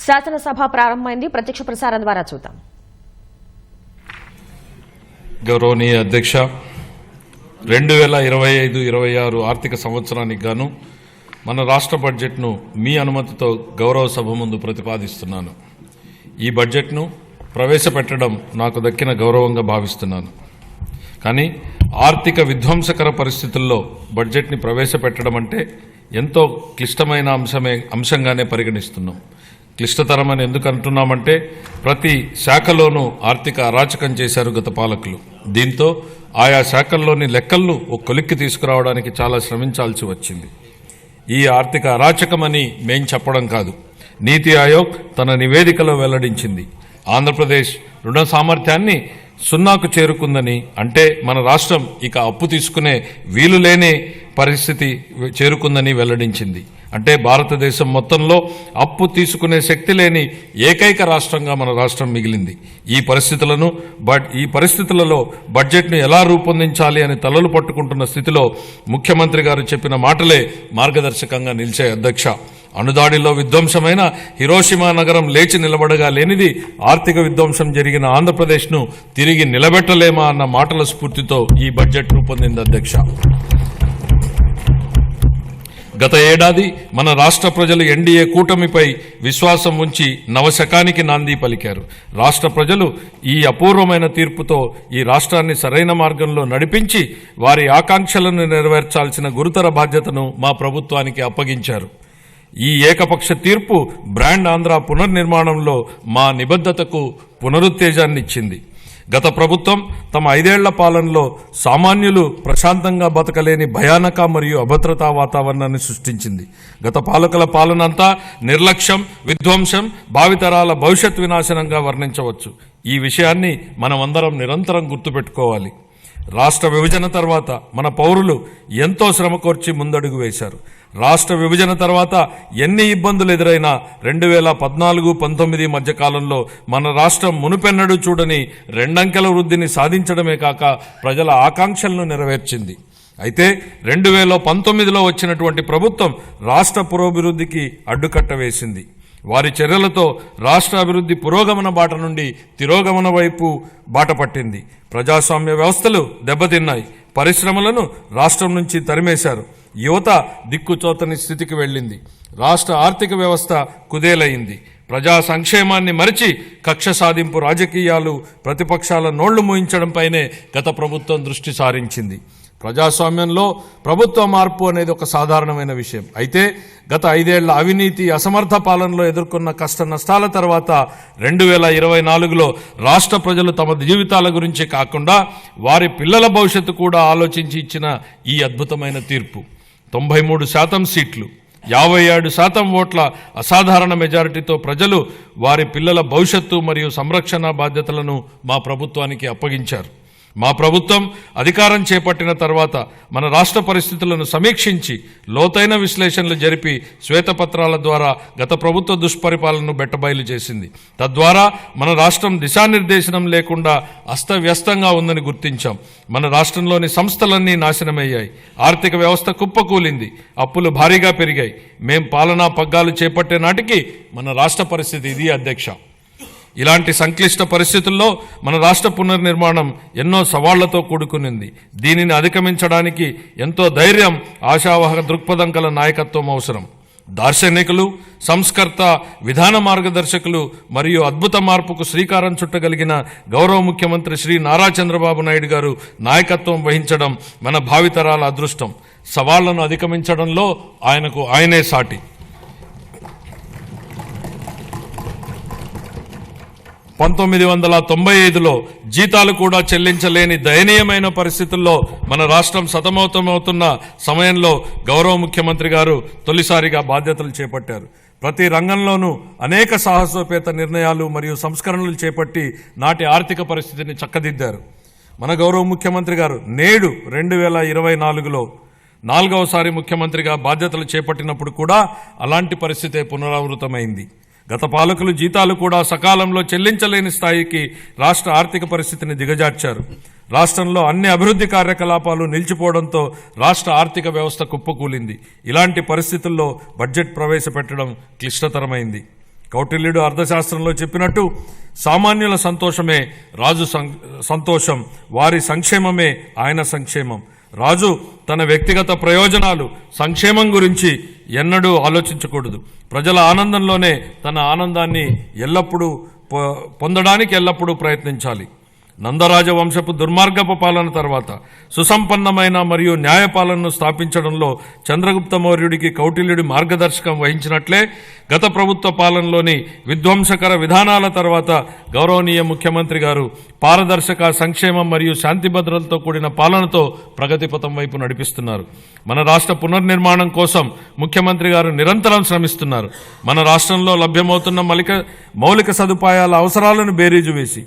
శాసనసభ ప్రారంభమైంది. ప్రత్యక్ష ప్రసారం ద్వారా చూద్దాం. గౌరవనీయ అధ్యక్ష, 2025-26 ఆర్థిక సంవత్సరానికి గాను మన రాష్ట్ర బడ్జెట్ను మీ అనుమతితో గౌరవ సభ ముందు ప్రతిపాదిస్తున్నాను. ఈ బడ్జెట్ను ప్రవేశపెట్టడం నాకు దక్కిన గౌరవంగా భావిస్తున్నాను. కానీ ఆర్థిక విధ్వంసకర పరిస్థితుల్లో బడ్జెట్ని ప్రవేశపెట్టడం అంటే ఎంతో క్లిష్టమైన అంశంగానే పరిగణిస్తున్నాం. క్లిష్టతరమని ఎందుకు అంటున్నామంటే ప్రతి శాఖలోనూ ఆర్థిక అరాచకం చేశారు గత పాలకులు. దీంతో ఆయా శాఖల్లోని లెక్కలను ఒక కొలిక్కి తీసుకురావడానికి చాలా శ్రమించాల్సి వచ్చింది. ఈ ఆర్థిక అరాచకమని మేం చెప్పడం కాదు, నీతి ఆయోగ్ తన నివేదికలో వెల్లడించింది. ఆంధ్రప్రదేశ్ రుణ సామర్థ్యాన్ని 0కు చేరుకుందని, అంటే మన రాష్ట్రం ఇక అప్పు తీసుకునే వీలు లేని పరిస్థితి చేరుకుందని వెల్లడించింది. అంటే భారతదేశం మొత్తంలో అప్పు తీసుకునే శక్తి లేని ఏకైక రాష్ట్రంగా మన రాష్ట్రం మిగిలింది. ఈ పరిస్థితులలో బడ్జెట్ను ఎలా రూపొందించాలి అని తలలు పట్టుకుంటున్న స్థితిలో ముఖ్యమంత్రి గారు చెప్పిన మాటలే మార్గదర్శకంగా నిలిచాయి. అధ్యక్ష, అణుదాడిలో విధ్వంసమైన హిరోషిమా నగరం లేచి నిలబడగా లేనిది ఆర్థిక విధ్వంసం జరిగిన ఆంధ్రప్రదేశ్ను తిరిగి నిలబెట్టలేమా అన్న మాటల స్ఫూర్తితో ఈ బడ్జెట్ రూపొందింది. అధ్యక్ష, గత ఏడాది మన రాష్ట్ర ప్రజలు ఎన్డీఏ కూటమిపై విశ్వాసం ఉంచి నవశకానికి నాంది పలికారు. రాష్ట్ర ప్రజలు ఈ అపూర్వమైన తీర్పుతో ఈ రాష్ట్రాన్ని సరైన మార్గంలో నడిపించి వారి ఆకాంక్షలను నెరవేర్చాల్సిన గురుతర బాధ్యతను మా ప్రభుత్వానికి అప్పగించారు. ఈ ఏకపక్ష తీర్పు బ్రాండ్ ఆంధ్ర పునర్నిర్మాణంలో మా నిబద్ధతకు పునరుత్తేజాన్నిచ్చింది. గత ప్రభుత్వం తమ 5 ఏళ్ల పాలనలో సామాన్యులు ప్రశాంతంగా బతకలేని భయానక మరియు అభద్రతా వాతావరణాన్ని సృష్టించింది. గత పాలకుల పాలనంతా నిర్లక్ష్యం, విధ్వంసం, భావితరాల భవిష్యత్ వినాశనంగా వర్ణించవచ్చు. ఈ విషయాన్ని మనమందరం నిరంతరం గుర్తుపెట్టుకోవాలి. రాష్ట్ర విభజన తర్వాత మన పౌరులు ఎంతో శ్రమకోర్చి ముందడుగు వేశారు. రాష్ట్ర విభజన తర్వాత ఎన్ని ఇబ్బందులు ఎదురైనా 2014-19 మధ్యకాలంలో మన రాష్ట్రం మునుపెన్నడూ చూడని 2 అంకెల వృద్ధిని సాధించడమే కాక ప్రజల ఆకాంక్షలను నెరవేర్చింది. అయితే 2019లో వచ్చినటువంటి ప్రభుత్వం రాష్ట్ర పురోభివృద్ధికి అడ్డుకట్ట వేసింది. వారి చర్యలతో రాష్ట్ర అభివృద్ధి పురోగమన బాట నుండి తిరోగమన వైపు బాట పట్టింది. ప్రజాస్వామ్య వ్యవస్థలు దెబ్బతిన్నాయి. పరిశ్రమలను రాష్ట్రం నుంచి తరిమేశారు. యువత దిక్కుచోతని స్థితికి వెళ్ళింది. రాష్ట్ర ఆర్థిక వ్యవస్థ కుదేలయింది. ప్రజా సంక్షేమాన్ని మరిచి కక్ష సాధింపు రాజకీయాలు, ప్రతిపక్షాల నోళ్లు మూయించడంపైనే గత ప్రభుత్వం దృష్టి సారించింది. ప్రజాస్వామ్యంలో ప్రభుత్వ మార్పు అనేది ఒక సాధారణమైన విషయం. అయితే గత 5 ఏళ్ల అవినీతి, అసమర్థ పాలనలో ఎదుర్కొన్న కష్ట నష్టాల తర్వాత 2024లో రాష్ట్ర ప్రజలు తమ జీవితాల గురించి కాకుండా వారి పిల్లల భవిష్యత్తు కూడా ఆలోచించి ఇచ్చిన ఈ అద్భుతమైన తీర్పు 93% సీట్లు, 57% ఓట్ల అసాధారణ మెజారిటీతో ప్రజలు వారి పిల్లల భవిష్యత్తు మరియు సంరక్షణ బాధ్యతలను మా ప్రభుత్వానికి అప్పగించారు. మా ప్రభుత్వం అధికారం చేపట్టిన తర్వాత మన రాష్ట్ర పరిస్థితులను సమీక్షించి లోతైన విశ్లేషణలు జరిపి శ్వేతపత్రాల ద్వారా గత ప్రభుత్వ దుష్పరిపాలనను బెట్టబయలు చేసింది. తద్వారా మన రాష్ట్రం దిశానిర్దేశనం లేకుండా అస్తవ్యస్తంగా ఉందని గుర్తించాం. మన రాష్ట్రంలోని సంస్థలన్నీ నాశనమయ్యాయి. ఆర్థిక వ్యవస్థ కుప్పకూలింది. అప్పులు భారీగా పెరిగాయి. మేం పాలనా పగ్గాలు చేపట్టే నాటికి మన రాష్ట్ర పరిస్థితి ఇది. అధ్యక్ష, ఇలాంటి సంక్లిష్ట పరిస్థితుల్లో మన రాష్ట్ర పునర్నిర్మాణం ఎన్నో సవాళ్లతో కూడుకునింది. దీనిని అధిగమించడానికి ఎంతో ధైర్యం, ఆశావహ దృక్పథం గల నాయకత్వం అవసరం. దార్శనికులు, సంస్కర్త, విధాన మార్గదర్శకులు మరియు అద్భుత మార్పుకు శ్రీకారం చుట్టగలిగిన గౌరవ ముఖ్యమంత్రి శ్రీ నారా చంద్రబాబు నాయుడు గారు నాయకత్వం వహించడం మన భావితరాల అదృష్టం. సవాళ్లను అధిగమించడంలో ఆయనే సాటి. 1995లో జీతాలు కూడా చెల్లించలేని దయనీయమైన పరిస్థితుల్లో మన రాష్ట్రం సతమతమవుతున్న సమయంలో గౌరవ ముఖ్యమంత్రి గారు తొలిసారిగా బాధ్యతలు చేపట్టారు. ప్రతి రంగంలోనూ అనేక సాహసోపేత నిర్ణయాలు మరియు సంస్కరణలు చేపట్టి నాటి ఆర్థిక పరిస్థితిని చక్కదిద్దారు. మన గౌరవ ముఖ్యమంత్రి గారు నేడు 2024లో 4వసారి ముఖ్యమంత్రిగా బాధ్యతలు చేపట్టినప్పుడు కూడా అలాంటి పరిస్థితే పునరావృతమైంది. గత పాలకులు జీతాలు కూడా సకాలంలో చెల్లించలేని స్థాయికి రాష్ట్ర ఆర్థిక పరిస్థితిని దిగజార్చారు. రాష్ట్రంలో అన్ని అభివృద్ధి కార్యకలాపాలు నిలిచిపోవడంతో రాష్ట్ర ఆర్థిక వ్యవస్థ కుప్పకూలింది. ఇలాంటి పరిస్థితుల్లో బడ్జెట్ ప్రవేశపెట్టడం క్లిష్టతరమైంది. కౌటిల్యుడు అర్థశాస్త్రంలో చెప్పినట్టు సామాన్యుల సంతోషమే రాజు సంతోషం, వారి సంక్షేమమే ఆయన సంక్షేమం. రాజు తన వ్యక్తిగత ప్రయోజనాలు, సంక్షేమం గురించి ఎన్నడూ ఆలోచించకూడదు. ప్రజల ఆనందంలోనే తన ఆనందాన్ని పొందడానికి ఎల్లప్పుడూ ప్రయత్నించాలి. నందరాజ వంశపు దుర్మార్గపు పాలన తర్వాత సుసంపన్నమైన మరియు న్యాయపాలనను స్థాపించడంలో చంద్రగుప్త మౌర్యుడికి కౌటిల్యుడి మార్గదర్శకం వహించినట్లే గత ప్రభుత్వ పాలనలోని విధ్వంసకర విధానాల తర్వాత గౌరవనీయ ముఖ్యమంత్రి గారు పారదర్శక, సంక్షేమం మరియు శాంతి భద్రతలతో కూడిన పాలనతో ప్రగతిపథం వైపు నడిపిస్తున్నారు. మన రాష్ట్ర పునర్నిర్మాణం కోసం ముఖ్యమంత్రి గారు నిరంతరం శ్రమిస్తున్నారు. మన రాష్ట్రంలో లభ్యమవుతున్న మౌలిక సదుపాయాల అవసరాలను బేరీజు వేసి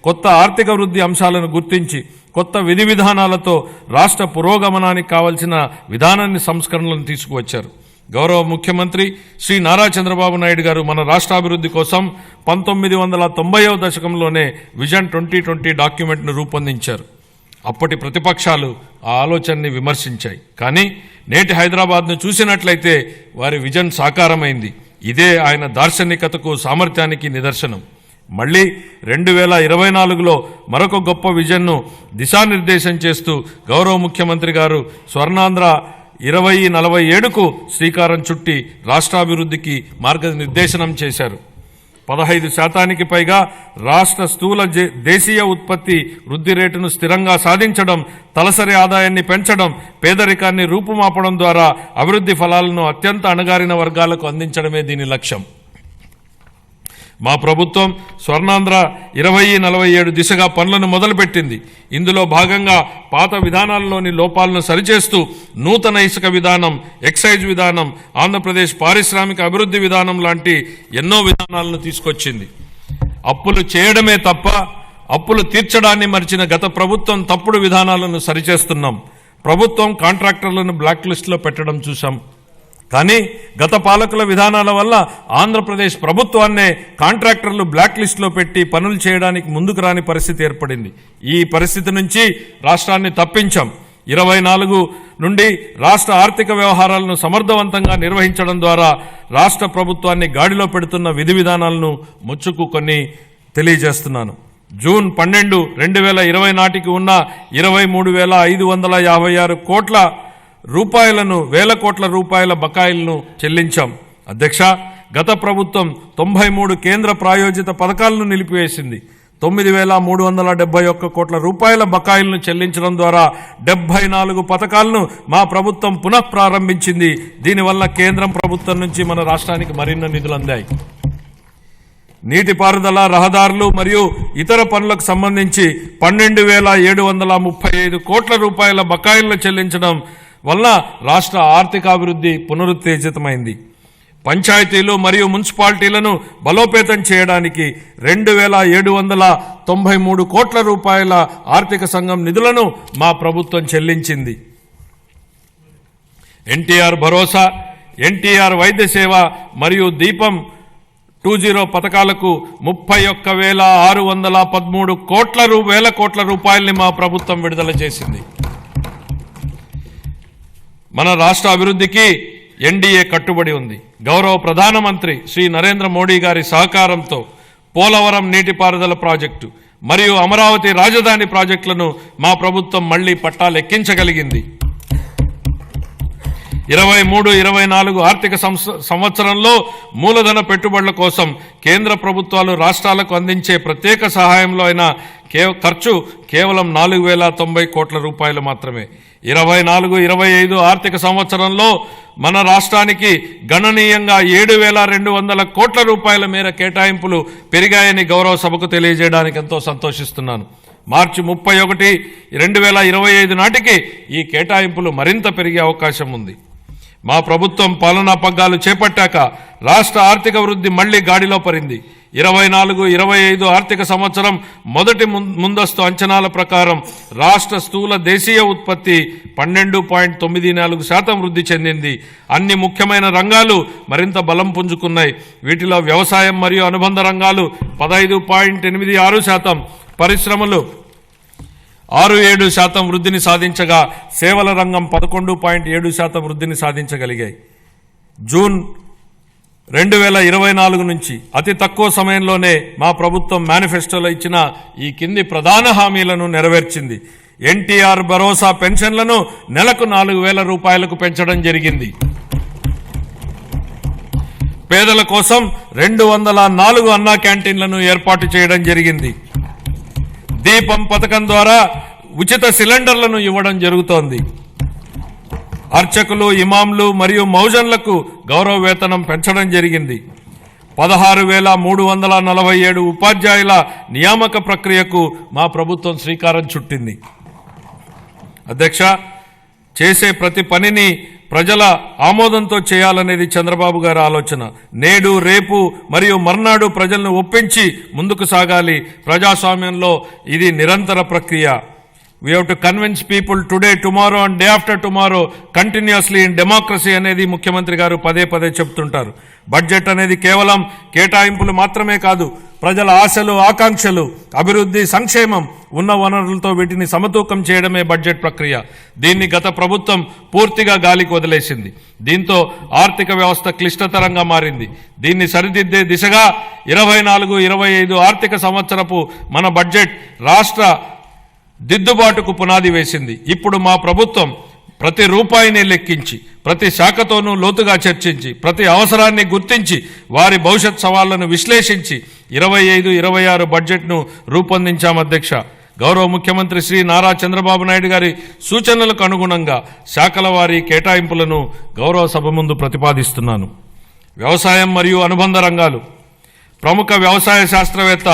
కొత్త ఆర్థిక వృద్ధి అంశాలను గుర్తించి కొత్త విధి విధానాలతో రాష్ట్ర పురోగమనానికి కావలసిన విధానాన్ని సంస్కరణలను తీసుకువచ్చారు. గౌరవ ముఖ్యమంత్రి శ్రీ నారా చంద్రబాబు నాయుడు గారు మన రాష్ట్రాభివృద్ధి కోసం 1990వ దశకంలోనే విజన్ 2020 డాక్యుమెంట్ను రూపొందించారు. అప్పటి ప్రతిపక్షాలు ఆ ఆలోచనని విమర్శించాయి. కానీ నేటి హైదరాబాద్ను చూసినట్లయితే వారి విజన్ సాకారమైంది. ఇదే ఆయన దార్శనికతకు, సామర్థ్యానికి నిదర్శనం. మళ్లీ 2024లో మరొక గొప్ప విజన్ను దిశానిర్దేశం చేస్తూ గౌరవ ముఖ్యమంత్రి గారు స్వర్ణాంధ్ర 2047కు శ్రీకారం చుట్టి రాష్ట్రాభివృద్ధికి మార్గనిర్దేశనం చేశారు. 15% పైగా రాష్ట్ర స్థూల దేశీయ ఉత్పత్తి వృద్ధి రేటును స్థిరంగా సాధించడం, తలసరి ఆదాయాన్ని పెంచడం, పేదరికాన్ని రూపుమాపడం ద్వారా అభివృద్ధి ఫలాలను అత్యంత అణగారిన వర్గాలకు అందించడమే దీని లక్ష్యం. మా ప్రభుత్వం స్వర్ణాంధ్ర 2047 దిశగా పనులను మొదలుపెట్టింది. ఇందులో భాగంగా పాత విధానాల్లోని లోపాలను సరిచేస్తూ నూతన ఇసుక విధానం, ఎక్సైజ్ విధానం, ఆంధ్రప్రదేశ్ పారిశ్రామిక అభివృద్ధి విధానం లాంటి ఎన్నో విధానాలను తీసుకొచ్చింది. అప్పులు చేయడమే తప్ప అప్పులు తీర్చడాన్ని మరిచిన గత ప్రభుత్వం తప్పుడు విధానాలను సరిచేస్తున్నాం. ప్రభుత్వం కాంట్రాక్టర్లను బ్లాక్ లిస్టులో పెట్టడం చూశాం. కానీ గత పాలకుల విధానాల వల్ల ఆంధ్రప్రదేశ్ ప్రభుత్వాన్నే కాంట్రాక్టర్లు బ్లాక్ లిస్టులో పెట్టి పనులు చేయడానికి ముందుకు రాని పరిస్థితి ఏర్పడింది. ఈ పరిస్థితి నుంచి రాష్ట్రాన్ని తప్పించాం. 24 నుండి రాష్ట్ర ఆర్థిక వ్యవహారాలను సమర్థవంతంగా నిర్వహించడం ద్వారా రాష్ట్ర ప్రభుత్వాన్ని గాడిలో పెడుతున్న విధి విధానాలను ముచ్చుకు కొన్ని తెలియజేస్తున్నాను. జూన్ 12, 2020 నాటికి ఉన్న 23,556 కోట్ల రూపాయలను, వేల కోట్ల రూపాయల బకాయిలను చెల్లించాం. అధ్యక్ష, గత ప్రభుత్వం 93 కేంద్ర ప్రాయోజిత పథకాలను నిలిపివేసింది. 9,371 కోట్ల రూపాయల బకాయిలను చెల్లించడం ద్వారా 74 పథకాలను మా ప్రభుత్వం పునః ప్రారంభించింది. దీనివల్ల కేంద్రం ప్రభుత్వం నుంచి మన రాష్ట్రానికి మరిన్ని నిధులు అందాయి. నీటిపారుదల, రహదారులు మరియు ఇతర పనులకు సంబంధించి 12,735 కోట్ల రూపాయల బకాయిలను చెల్లించడం వల్ల రాష్ట్ర ఆర్థికాభివృద్ధి పునరుత్తేజితమైంది. పంచాయతీలు మరియు మున్సిపాలిటీలను బలోపేతం చేయడానికి 2,793 కోట్ల రూపాయల ఆర్థిక సంఘం నిధులను మా ప్రభుత్వం చెల్లించింది. ఎన్టీఆర్ భరోసా, ఎన్టీఆర్ వైద్య సేవ మరియు దీపం 2.0 పథకాలకు 31,613 వేల కోట్ల రూపాయల్ని మా ప్రభుత్వం విడుదల చేసింది. మన రాష్ట్ర అభివృద్ధికి ఎన్డీఏ కట్టుబడి ఉంది. గౌరవ ప్రధానమంత్రి శ్రీ నరేంద్ర మోడీ గారి సహకారంతో పోలవరం నీటిపారుదల ప్రాజెక్టు మరియు అమరావతి రాజధాని ప్రాజెక్టులను మా ప్రభుత్వం మళ్లీ పట్టాలెక్కించగలిగింది. 23-24 ఆర్థిక సంవత్సరంలో మూలధన పెట్టుబడుల కోసం కేంద్ర ప్రభుత్వాలు రాష్ట్రాలకు అందించే ప్రత్యేక సహాయంలో అయిన ఖర్చు కేవలం 4,090 కోట్ల రూపాయలు మాత్రమే. 24-25 ఆర్థిక సంవత్సరంలో మన రాష్ట్రానికి గణనీయంగా 7,200 కోట్ల రూపాయల మేర కేటాయింపులు పెరిగాయని గౌరవ సభకు తెలియజేయడానికి ఎంతో సంతోషిస్తున్నాను. మార్చి 31, 2025 నాటికి ఈ కేటాయింపులు మరింత పెరిగే అవకాశం ఉంది. మా ప్రభుత్వం పాలనా పగ్గాలు చేపట్టాక రాష్ట్ర ఆర్థిక వృద్ధి మళ్లీ గాడిలో పడింది. 24-25 ఆర్థిక సంవత్సరం మొదటి ముందస్తు అంచనాల ప్రకారం రాష్ట్ర స్థూల దేశీయ ఉత్పత్తి 12.94% వృద్ధి చెందింది. అన్ని ముఖ్యమైన రంగాలు మరింత బలం పుంజుకున్నాయి. వీటిలో వ్యవసాయం మరియు అనుబంధ రంగాలు 15.86%, పరిశ్రమలు 6-7% వృద్ధిని సాధించగా సేవల రంగం 11.7% వృద్ధిని సాధించగలిగాయి. జూన్ 2024 నుంచి అతి తక్కువ సమయంలోనే మా ప్రభుత్వం మేనిఫెస్టోలో ఇచ్చిన ఈ కింది ప్రధాన హామీలను నెరవేర్చింది. ఎన్టీఆర్ భరోసా పెన్షన్లను నెలకు 4,000 రూపాయలకు పెంచడం జరిగింది. పేదల కోసం 204 అన్నా క్యాంటీన్లను ఏర్పాటు చేయడం జరిగింది. దీపం పథకం ద్వారా ఉచిత సిలిండర్లను ఇవ్వడం జరుగుతోంది. అర్చకులు, ఇమాంలు మరియు మౌజన్లకు గౌరవ వేతనం పెంచడం జరిగింది. 16,347 ఉపాధ్యాయుల నియామక ప్రక్రియకు మా ప్రభుత్వం శ్రీకారం చుట్టింది. అధ్యక్ష, చేసే ప్రతి పనిని ప్రజల ఆమోదంతో చేయాలనేది చంద్రబాబు గారి ఆలోచన. నేడు, రేపు మరియు మర్నాడు ప్రజలను ఒప్పించి ముందుకు సాగాలి. ప్రజాస్వామ్యంలో ఇది నిరంతర ప్రక్రియ. We have to convince people today, tomorrow and day after tomorrow continuously in democracy అనేది ముఖ్యమంత్రి గారు పదే పదే చెప్తుంటారు. బడ్జెట్ అనేది కేవలం కేటాయింపులు మాత్రమే కాదు, ప్రజల ఆశలు, ఆకాంక్షలు, అభివృద్ధి, సంక్షేమం ఉన్న వనరులతో వీటిని సమతూకం చేయడమే బడ్జెట్ ప్రక్రియ. దీన్ని గత ప్రభుత్వం పూర్తిగా గాలికి వదిలేసింది. దీంతో ఆర్థిక వ్యవస్థ క్లిష్టతరంగా మారింది. దీన్ని సరిదిద్దే దిశగా 24-25 ఆర్థిక సంవత్సరపు మన బడ్జెట్ రాష్ట్ర దిద్దుబాటుకు పునాది వేసింది. ఇప్పుడు మా ప్రభుత్వం ప్రతి రూపాయిని లెక్కించి, ప్రతి శాఖతోనూ లోతుగా చర్చించి, ప్రతి అవసరాన్ని గుర్తించి, వారి భవిష్యత్ సవాళ్లను విశ్లేషించి 25-26 బడ్జెట్ను రూపొందించాం. అధ్యక్ష, గౌరవ ముఖ్యమంత్రి శ్రీ నారా చంద్రబాబు నాయుడు గారి సూచనలకు అనుగుణంగా శాఖల వారీ కేటాయింపులను గౌరవ సభ ముందు ప్రతిపాదిస్తున్నాను. వ్యవసాయం మరియు అనుబంధ రంగాలు. ప్రముఖ వ్యవసాయ శాస్త్రవేత్త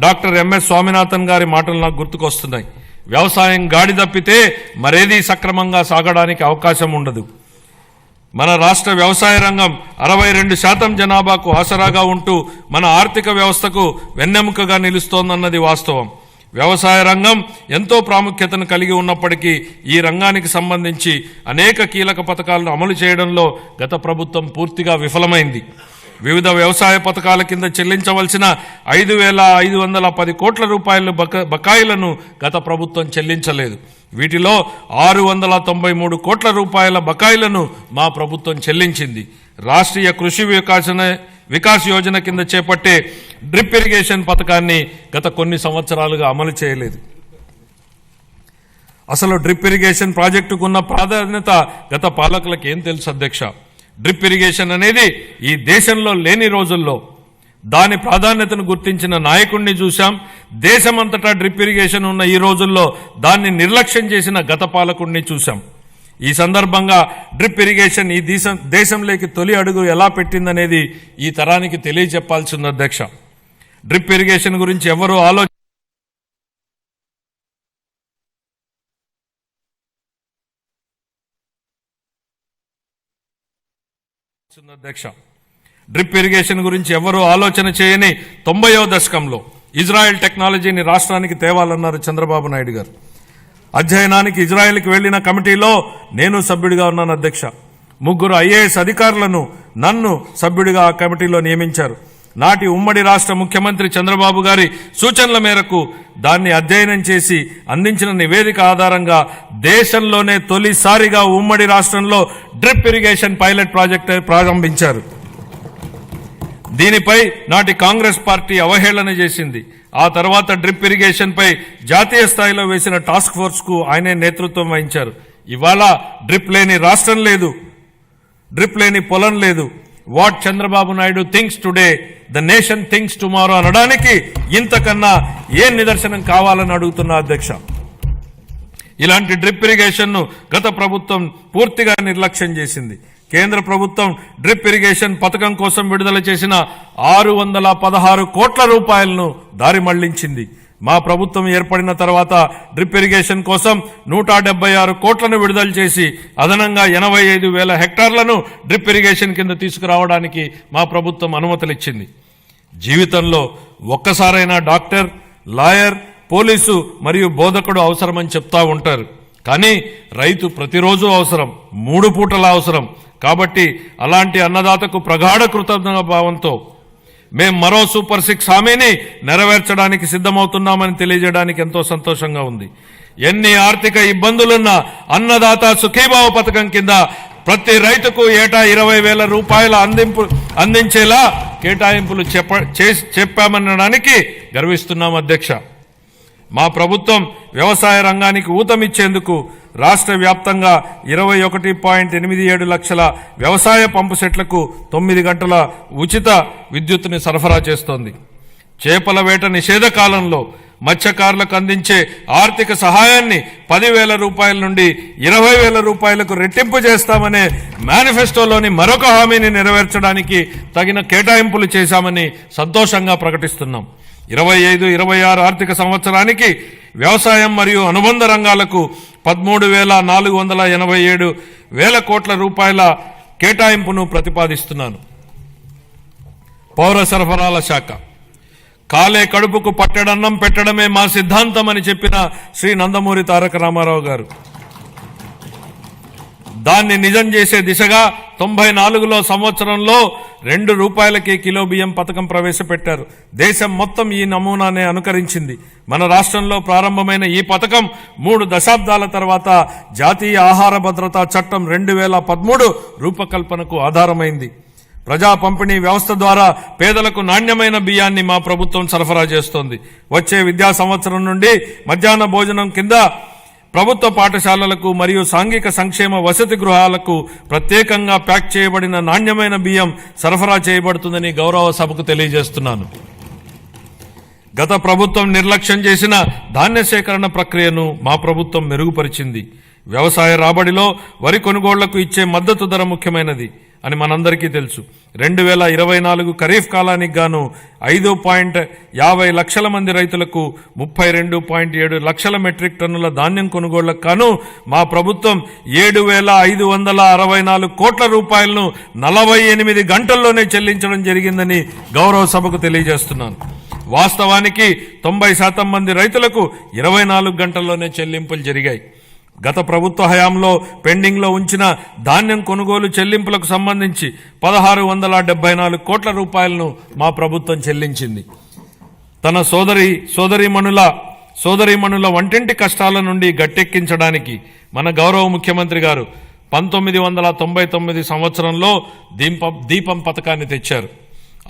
డాక్టర్ ఎంఎస్ స్వామినాథన్ గారి మాటలు నాకు గుర్తుకొస్తున్నాయి. వ్యవసాయం గాడి తప్పితే మరేదీ సక్రమంగా సాగడానికి అవకాశం ఉండదు. మన రాష్ట్ర వ్యవసాయ రంగం 62% జనాభాకు ఆసరాగా ఉంటూ మన ఆర్థిక వ్యవస్థకు వెన్నెముకగా నిలుస్తోందన్నది వాస్తవం. వ్యవసాయ రంగం ఎంతో ప్రాముఖ్యతను కలిగి ఉన్నప్పటికీ ఈ రంగానికి సంబంధించి అనేక కీలక పథకాలను అమలు చేయడంలో గత ప్రభుత్వం పూర్తిగా విఫలమైంది. వివిధ వ్యవసాయ పథకాల కింద చెల్లించవలసిన 5,510 కోట్ల రూపాయల బకాయిలను గత ప్రభుత్వం చెల్లించలేదు. వీటిలో 693 కోట్ల రూపాయల బకాయిలను మా ప్రభుత్వం చెల్లించింది. రాష్ట్రీయ కృషి వికాస్ యోజన కింద చేపట్టే డ్రిప్ ఇరిగేషన్ పథకాన్ని గత కొన్ని సంవత్సరాలుగా అమలు చేయలేదు. అసలు డ్రిప్ ఇరిగేషన్ ప్రాజెక్టుకు ఉన్న ప్రాధాన్యత గత పాలకులకు ఏం తెలుసు అధ్యక్ష? డ్రిప్ ఇరిగేషన్ అనేది ఈ దేశంలో లేని రోజుల్లో దాని ప్రాధాన్యతను గుర్తించిన నాయకుడిని చూశాం. దేశమంతటా డ్రిప్ ఇరిగేషన్ ఉన్న ఈ రోజుల్లో దాన్ని నిర్లక్ష్యం చేసిన గత పాలకుడిని చూశాం. ఈ సందర్భంగా డ్రిప్ ఇరిగేషన్ ఈ దేశంలోకి తొలి అడుగు ఎలా పెట్టిందనేది ఈ తరానికి తెలియజెప్పాల్సింది అధ్యక్ష. డ్రిప్ ఇరిగేషన్ గురించి ఎవరూ అధ్యక్ష డ్రిప్ ఇరిగేషన్ గురించి ఎవరూ ఆలోచన చేయని 90వ దశకంలో ఇజ్రాయెల్ టెక్నాలజీని రాష్ట్రానికి తేవాలన్నారు చంద్రబాబు నాయుడు గారు. అధ్యయనానికి ఇజ్రాయెల్కి వెళ్లిన కమిటీలో నేను సభ్యుడిగా ఉన్నాను అధ్యక్ష. 3 IAS అధికారులను నన్ను సభ్యుడిగా ఆ కమిటీలో నియమించారు. నాటి ఉమ్మడి రాష్ట్ర ముఖ్యమంత్రి చంద్రబాబు గారి సూచనల మేరకు దాన్ని అధ్యయనం చేసి అందించిన నివేదిక ఆధారంగా దేశంలోనే తొలిసారిగా ఉమ్మడి రాష్ట్రంలో డ్రిప్ ఇరిగేషన్ పైలట్ ప్రాజెక్టు ప్రారంభించారు. దీనిపై నాటి కాంగ్రెస్ పార్టీ అవహేళన చేసింది. ఆ తర్వాత డ్రిప్ ఇరిగేషన్ పై జాతీయ స్థాయిలో వేసిన టాస్క్ ఫోర్స్ కు ఆయనే నేతృత్వం వహించారు. ఇవాళ డ్రిప్ లేని రాష్ట్రం లేదు, డ్రిప్ లేని పొలం లేదు. What Chandrababu Naidu thinks today the nation thinks tomorrow అనడానికి ఇంతకన్నా ఏం నిదర్శనం కావాలని అడుగుతున్నా అధ్యక్ష. ఇలాంటి డ్రిప్ ఇరిగేషన్ ను గత ప్రభుత్వం పూర్తిగా నిర్లక్ష్యం చేసింది. కేంద్ర ప్రభుత్వం డ్రిప్ ఇరిగేషన్ పథకం కోసం విడుదల చేసిన 616 కోట్ల రూపాయలను దారి మళ్లించింది. మా ప్రభుత్వం ఏర్పడిన తర్వాత డ్రిప్ ఇరిగేషన్ కోసం 176 కోట్లను విడుదల చేసి అదనంగా 85,000 హెక్టార్లను డ్రిప్ ఇరిగేషన్ కింద తీసుకురావడానికి మా ప్రభుత్వం అనుమతులిచ్చింది. జీవితంలో ఒక్కసారైనా డాక్టర్, లాయర్, పోలీసు మరియు బోధకుడు అవసరమని చెప్తా ఉంటారు. కానీ రైతు ప్రతిరోజు అవసరం, 3 పూటల అవసరం. కాబట్టి అలాంటి అన్నదాతకు ప్రగాఢ కృతజ్ఞతా భావంతో మేం మరో సూపర్ 6 హామీని నెరవేర్చడానికి సిద్ధమవుతున్నామని తెలియజేయడానికి ఎంతో సంతోషంగా ఉంది. ఎన్ని ఆర్థిక ఇబ్బందులున్నా అన్నదాత సుఖీభావ పథకం కింద ప్రతి రైతుకు ఏటా 20,000 రూపాయల అందించేలా కేటాయింపులు చెప్పామనడానికి గర్విస్తున్నాం అధ్యక్ష. మా ప్రభుత్వం వ్యవసాయ రంగానికి ఊతమిచ్చేందుకు రాష్ట్ర వ్యాప్తంగా 21.87 లక్షల వ్యవసాయ పంపు సెట్లకు 9 గంటల ఉచిత విద్యుత్తుని సరఫరా చేస్తోంది. చేపల వేట నిషేధ కాలంలో మత్స్యకారులకు అందించే ఆర్థిక సహాయాన్ని 10,000 రూపాయల నుండి 20,000 రూపాయలకు రెట్టింపు చేస్తామనే మేనిఫెస్టోలోని మరొక హామీని నెరవేర్చడానికి తగిన కేటాయింపులు చేశామని సంతోషంగా ప్రకటిస్తున్నాం. 25-26 ఆర్థిక సంవత్సరానికి వ్యవసాయం మరియు అనుబంధ రంగాలకు 13,487 కోట్ల రూపాయల కేటాయింపును ప్రతిపాదిస్తున్నాను. పౌర సరఫరాల శాఖ కాలే కడుపుకు పట్టెడన్నం పెట్టడమే మా సిద్ధాంతమని చెప్పిన శ్రీ నందమూరి తారక రామారావు గారు దాన్ని నిజం చేసే దిశగా 94లో సంవత్సరంలో 2 రూపాయలకే కిలో బియ్యం పథకం ప్రవేశపెట్టారు. దేశం మొత్తం ఈ నమూనానే అనుకరించింది. మన రాష్ట్రంలో ప్రారంభమైన ఈ పథకం 3 దశాబ్దాల తర్వాత జాతీయ ఆహార భద్రతా చట్టం 2013 రూపకల్పనకు ఆధారమైంది. ప్రజా పంపిణీ వ్యవస్థ ద్వారా పేదలకు నాణ్యమైన బియ్యాన్ని మా ప్రభుత్వం సరఫరా చేస్తోంది. వచ్చే విద్యా సంవత్సరం నుండి మధ్యాహ్న భోజనం కింద ప్రభుత్వ పాఠశాలలకు మరియు సాంఘిక సంక్షేమ వసతి గృహాలకు ప్రత్యేకంగా ప్యాక్ చేయబడిన నాణ్యమైన బియ్యం సరఫరా చేయబడుతుందని గౌరవ సభకు తెలియజేస్తున్నాను. గత ప్రభుత్వం నిర్లక్ష్యం చేసిన ధాన్య సేకరణ ప్రక్రియను మా ప్రభుత్వం మెరుగుపరిచింది. వ్యవసాయ రాబడిలో వరి కొనుగోళ్లకు ఇచ్చే మద్దతు ధర ముఖ్యమైనది అని మనందరికీ తెలుసు. 2024 ఖరీఫ్ కాలానికి గాను 5.50 లక్షల మంది రైతులకు 32.7 లక్షల మెట్రిక్ టన్నుల ధాన్యం కొనుగోళ్లకు గాను మా ప్రభుత్వం 7,564 కోట్ల రూపాయలను 48 గంటల్లోనే చెల్లించడం జరిగిందని గౌరవ సభకు తెలియజేస్తున్నాను. వాస్తవానికి 90% మంది రైతులకు 24 గంటల్లోనే చెల్లింపులు జరిగాయి. గత ప్రభుత్వ హయాంలో పెండింగ్ లో ఉంచిన ధాన్యం కొనుగోలు చెల్లింపులకు సంబంధించి 1,674 కోట్ల రూపాయలను మా ప్రభుత్వం చెల్లించింది. తన సోదరీమణుల వంటింటి కష్టాల నుండి గట్టెక్కించడానికి మన గౌరవ ముఖ్యమంత్రి గారు 1999 సంవత్సరంలో దీపం పథకాన్ని తెచ్చారు.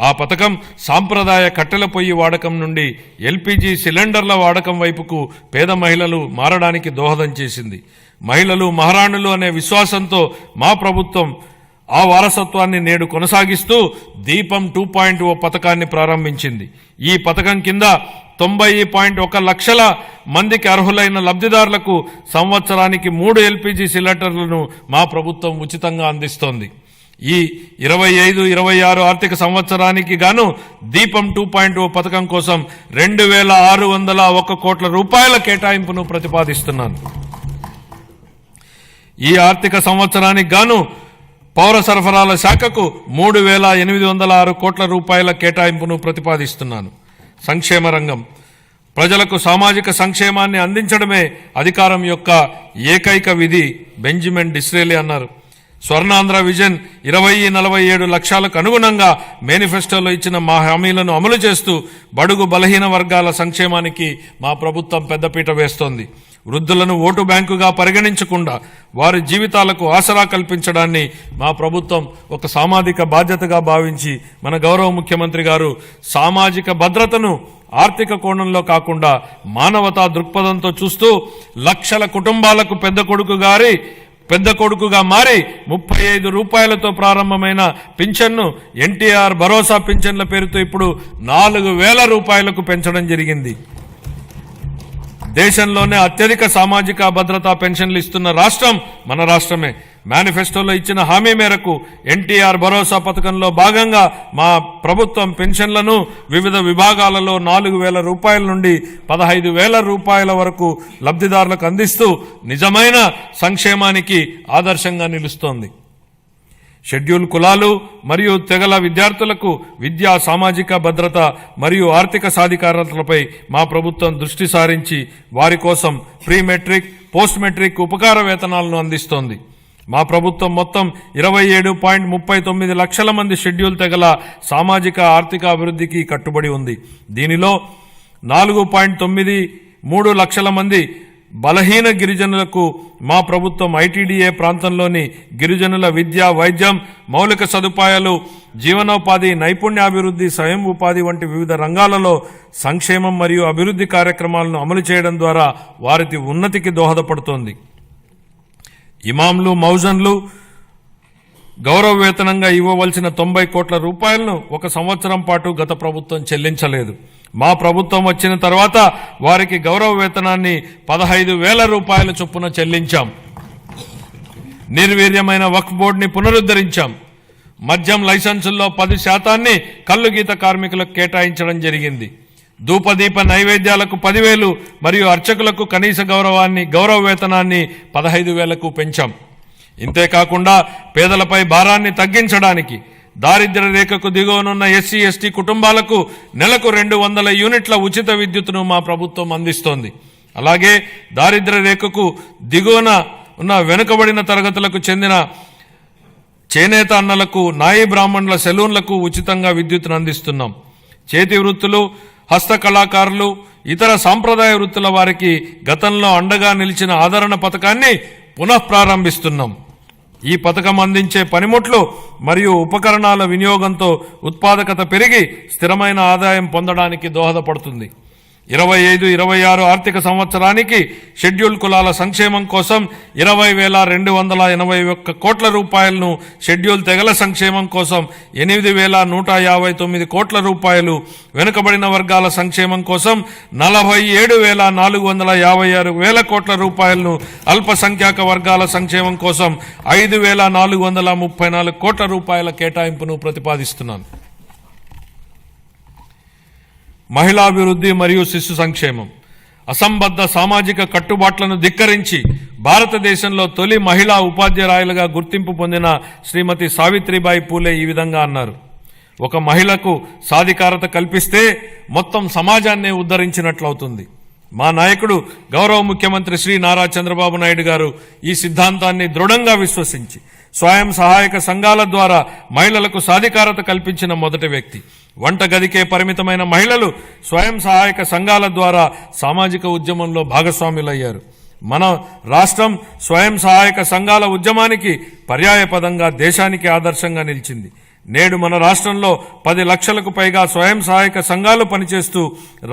ఆ పథకం సాంప్రదాయ కట్టెల పొయ్యి వాడకం నుండి ఎల్పీజీ సిలిండర్ల వాడకం వైపుకు పేద మహిళలు మారడానికి దోహదం చేసింది. మహిళలు మహారాణులు అనే విశ్వాసంతో మా ప్రభుత్వం ఆ వారసత్వాన్ని నేడు కొనసాగిస్తూ దీపం 2.0 పథకాన్ని ప్రారంభించింది. ఈ పథకం కింద 90.1 లక్షల మందికి అర్హులైన లబ్ధిదారులకు సంవత్సరానికి 3 ఎల్పీజీ సిలిండర్లను మా ప్రభుత్వం ఉచితంగా అందిస్తోంది. ఈ 25-26 ఆర్థిక సంవత్సరానికి గాను దీపం 2.0 పథకం కోసం 2,601 కోట్ల రూపాయల కేటాయింపును ప్రతిపాదిస్తున్నాను. ఈ ఆర్థిక సంవత్సరానికి గాను పౌర సరఫరాల శాఖకు 3,806 కోట్ల రూపాయల కేటాయింపును ప్రతిపాదిస్తున్నాను. సంక్షేమ రంగం ప్రజలకు సామాజిక సంక్షేమాన్ని అందించడమే అధికారం యొక్క ఏకైక విధి బెంజమిన్ డిస్రేలి అన్నారు. స్వర్ణాంధ్ర విజన్ 2047 లక్ష్యాలకు అనుగుణంగా మేనిఫెస్టోలో ఇచ్చిన మా హామీలను అమలు చేస్తూ బడుగు బలహీన వర్గాల సంక్షేమానికి మా ప్రభుత్వం పెద్దపీట వేస్తోంది. వృద్ధులను ఓటు బ్యాంకుగా పరిగణించకుండా వారి జీవితాలకు ఆసరా కల్పించడాన్ని మా ప్రభుత్వం ఒక సామాజిక బాధ్యతగా భావించి మన గౌరవ ముఖ్యమంత్రి గారు సామాజిక భద్రతను ఆర్థిక కోణంలో కాకుండా మానవతా దృక్పథంతో చూస్తూ లక్షల కుటుంబాలకు పెద్ద కొడుకుగా మారి 35 రూపాయలతో ప్రారంభమైన పింఛన్ను ఎన్టీఆర్ భరోసా పింఛన్ల పేరుతో ఇప్పుడు 4,000 రూపాయలకు పెంచడం జరిగింది. దేశంలోనే అత్యధిక సామాజిక భద్రతా పెన్షన్లు ఇస్తున్న రాష్ట్రం మన రాష్ట్రమే. మేనిఫెస్టోలో ఇచ్చిన హామీ మేరకు ఎన్టీఆర్ భరోసా పథకంలో భాగంగా మా ప్రభుత్వం పెన్షన్లను వివిధ విభాగాలలో 4,000 రూపాయల నుండి 15,000 రూపాయల వరకు లబ్ధిదారులకు అందిస్తూ నిజమైన సంక్షేమానికి ఆదర్శంగా నిలుస్తోంది. షెడ్యూల్ కులాలు మరియు తెగల విద్యార్థులకు విద్యా సామాజిక భద్రత మరియు ఆర్థిక సాధికారతలపై మా ప్రభుత్వం దృష్టి సారించి వారి కోసం ప్రీ మెట్రిక్ పోస్ట్ మెట్రిక్ ఉపకార వేతనాలను అందిస్తోంది. మా ప్రభుత్వం మొత్తం 27.39 లక్షల మంది షెడ్యూల్ తెగల సామాజిక ఆర్థిక అభివృద్ధికి కట్టుబడి ఉంది. దీనిలో 4.93 లక్షల మంది బలహీన గిరిజనులకు మా ప్రభుత్వం ఐటీడీఏ ప్రాంతంలోని గిరిజనుల విద్య, వైద్యం, మౌలిక సదుపాయాలు, జీవనోపాధి, నైపుణ్యాభివృద్ధి, స్వయం ఉపాధి వంటి వివిధ రంగాలలో సంక్షేమం మరియు అభివృద్ధి కార్యక్రమాలను అమలు చేయడం ద్వారా వారి ఉన్నతికి దోహదపడుతోంది. ఇమాంలు, మౌజన్లు గౌరవ వేతనంగా ఇవ్వవలసిన 90 కోట్ల రూపాయలను 1 సంవత్సరం పాటు గత ప్రభుత్వం చెల్లించలేదు. మా ప్రభుత్వం వచ్చిన తర్వాత వారికి గౌరవ వేతనాన్ని 15,000 రూపాయల చొప్పున చెల్లించాం. నిర్వీర్యమైన వక్ఫ్ బోర్డుని పునరుద్ధరించాం. మద్యం లైసెన్సుల్లో 10% కల్లు గీత కార్మికులకు కేటాయించడం జరిగింది. ధూపదీప నైవేద్యాలకు 10,000 మరియు అర్చకులకు కనీస గౌరవ వేతనాన్ని 15,000కు పెంచాం. ఇంతేకాకుండా పేదలపై భారాన్ని తగ్గించడానికి దారిద్ర్య రేఖకు దిగువనున్న ఎస్సీ, ఎస్టీ కుటుంబాలకు నెలకు 200 యూనిట్ల ఉచిత విద్యుత్తును మా ప్రభుత్వం అందిస్తోంది. అలాగే దారిద్ర్య రేఖకు దిగువన ఉన్న వెనుకబడిన తరగతులకు చెందిన చేనేత అన్నలకు, నాయి బ్రాహ్మణుల సెలూన్లకు ఉచితంగా విద్యుత్తును అందిస్తున్నాం. చేతి వృత్తులు, హస్త కళాకారులు, ఇతర సాంప్రదాయ వృత్తుల వారికి గతంలో అండగా నిలిచిన ఆదరణ పథకాన్ని పునఃప్రారంభిస్తున్నాం. ఈ పథకం అందించే పనిముట్లు మరియు ఉపకరణాల వినియోగంతో ఉత్పాదకత పెరిగి స్థిరమైన ఆదాయం పొందడానికి దోహదపడుతుంది. 25-26 ఆర్థిక సంవత్సరానికి షెడ్యూల్ కులాల సంక్షేమం కోసం 20,281 కోట్ల రూపాయలను, షెడ్యూల్ తెగల సంక్షేమం కోసం 8,159 కోట్ల రూపాయలు, వెనుకబడిన వర్గాల సంక్షేమం కోసం 47,456 కోట్ల రూపాయలను, అల్పసంఖ్యాక వర్గాల సంక్షేమం కోసం 5,434 కోట్ల రూపాయల కేటాయింపును ప్రతిపాదిస్తున్నాను. మహిళాభివృద్ధి మరియు శిశు సంక్షేమం. అసంబద్ధ సామాజిక కట్టుబాట్లను ధిక్కరించి భారతదేశంలో తొలి మహిళా ఉపాధ్యాయులుగా గుర్తింపు పొందిన శ్రీమతి సావిత్రిబాయి పూలే ఈ విధంగా అన్నారు: ఒక మహిళకు సాధికారత కల్పిస్తే మొత్తం సమాజాన్నే ఉద్ధరించినట్లవుతుంది. మా నాయకుడు గౌరవ ముఖ్యమంత్రి శ్రీ నారా చంద్రబాబు నాయుడు గారు ఈ సిద్ధాంతాన్ని దృఢంగా విశ్వసించి స్వయం సహాయక సంఘాల ద్వారా మహిళలకు సాధికారత కల్పించిన మొదటి వ్యక్తి. వంటగదికే పరిమితమైన మహిళలు స్వయం సహాయక సంఘాల ద్వారా సామాజిక ఉద్యమంలో భాగస్వాములయ్యారు. మన రాష్ట్రం స్వయం సహాయక సంఘాల ఉద్యమానికి పర్యాయపదంగా దేశానికి ఆదర్శంగా నిలిచింది. నేడు మన రాష్ట్రంలో 10 లక్షలకు పైగా స్వయం సహాయక సంఘాలు పనిచేస్తూ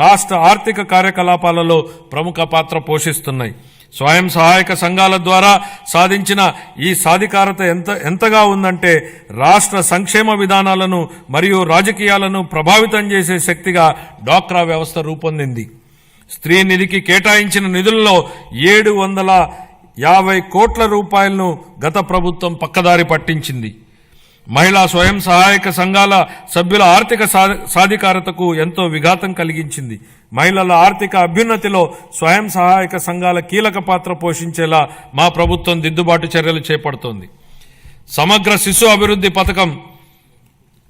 రాష్ట్ర ఆర్థిక కార్యకలాపాలలో ప్రముఖ పాత్ర పోషిస్తున్నాయి. స్వయం సహాయక సంఘాల ద్వారా సాధించిన ఈ సాధికారత ఎంతగా ఉందంటే రాష్ట్ర సంక్షేమ విధానాలను మరియు రాజకీయాలను ప్రభావితం చేసే శక్తిగా డ్వాక్రా వ్యవస్థ రూపొందింది. స్త్రీ నిధికి కేటాయించిన నిధుల్లో 750 కోట్ల రూపాయలను గత ప్రభుత్వం పక్కదారి పట్టించింది. మహిళా స్వయం సహాయక సంఘాల సభ్యుల ఆర్థిక సాధికారతకు ఎంతో విఘాతం కలిగించింది. మహిళల ఆర్థిక అభ్యున్నతిలో స్వయం సహాయక సంఘాల కీలక పాత్ర పోషించేలా మా ప్రభుత్వం దిద్దుబాటు చర్యలు చేపడుతోంది. సమగ్ర శిశు అభివృద్ధి పథకం,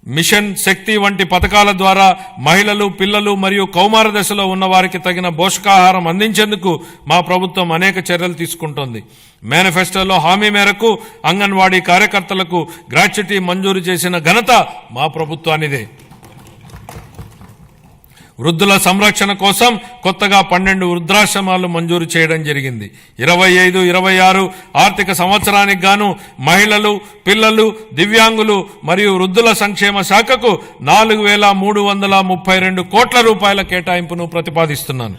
మిషన్ శక్తి వంటి పథకాల ద్వారా మహిళలు, పిల్లలు మరియు కౌమార దశలో ఉన్న వారికి తగిన పోషకాహారం అందించేందుకు మా ప్రభుత్వం అనేక చర్యలు తీసుకుంటోంది. మేనిఫెస్టోలో హామీ మేరకు అంగన్వాడీ కార్యకర్తలకు గ్రాట్యుటీ మంజూరు చేసిన ఘనత మా ప్రభుత్వానిదే. వృద్ధుల సంరక్షణ కోసం కొత్తగా 12 వృద్ధాశ్రమాలు మంజూరు చేయడం జరిగింది. 25-26 ఆర్థిక సంవత్సరానికి గాను మహిళలు, పిల్లలు, దివ్యాంగులు మరియు వృద్ధుల సంక్షేమ శాఖకు 4,332 కోట్ల రూపాయల కేటాయింపును ప్రతిపాదిస్తున్నాను.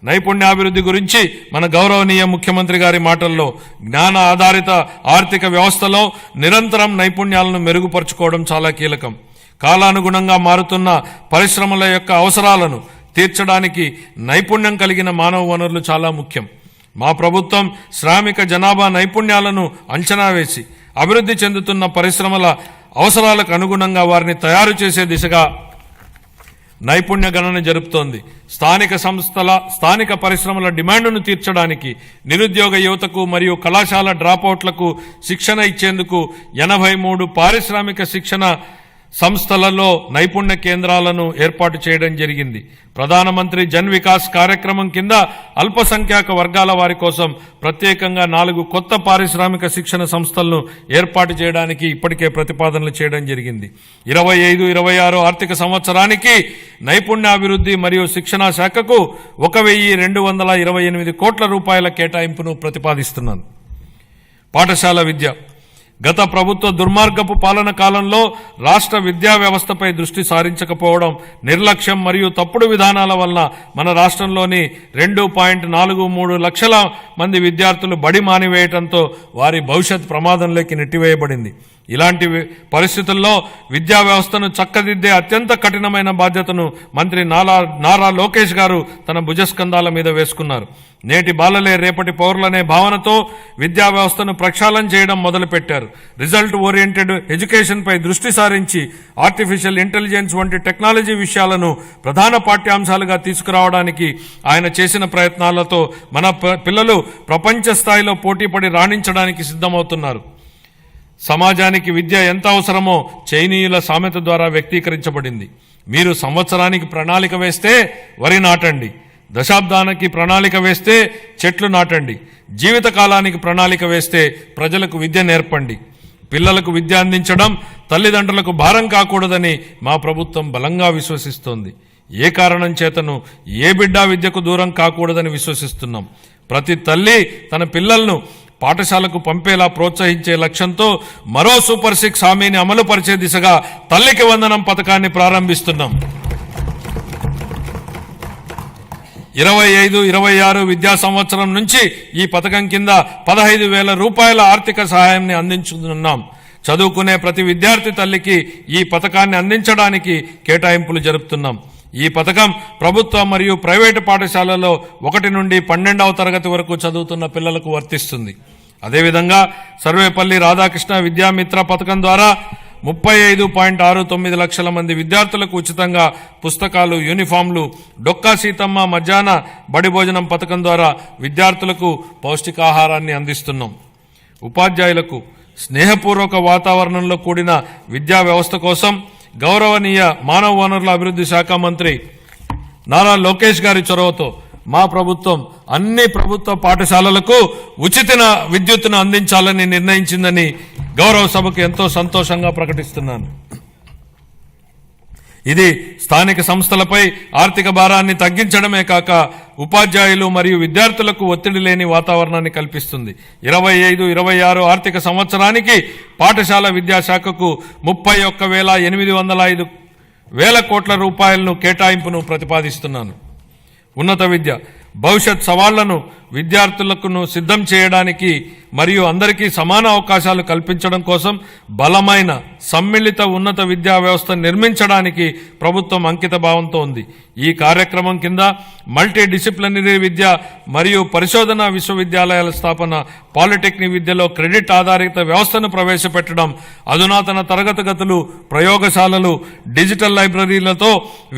నైపుణ్యాభివృద్ధి గురించి మన గౌరవనీయ ముఖ్యమంత్రి గారి మాటల్లో జ్ఞాన ఆధారిత ఆర్థిక వ్యవస్థలో నిరంతరం నైపుణ్యాలను మెరుగుపరుచుకోవడం చాలా కీలకం. కాలానుగుణంగా మారుతున్న పరిశ్రమల యొక్క అవసరాలను తీర్చడానికి నైపుణ్యం కలిగిన మానవ వనరులు చాలా ముఖ్యం. మా ప్రభుత్వం శ్రామిక జనాభా నైపుణ్యాలను అంచనా వేసి అభివృద్ధి చెందుతున్న పరిశ్రమల అవసరాలకు అనుగుణంగా వారిని తయారు చేసే దిశగా నైపుణ్య గణన జరుపుతోంది. స్థానిక పరిశ్రమల డిమాండ్ను తీర్చడానికి నిరుద్యోగ యువతకు మరియు కళాశాల డ్రాపౌట్లకు శిక్షణ ఇచ్చేందుకు 83 పారిశ్రామిక శిక్షణ సంస్థలలో నైపుణ్య కేంద్రాలను ఏర్పాటు చేయడం జరిగింది. ప్రధానమంత్రి జన్ వికాస్ కార్యక్రమం కింద అల్పసంఖ్యాక వర్గాల వారి కోసం ప్రత్యేకంగా 4 కొత్త పారిశ్రామిక శిక్షణ సంస్థలను ఏర్పాటు చేయడానికి ఇప్పటికే ప్రతిపాదనలు చేయడం జరిగింది. 25-26 ఆర్థిక సంవత్సరానికి నైపుణ్యాభివృద్ధి మరియు శిక్షణా శాఖకు 1,228 కోట్ల రూపాయల కేటాయింపును ప్రతిపాదిస్తున్నాను. పాఠశాల విద్య. గత ప్రభుత్వ దుర్మార్గపు పాలన కాలంలో రాష్ట్ర విద్యా వ్యవస్థపై దృష్టి సారించకపోవడం, నిర్లక్ష్యం మరియు తప్పుడు విధానాల వలన మన రాష్ట్రంలోని 2.43 లక్షల మంది విద్యార్థులు బడి మానివేయడంతో వారి భవిష్యత్ ప్రమాదంలోకి నెట్టివేయబడింది. ఇలాంటి పరిస్థితుల్లో విద్యా వ్యవస్థను చక్కదిద్దే అత్యంత కఠినమైన బాధ్యతను మంత్రి నారా లోకేష్ గారు తన భుజస్కంధాల మీద వేసుకున్నారు. నేటి బాలలే రేపటి పౌరులనే భావనతో విద్యా వ్యవస్థను ప్రక్షాళన చేయడం మొదలుపెట్టారు. రిజల్ట్ ఓరియంటెడ్ ఎడ్యుకేషన్ పై దృష్టి సారించి ఆర్టిఫిషియల్ ఇంటెలిజెన్స్ వంటి టెక్నాలజీ విషయాలను ప్రధాన పాఠ్యాంశాలుగా తీసుకురావడానికి ఆయన చేసిన ప్రయత్నాలతో మన పిల్లలు ప్రపంచ స్థాయిలో పోటీపడి రాణించడానికి సిద్ధమవుతున్నారు. సమాజానికి విద్య ఎంత అవసరమో చైనీయుల సామెత ద్వారా వ్యక్తీకరించబడింది. మీరు సంవత్సరానికి ప్రణాళిక వేస్తే వరి నాటండి, దశాబ్దానికి ప్రణాళిక వేస్తే చెట్లు నాటండి, జీవితకాలానికి ప్రణాళిక వేస్తే ప్రజలకు విద్య నేర్పండి. పిల్లలకు విద్య అందించడం తల్లిదండ్రులకు భారం కాకూడదని మా ప్రభుత్వం బలంగా విశ్వసిస్తోంది. ఏ కారణం చేతను ఏ బిడ్డ విద్యకు దూరం కాకూడదని విశ్వసిస్తున్నాం. ప్రతి తల్లి తన పిల్లలను పాఠశాలకు పంపేలా ప్రోత్సహించే లక్ష్యంతో మరో సూపర్ 6 హామీని అమలు పరిచే దిశగా తల్లికి వందనం పథకాన్ని ప్రారంభిస్తున్నాం. 25-26 విద్యా సంవత్సరం నుంచి ఈ పథకం కింద 15,000 రూపాయల ఆర్థిక సహాయాన్ని అందించుతున్నాం. చదువుకునే ప్రతి విద్యార్థి తల్లికి ఈ పథకాన్ని అందించడానికి కేటాయింపులు జరుపుతున్నాం. ఈ పథకం ప్రభుత్వ మరియు ప్రైవేటు పాఠశాలలో 1 నుండి 12వ తరగతి వరకు చదువుతున్న పిల్లలకు వర్తిస్తుంది. అదేవిధంగా సర్వేపల్లి రాధాకృష్ణ విద్యామిత్ర పథకం ద్వారా 35.69 లక్షల మంది విద్యార్థులకు ఉచితంగా పుస్తకాలు, యూనిఫామ్లు, డొక్కా సీతమ్మ మధ్యాహ్న బడి భోజనం పథకం ద్వారా విద్యార్థులకు పౌష్టికాహారాన్ని అందిస్తున్నాం. ఉపాధ్యాయులకు స్నేహపూర్వక వాతావరణంలో కూడిన విద్యా వ్యవస్థ కోసం గౌరవనీయ మానవ వనరుల అభివృద్ధి శాఖ మంత్రి నారా లోకేష్ గారి చొరవతో మా ప్రభుత్వం అన్ని ప్రభుత్వ పాఠశాలలకు ఉచిత విద్యుత్తును అందించాలని నిర్ణయించిందని గౌరవ సభకు ఎంతో సంతోషంగా ప్రకటిస్తున్నాను. ఇది స్థానిక సంస్థలపై ఆర్థిక భారాన్ని తగ్గించడమే కాక ఉపాధ్యాయులు మరియు విద్యార్థులకు ఒత్తిడి లేని వాతావరణాన్ని కల్పిస్తుంది. 25-26 ఆర్థిక సంవత్సరానికి పాఠశాల విద్యాశాఖకు 31,805 కోట్ల రూపాయలను కేటాయింపును ప్రతిపాదిస్తున్నాను. ఉన్నత విద్య. భవిష్యత్ సవాళ్లను విద్యార్థులకు సిద్ధం చేయడానికి మరియు అందరికీ సమాన అవకాశాలు కల్పించడం కోసం బలమైన సమ్మిళిత ఉన్నత విద్యా వ్యవస్థ నిర్మించడానికి ప్రభుత్వం అంకిత భావంతో ఉంది. ఈ కార్యక్రమం కింద మల్టీ డిసిప్లినరీ విద్య మరియు పరిశోధన విశ్వవిద్యాలయాల స్థాపన, పాలిటెక్నిక్ విద్యలో క్రెడిట్ ఆధారిత వ్యవస్థను ప్రవేశపెట్టడం, అధునాతన తరగతి గదులు, ప్రయోగశాలలు, డిజిటల్ లైబ్రరీలతో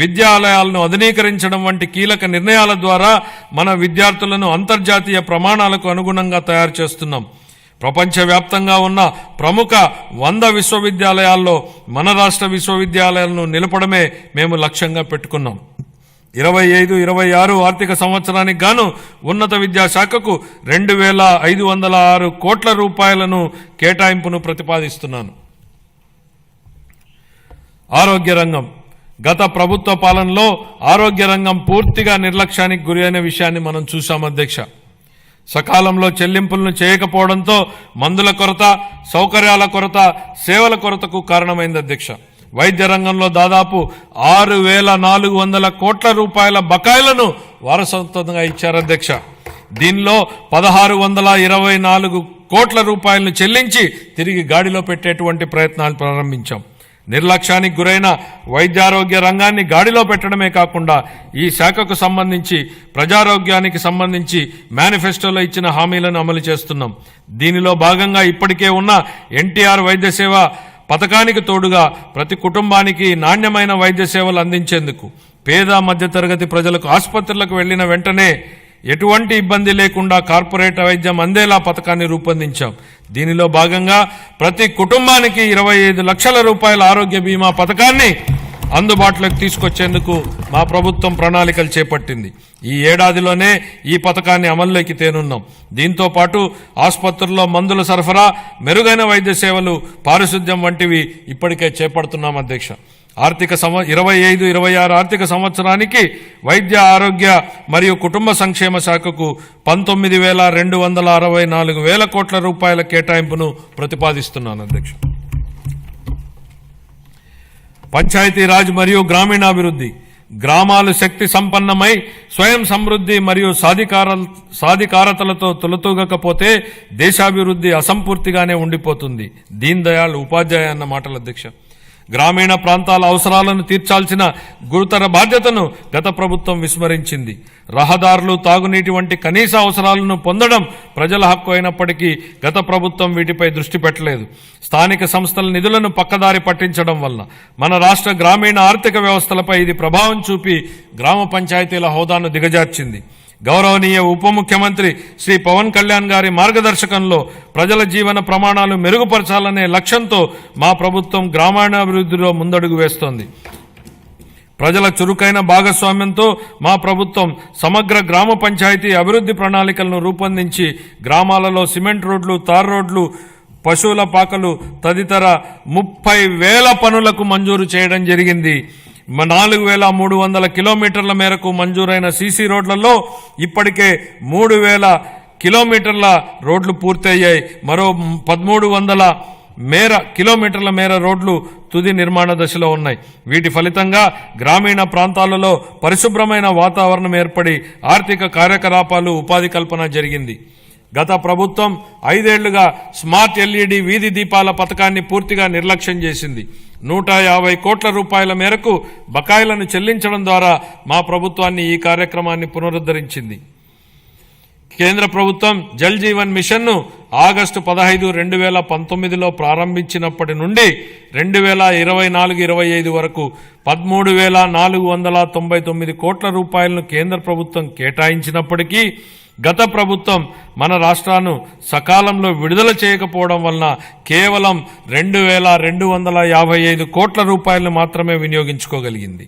విద్యాలయాలను ఆధునీకరించడం వంటి కీలక నిర్ణయాల ద్వారా మన విద్యార్థులను అంతర్జాతీయ ప్రమాణాలకు అనుగుణంగా తయారు చేస్తున్నాం. ప్రపంచవ్యాప్తంగా ఉన్న ప్రముఖ 100 విశ్వవిద్యాలయాల్లో మన రాష్ట్ర విశ్వవిద్యాలయాలను నిలపడమే మేము లక్ష్యంగా పెట్టుకున్నాం. 25-26 ఆర్థిక సంవత్సరానికి గాను ఉన్నత విద్యాశాఖకు 2,506 కోట్ల రూపాయలను కేటాయింపును ప్రతిపాదిస్తున్నాను. ఆరోగ్య రంగం. గత ప్రభుత్వ పాలనలో ఆరోగ్య రంగం పూర్తిగా నిర్లక్ష్యానికి గురి అయిన విషయాన్ని మనం చూశాం అధ్యక్ష. సకాలంలో చెల్లింపులను చేయకపోవడంతో మందుల కొరత, సౌకర్యాల కొరత, సేవల కొరతకు కారణమైంది అధ్యక్ష. వైద్య రంగంలో దాదాపు 6,400 కోట్ల రూపాయల బకాయిలను వారసత్వంగా ఇచ్చారు అధ్యక్ష. దీనిలో 1,624 కోట్ల రూపాయలను చెల్లించి తిరిగి గాడిలో పెట్టేటువంటి ప్రయత్నాలు ప్రారంభించాం. నిర్లక్ష్యానికి గురైన వైద్యారోగ్య రంగాన్ని గాడిలో పెట్టడమే కాకుండా ఈ శాఖకు సంబంధించి ప్రజారోగ్యానికి సంబంధించి మేనిఫెస్టోలో ఇచ్చిన హామీలను అమలు చేస్తున్నాం. దీనిలో భాగంగా ఇప్పటికే ఉన్న ఎన్టీఆర్ వైద్య సేవ పథకానికి తోడుగా ప్రతి కుటుంబానికి నాణ్యమైన వైద్య సేవలు అందించేందుకు పేద మధ్యతరగతి ప్రజలకు ఆసుపత్రులకు వెళ్లిన వెంటనే ఎటువంటి ఇబ్బంది లేకుండా కార్పొరేట్ వైద్యం అందేలా పథకాన్ని రూపొందించాం. దీనిలో భాగంగా ప్రతి కుటుంబానికి 25 లక్షల రూపాయల ఆరోగ్య బీమా పథకాన్ని అందుబాటులోకి తీసుకొచ్చేందుకు మా ప్రభుత్వం ప్రణాళికలు చేపట్టింది. ఈ ఏడాదిలోనే ఈ పథకాన్ని అమల్లోకి తేనున్నాం. దీంతో పాటు ఆసుపత్రుల్లో మందుల సరఫరా, మెరుగైన వైద్య సేవలు, పారిశుద్ధ్యం వంటివి ఇప్పటికే చేపడుతున్నాం అధ్యక్ష. 25-26 ఆర్థిక సంవత్సరానికి వైద్య ఆరోగ్య మరియు కుటుంబ సంక్షేమ శాఖకు 19,264 కోట్ల రూపాయల కేటాయింపును ప్రతిపాదిస్తున్నాను అధ్యక్ష. పంచాయతీరాజ్ మరియు గ్రామీణాభివృద్ధి. గ్రామాలు శక్తి సంపన్నమై స్వయం సమృద్ధి మరియు సాధికారతలతో తొలతూగకపోతే దేశాభివృద్ధి అసంపూర్తిగానే ఉండిపోతుంది. దీన్ దయాళ్ ఉపాధ్యాయ అన్న మాటలు అధ్యక్ష. గ్రామీణ ప్రాంతాల అవసరాలను తీర్చాల్సిన గురుతర బాధ్యతను గత ప్రభుత్వం విస్మరించింది. రహదారులు, తాగునీటి వంటి కనీస అవసరాలను పొందడం ప్రజల హక్కు అయినప్పటికీ గత ప్రభుత్వం వీటిపై దృష్టి పెట్టలేదు. స్థానిక సంస్థల నిధులను పక్కదారి పట్టించడం వల్ల మన రాష్ట్ర గ్రామీణ ఆర్థిక వ్యవస్థలపై ఇది ప్రభావం చూపి గ్రామ పంచాయతీల హోదాను దిగజార్చింది. గౌరవనీయ ఉప ముఖ్యమంత్రి శ్రీ పవన్ కళ్యాణ్ గారి మార్గదర్శకంలో ప్రజల జీవన ప్రమాణాలు మెరుగుపరచాలనే లక్ష్యంతో మా ప్రభుత్వం గ్రామీణాభివృద్ధిలో ముందడుగు వేస్తోంది. ప్రజల చురుకైన భాగస్వామ్యంతో మా ప్రభుత్వం సమగ్ర గ్రామ పంచాయతీ అభివృద్ధి ప్రణాళికలను రూపొందించి గ్రామాలలో సిమెంట్ రోడ్లు, తార్ రోడ్లు, పశువుల పాకలు తదితర 30,000 పనులకు మంజూరు చేయడం జరిగింది. 4,300 కిలోమీటర్ల మేరకు మంజూరైన సీసీ రోడ్లలో ఇప్పటికే 3,000 కిలోమీటర్ల రోడ్లు పూర్తయ్యాయి. మరో 1,300 కిలోమీటర్ల మేర రోడ్లు తుది నిర్మాణ దశలో ఉన్నాయి. వీటి ఫలితంగా గ్రామీణ ప్రాంతాలలో పరిశుభ్రమైన వాతావరణం ఏర్పడి ఆర్థిక కార్యకలాపాలు, ఉపాధి కల్పన జరిగింది. గత ప్రభుత్వం 5 ఏళ్లుగా స్మార్ట్ ఎల్ఈడి వీధి దీపాల పథకాన్ని పూర్తిగా నిర్లక్ష్యం చేసింది. 150 కోట్ల రూపాయల మేరకు బకాయిలను చెల్లించడం ద్వారా మా ప్రభుత్వాన్ని ఈ కార్యక్రమాన్ని పునరుద్ధరించింది. కేంద్ర ప్రభుత్వం జల్ జీవన్ మిషన్ను ఆగస్టు 15, 2019లో ప్రారంభించినప్పటి నుండి 2024-25 వరకు 13,499 కోట్ల రూపాయలను కేంద్ర ప్రభుత్వం కేటాయించినప్పటికీ గత ప్రభుత్వం మన రాష్ట్రాన్ని సకాలంలో విడుదల చేయకపోవడం వలన కేవలం 2,255 కోట్ల రూపాయలను మాత్రమే వినియోగించుకోగలిగింది.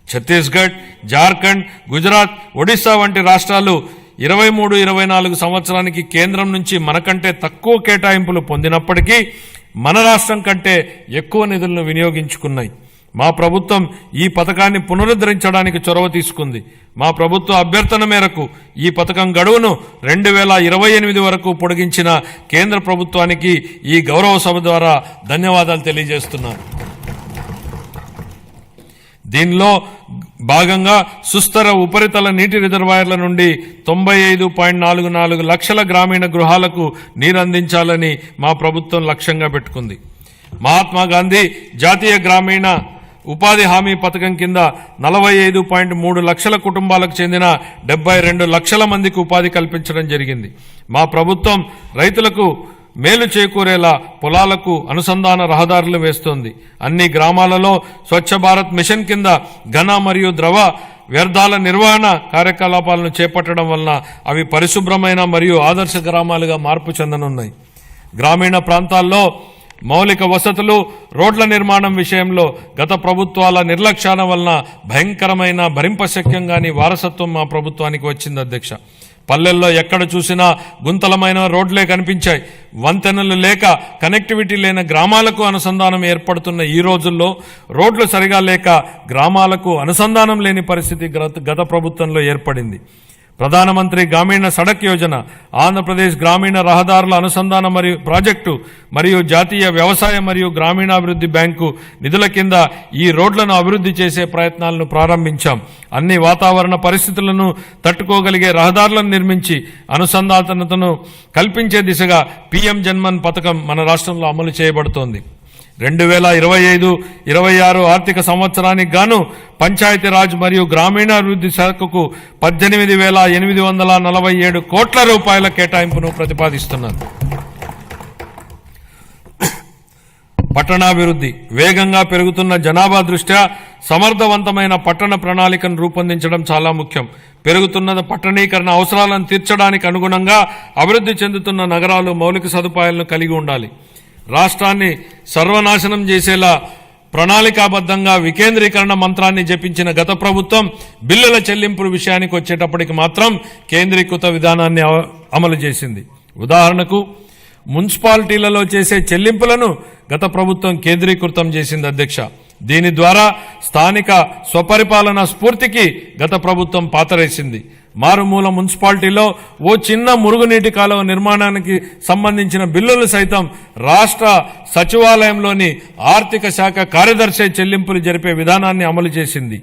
ఛత్తీస్గఢ్, జార్ఖండ్, గుజరాత్, ఒడిశా వంటి రాష్ట్రాలు 23-24 సంవత్సరానికి కేంద్రం నుంచి మనకంటే తక్కువ కేటాయింపులు పొందినప్పటికీ మన రాష్ట్రం కంటే ఎక్కువ నిధులను వినియోగించుకున్నాయి. మా ప్రభుత్వం ఈ పథకాన్ని పునరుద్ధరించడానికి చొరవ తీసుకుంది. మా ప్రభుత్వ అభ్యర్థన మేరకు ఈ పథకం గడువును 2028 వరకు పొడిగించిన కేంద్ర ప్రభుత్వానికి ఈ గౌరవ సభ ద్వారా ధన్యవాదాలు తెలియజేస్తున్నాను. దీనిలో భాగంగా సుస్థిర ఉపరితల నీటి రిజర్వాయర్ల నుండి 95.44 లక్షల గ్రామీణ గృహాలకు నీరందించాలని మా ప్రభుత్వం లక్ష్యంగా పెట్టుకుంది. మహాత్మా గాంధీ జాతీయ గ్రామీణ ఉపాధి హామీ పథకం కింద 45.3 లక్షల కుటుంబాలకు చెందిన 72 లక్షల మందికి ఉపాధి కల్పించడం జరిగింది. మా ప్రభుత్వం రైతులకు మేలు చేకూరేలా పొలాలకు అనుసంధాన రహదారులు వేస్తోంది. అన్ని గ్రామాలలో స్వచ్ఛ భారత్ మిషన్ కింద ఘన మరియు ద్రవ వ్యర్థాల నిర్వహణ కార్యకలాపాలను చేపట్టడం వలన అవి పరిశుభ్రమైన మరియు ఆదర్శ గ్రామాలుగా మార్పు చెందనున్నాయి. గ్రామీణ ప్రాంతాల్లో మౌలిక వసతులు, రోడ్ల నిర్మాణం విషయంలో గత ప్రభుత్వాల నిర్లక్ష్యాల వలన భయంకరమైన భరింపశక్యంగాని వారసత్వం మా ప్రభుత్వానికి వచ్చింది అధ్యక్ష. పల్లెల్లో ఎక్కడ చూసినా గుంతలమైన రోడ్లే కనిపించాయి. వంతెనలు లేక కనెక్టివిటీ లేని గ్రామాలకు అనుసంధానం ఏర్పడుతున్న ఈ రోజుల్లో రోడ్లు సరిగా లేక గ్రామాలకు అనుసంధానం లేని పరిస్థితి గత ప్రభుత్వంలో ఏర్పడింది. ప్రధానమంత్రి గ్రామీణ సడక్ యోజన, ఆంధ్రప్రదేశ్ గ్రామీణ రహదారుల అనుసంధాన మరియు ప్రాజెక్టు మరియు జాతీయ వ్యవసాయ మరియు గ్రామీణాభివృద్ధి బ్యాంకు నిధుల కింద ఈ రోడ్లను అభివృద్ధి చేసే ప్రయత్నాలను ప్రారంభించాం. అన్ని వాతావరణ పరిస్థితులను తట్టుకోగలిగే రహదారులను నిర్మించి అనుసంధానతను కల్పించే దిశగా పీఎం జన్మన్ పథకం మన రాష్ట్రంలో అమలు చేయబడుతోంది. 2025-26 ఆర్థిక సంవత్సరానికి గాను పంచాయతీరాజ్ మరియు గ్రామీణాభివృద్ధి శాఖకు 18,847 కోట్ల రూపాయల కేటాయింపును ప్రతిపాదిస్తున్నారు. పట్టణాభివృద్ధి. వేగంగా పెరుగుతున్న జనాభా దృష్ట్యా సమర్థవంతమైన పట్టణ ప్రణాళికను రూపొందించడం చాలా ముఖ్యం. పెరుగుతున్న పట్టణీకరణ అవసరాలను తీర్చడానికి అనుగుణంగా అభివృద్ధి చెందుతున్న నగరాలు మౌలిక సదుపాయాలను కలిగి ఉండాలి. రాష్ట్రాన్ని సర్వనాశనం చేసేలా ప్రణాళికాబద్ధంగా వికేంద్రీకరణ మంత్రాన్ని జపించిన గత ప్రభుత్వం బిల్లుల చెల్లింపుల విషయానికి వచ్చేటప్పటికి మాత్రం కేంద్రీకృత విధానాన్ని అమలు చేసింది. ఉదాహరణకు మున్సిపాలిటీలలో చేసే చెల్లింపులను గత ప్రభుత్వం కేంద్రీకృతం చేసింది అధ్యక్ష. దీని ద్వారా స్థానిక స్వపరిపాలన స్ఫూర్తికి గత ప్రభుత్వం పాతరేసింది. మారుమూల మున్సిపాలిటీలో ఓ చిన్న మురుగునీటి కాలువ నిర్మాణానికి సంబంధించిన బిల్లులు సైతం రాష్ట్ర సచివాలయంలోని ఆర్థిక శాఖ కార్యదర్శి చెల్లింపులు జరిపే విధానాన్ని అమలు చేసింది.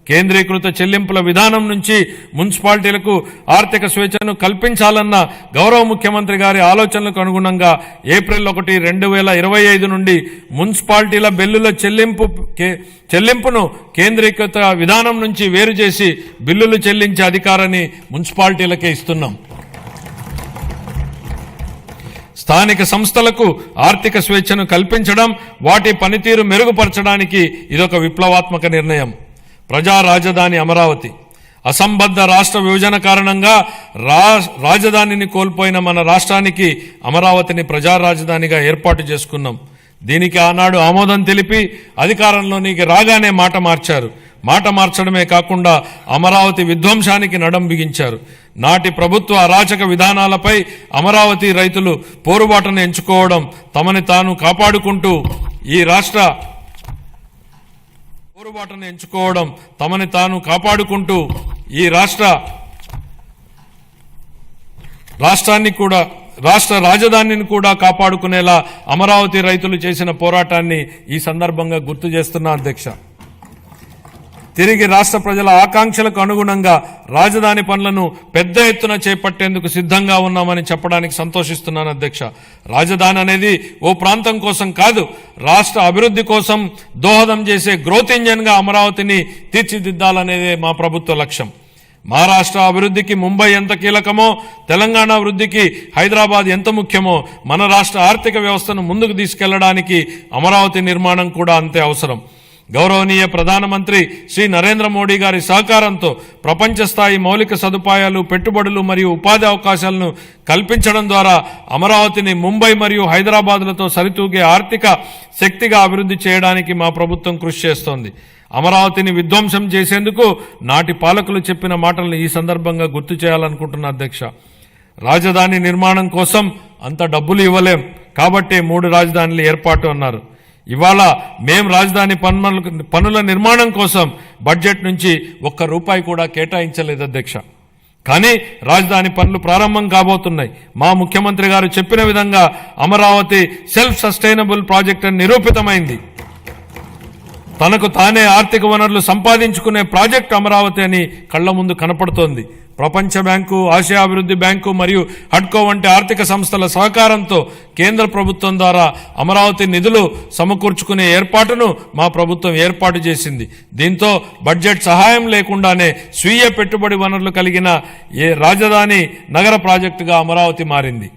కేంద్రీకృత చెల్లింపుల విధానం నుంచి మున్సిపాలిటీలకు ఆర్థిక స్వేచ్ఛను కల్పించాలన్న గౌరవ ముఖ్యమంత్రి గారి ఆలోచనలకు అనుగుణంగా ఏప్రిల్ 1, 2025 నుండి మున్సిపాలిటీల బిల్లుల చెల్లింపును కేంద్రీకృత విధానం నుంచి వేరు చేసి బిల్లులు చెల్లించే అధికారాన్ని మున్సిపాలిటీలకే ఇస్తున్నాం. స్థానిక సంస్థలకు ఆర్థిక స్వేచ్ఛను కల్పించడం, వాటి పనితీరు మెరుగుపరచడానికి ఇదొక విప్లవాత్మక నిర్ణయం. ప్రజా రాజధాని అమరావతి. అసంబద్ధ రాష్ట్ర విభజన కారణంగా రాజధానిని కోల్పోయిన మన రాష్ట్రానికి అమరావతిని ప్రజా రాజధానిగా ఏర్పాటు చేసుకున్నాం. దీనికి ఆనాడు ఆమోదం తెలిపి అధికారంలోనికి రాగానే మాట మార్చారు. మాట మార్చడమే కాకుండా అమరావతి విధ్వంసానికి నడం బిగించారు. నాటి ప్రభుత్వ అరాచక విధానాలపై అమరావతి రైతులు పోరుబాటును ఎంచుకోవడం, తమని తాను కాపాడుకుంటూ ఈ రాష్ట్ర రాజధానిని కూడా కాపాడుకునేలా అమరావతి రైతులు చేసిన పోరాటాన్ని ఈ సందర్భంగా గుర్తు చేస్తున్నా అధ్యక్ష. తిరిగి రాష్ట్ర ప్రజల ఆకాంక్షలకు అనుగుణంగా రాజధాని పనులను పెద్ద ఎత్తున చేపట్టేందుకు సిద్ధంగా ఉన్నామని చెప్పడానికి సంతోషిస్తున్నాను అధ్యక్ష. రాజధాని అనేది ఓ ప్రాంతం కోసం కాదు, రాష్ట్ర అభివృద్ధి కోసం దోహదం చేసే గ్రోత్ ఇంజన్ గా అమరావతిని తీర్చిదిద్దాలనేదే మా ప్రభుత్వ లక్ష్యం. మహారాష్ట్ర అభివృద్ధికి ముంబై ఎంత కీలకమో, తెలంగాణ అభివృద్ధికి హైదరాబాద్ ఎంత ముఖ్యమో, మన రాష్ట్ర ఆర్థిక వ్యవస్థను ముందుకు తీసుకెళ్లడానికి అమరావతి నిర్మాణం కూడా అంతే అవసరం. గౌరవనీయ ప్రధానమంత్రి శ్రీ నరేంద్ర మోడీ గారి సహకారంతో ప్రపంచ స్థాయి మౌలిక సదుపాయాలు, పెట్టుబడులు మరియు ఉపాధి అవకాశాలను కల్పించడం ద్వారా అమరావతిని ముంబై మరియు హైదరాబాద్లతో సరితూగే ఆర్థిక శక్తిగా అభివృద్ధి చేయడానికి మా ప్రభుత్వం కృషి చేస్తోంది. అమరావతిని విధ్వంసం చేసేందుకు నాటి పాలకులు చెప్పిన మాటలను ఈ సందర్భంగా గుర్తు చేయాలనుకుంటున్న అధ్యక్ష. రాజధాని నిర్మాణం కోసం అంత డబ్బులు ఇవ్వలేం కాబట్టే 3 రాజధానులు ఏర్పాటు అన్నారు. ఇవాళ మేం రాజధాని పనుల నిర్మాణం కోసం బడ్జెట్ నుంచి ₹1 కూడా కేటాయించలేదు అధ్యక్ష. కానీ రాజధాని పనులు ప్రారంభం కాబోతున్నాయి. మా ముఖ్యమంత్రి గారు చెప్పిన విధంగా అమరావతి సెల్ఫ్ సస్టైనబుల్ ప్రాజెక్ట్ అని నిరూపితమైంది. తనకు తానే ఆర్థిక వనరులు సంపాదించుకునే ప్రాజెక్టు అమరావతి అని కళ్ల ముందు కనపడుతోంది. ప్రపంచ బ్యాంకు, ఆసియా అభివృద్ధి బ్యాంకు మరియు హడ్కో వంటి ఆర్థిక సంస్థల సహకారంతో కేంద్ర ప్రభుత్వం ద్వారా అమరావతి నిధులు సమకూర్చుకునే ఏర్పాటును మా ప్రభుత్వం ఏర్పాటు చేసింది. దీంతో బడ్జెట్ సహాయం లేకుండానే స్వీయ పెట్టుబడి వనరులు కలిగిన రాజధాని నగర ప్రాజెక్టుగా అమరావతి మారింది.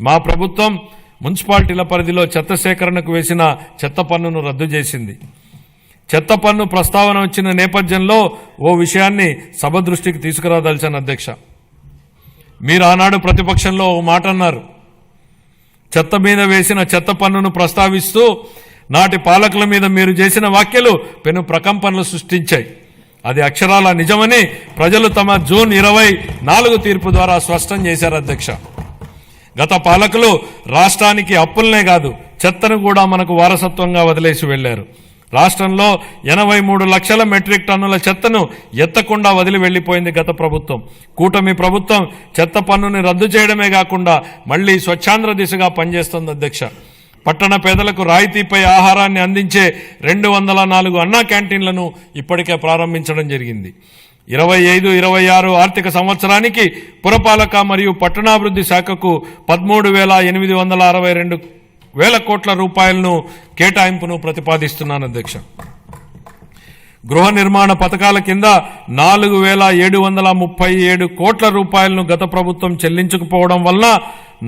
మా ప్రభుత్వం మున్సిపాలిటీల పరిధిలో చెత్త సేకరణకు వేసిన చెత్త పన్నును రద్దు చేసింది. చెత్త పన్ను ప్రస్తావన వచ్చిన నేపథ్యంలో ఓ విషయాన్ని సభ దృష్టికి తీసుకురాదలిచాను అధ్యక్ష. మీరు ఆనాడు ప్రతిపక్షంలో ఓ మాట అన్నారు. చెత్త మీద వేసిన చెత్త పన్నును ప్రస్తావిస్తూ నాటి పాలకుల మీద మీరు చేసిన వ్యాఖ్యలు పెను ప్రకంపనలు సృష్టించాయి. అది అక్షరాల నిజమని ప్రజలు తమ జూన్ 24 తీర్పు ద్వారా స్పష్టం చేశారు అధ్యక్ష. గత పాలకులు రాష్ట్రానికి అప్పులనే కాదు, చెత్తను కూడా మనకు వారసత్వంగా వదిలేసి వెళ్లారు. రాష్ట్రంలో 83 లక్షల మెట్రిక్ టన్నుల చెత్తను ఎత్తకుండా వదిలి వెళ్లిపోయింది గత ప్రభుత్వం. కూటమి ప్రభుత్వం చెత్త పన్నుని రద్దు చేయడమే కాకుండా మళ్లీ స్వచ్ఛాంధ్ర దిశగా పనిచేస్తోంది అధ్యక్ష. పట్టణ పేదలకు రాయితీపై ఆహారాన్ని అందించే 204 అన్నా క్యాంటీన్లను ఇప్పటికే ప్రారంభించడం జరిగింది. 25-26 ఆర్థిక సంవత్సరానికి పురపాలక మరియు పట్టణాభివృద్ధి శాఖకు 13,862 వేల కోట్ల రూపాయలను కేటాయింపును ప్రతిపాదిస్తున్నాను అధ్యక్ష. గృహ నిర్మాణ పథకాల కింద 4,737 కోట్ల రూపాయలను గత ప్రభుత్వం చెల్లించకపోవడం వల్ల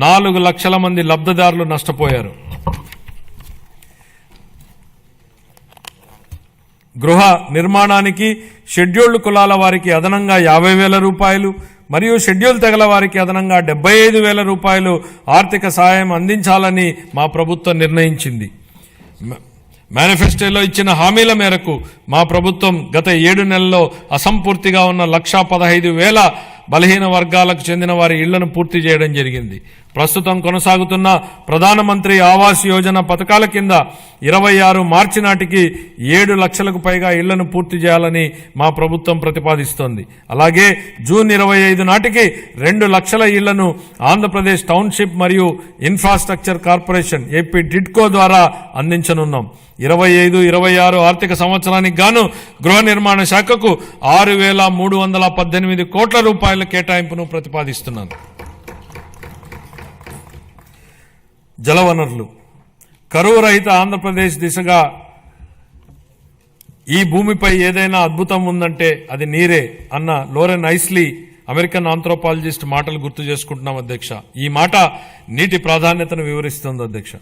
4 లక్షల మంది లబ్ధిదారులు నష్టపోయారు. గృహ నిర్మాణానికి షెడ్యూల్డ్ కులాల వారికి అదనంగా 50,000 రూపాయలు మరియు షెడ్యూల్ తెగల వారికి అదనంగా 75,000 రూపాయలు ఆర్థిక సహాయం అందించాలని మా ప్రభుత్వం నిర్ణయించింది. మేనిఫెస్టోలో ఇచ్చిన హామీల మేరకు మా ప్రభుత్వం గత 7 నెలల్లో అసంపూర్తిగా ఉన్న 1,15,000 బలహీన వర్గాలకు చెందిన వారి ఇళ్లను పూర్తి చేయడం జరిగింది. ప్రస్తుతం కొనసాగుతున్న ప్రధానమంత్రి ఆవాస్ యోజన పథకాల కింద 26 మార్చి నాటికి 7 లక్షలకు పైగా ఇళ్లను పూర్తి చేయాలని మా ప్రభుత్వం ప్రతిపాదిస్తోంది. అలాగే జూన్ 25 నాటికి 2 లక్షల ఇళ్లను ఆంధ్రప్రదేశ్ టౌన్షిప్ మరియు ఇన్ఫ్రాస్ట్రక్చర్ కార్పొరేషన్ ఏపీ టిడ్కో ద్వారా అందించనున్నాం. 25-26 ఆర్థిక సంవత్సరానికి గాను గృహ నిర్మాణ శాఖకు 6,318 కోట్ల రూపాయల కేటాయింపును ప్రతిపాదిస్తున్నాను. జలవనరులు కరువు రహిత ఆంధ్రప్రదేశ్ దిశగా ఈ భూమిపై ఏదైనా అద్భుతం ఉందంటే అది నీరే అన్న లోరెన్ ఐస్లీ అమెరికన్ ఆంథ్రోపాలజిస్ట్ మాటలు గుర్తు చేసుకుంటున్నాం అధ్యక్ష. ఈ మాట నీటి ప్రాధాన్యతను వివరిస్తుంది అధ్యక్ష.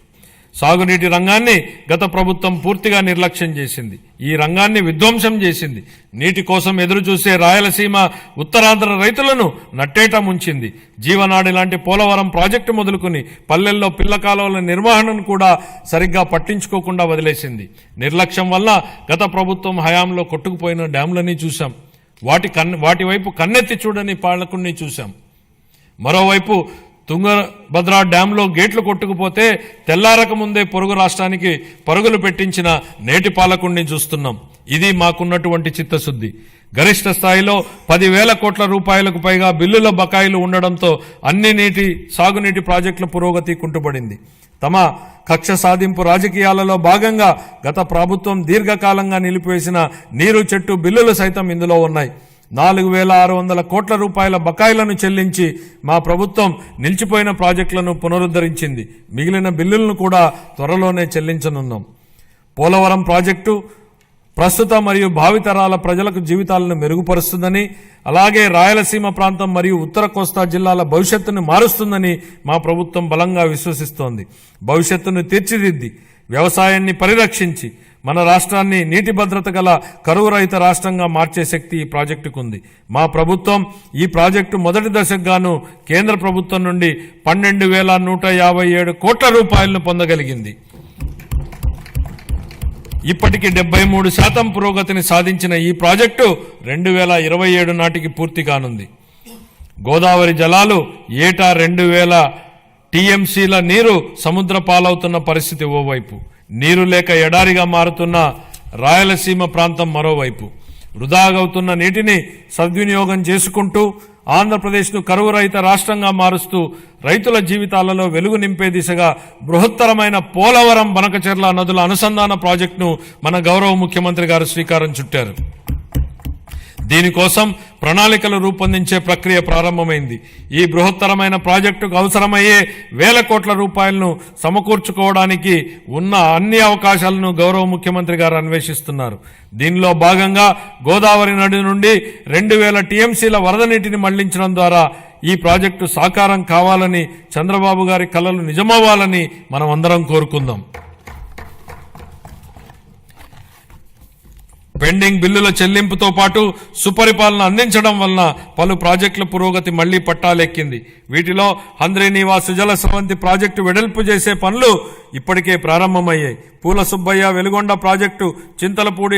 సాగునీటి రంగాన్ని గత ప్రభుత్వం పూర్తిగా నిర్లక్ష్యం చేసింది. ఈ రంగాన్ని విధ్వంసం చేసింది. నీటి కోసం ఎదురు చూసే రాయలసీమ ఉత్తరాంధ్ర రైతులను నట్టేట ముంచింది. జీవనాడి లాంటి పోలవరం ప్రాజెక్టు మొదలుకుని పల్లెల్లో పిల్ల కాలువల నిర్వహణను కూడా సరిగ్గా పట్టించుకోకుండా వదిలేసింది. నిర్లక్ష్యం వల్ల గత ప్రభుత్వం హయాంలో కొట్టుకుపోయిన డ్యాంలని చూశాం. వాటి వైపు కన్నెత్తి చూడని పాలకుణ్ణి చూశాం. మరోవైపు తుంగభద్ర డ్యాంలో గేట్లు కొట్టుకుపోతే తెల్లారక ముందే పొరుగు రాష్ట్రానికి పరుగులు పెట్టించిన నేటి పాలకుణ్ణి చూస్తున్నాం. ఇది మాకున్నటువంటి చిత్తశుద్ధి. గరిష్ట స్థాయిలో 10,000 కోట్ల రూపాయలకు పైగా బిల్లుల బకాయిలు ఉండడంతో అన్ని సాగునీటి ప్రాజెక్టుల పురోగతి కుంటుపడింది. తమ కక్ష సాధింపు రాజకీయాలలో భాగంగా గత ప్రభుత్వం దీర్ఘకాలంగా నిలిపివేసిన నీరు చెట్టు బిల్లులు సైతం ఇందులో ఉన్నాయి. 4,600 కోట్ల రూపాయల బకాయిలను చెల్లించి మా ప్రభుత్వం నిలిచిపోయిన ప్రాజెక్టులను పునరుద్ధరించింది. మిగిలిన బిల్లులను కూడా త్వరలోనే చెల్లించనున్నాం. పోలవరం ప్రాజెక్టు ప్రస్తుత మరియు భావితరాల ప్రజలకు జీవితాలను మెరుగుపరుస్తుందని, అలాగే రాయలసీమ ప్రాంతం మరియు ఉత్తర కోస్తా జిల్లాల భవిష్యత్తును మారుస్తుందని మా ప్రభుత్వం బలంగా విశ్వసిస్తోంది. భవిష్యత్తును తీర్చిదిద్ది వ్యవసాయాన్ని పరిరక్షించి మన రాష్ట్రాన్ని నీటి భద్రత గల కరువు రహిత రాష్ట్రంగా మార్చే శక్తి ఈ ప్రాజెక్టుకు ఉంది. మా ప్రభుత్వం ఈ ప్రాజెక్టు మొదటి దశకు గాను కేంద్ర ప్రభుత్వం నుండి 12,157 కోట్ల రూపాయలను పొందగలిగింది. ఇప్పటికి 73% పురోగతిని సాధించిన ఈ ప్రాజెక్టు 2027 నాటికి పూర్తి కానుంది. గోదావరి జలాలు ఏటా 2,000 టీఎంసీల నీరు సముద్ర పాలవుతున్న పరిస్థితి ఓవైపు, నీరు లేక ఎడారిగా మారుతున్న రాయలసీమ ప్రాంతం మరోవైపు. వృధాగవుతున్న నీటిని సద్వినియోగం చేసుకుంటూ ఆంధ్రప్రదేశ్ను కరువు రహిత రాష్ట్రంగా మారుస్తూ రైతుల జీవితాలలో వెలుగు నింపే దిశగా బృహత్తరమైన పోలవరం బనకచెర్ల నదుల అనుసంధాన ప్రాజెక్టును మన గౌరవ ముఖ్యమంత్రి గారు శ్రీకారం చుట్టారు. దీనికోసం ప్రణాళికలు రూపొందించే ప్రక్రియ ప్రారంభమైంది. ఈ బృహత్తరమైన ప్రాజెక్టుకు అవసరమయ్యే 1,000 కోట్ల రూపాయలను సమకూర్చుకోవడానికి ఉన్న అన్ని అవకాశాలను గౌరవ ముఖ్యమంత్రి గారు అన్వేషిస్తున్నారు. దీనిలో భాగంగా గోదావరి నది నుండి 2,000 టీఎంసీల వరద నీటిని మళ్లించడం ద్వారా ఈ ప్రాజెక్టు సాకారం కావాలని, చంద్రబాబు గారి కలలు నిజమవ్వాలని మనం అందరం కోరుకుందాం. పెండింగ్ బిల్లుల చెల్లింపుతో పాటు సుపరిపాలన అందించడం వలన పలు ప్రాజెక్టుల పురోగతి మళ్లీ పట్టాలెక్కింది. వీటిలో హంద్రీనీవా సుజల స్రవంతి ప్రాజెక్టు వెడల్పు చేసే పనులు ఇప్పటికే ప్రారంభమయ్యాయి. పూల సుబ్బయ్య వెలుగొండ ప్రాజెక్టు, చింతలపూడి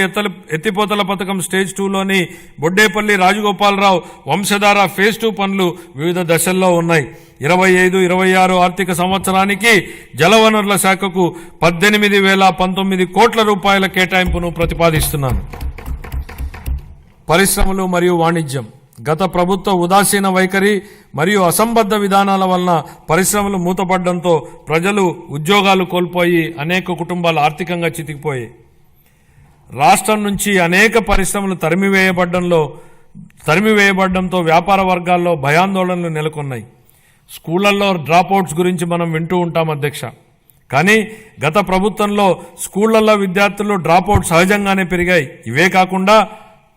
ఎత్తిపోతల పథకం స్టేజ్ 2లోని బొడ్డేపల్లి రాజగోపాలరావు వంశధార ఫేజ్ 2 పనులు వివిధ దశల్లో ఉన్నాయి. 25-26 ఆర్థిక సంవత్సరానికి జలవనరుల శాఖకు 18,019 కోట్ల రూపాయల కేటాయింపును ప్రతిపాదిస్తున్నాను. పరిశ్రమలు మరియు వాణిజ్యం. గత ప్రభుత్వ ఉదాసీన వైఖరి మరియు అసంబద్ధ విధానాల వలన పరిశ్రమలు మూతపడడంతో ప్రజలు ఉద్యోగాలు కోల్పోయి అనేక కుటుంబాలు ఆర్థికంగా చితికిపోయాయి. రాష్ట్రం నుంచి అనేక పరిశ్రమలు తరిమివేయబడడంతో వ్యాపార వర్గాల్లో భయాందోళనలు నెలకొన్నాయి. స్కూళ్లలో డ్రాప్అవుట్స్ గురించి మనం వింటూ ఉంటాం అధ్యక్ష. కానీ గత ప్రభుత్వంలో స్కూళ్లలో విద్యార్థులు డ్రాప్అవుట్ సహజంగానే పెరిగాయి. ఇవే కాకుండా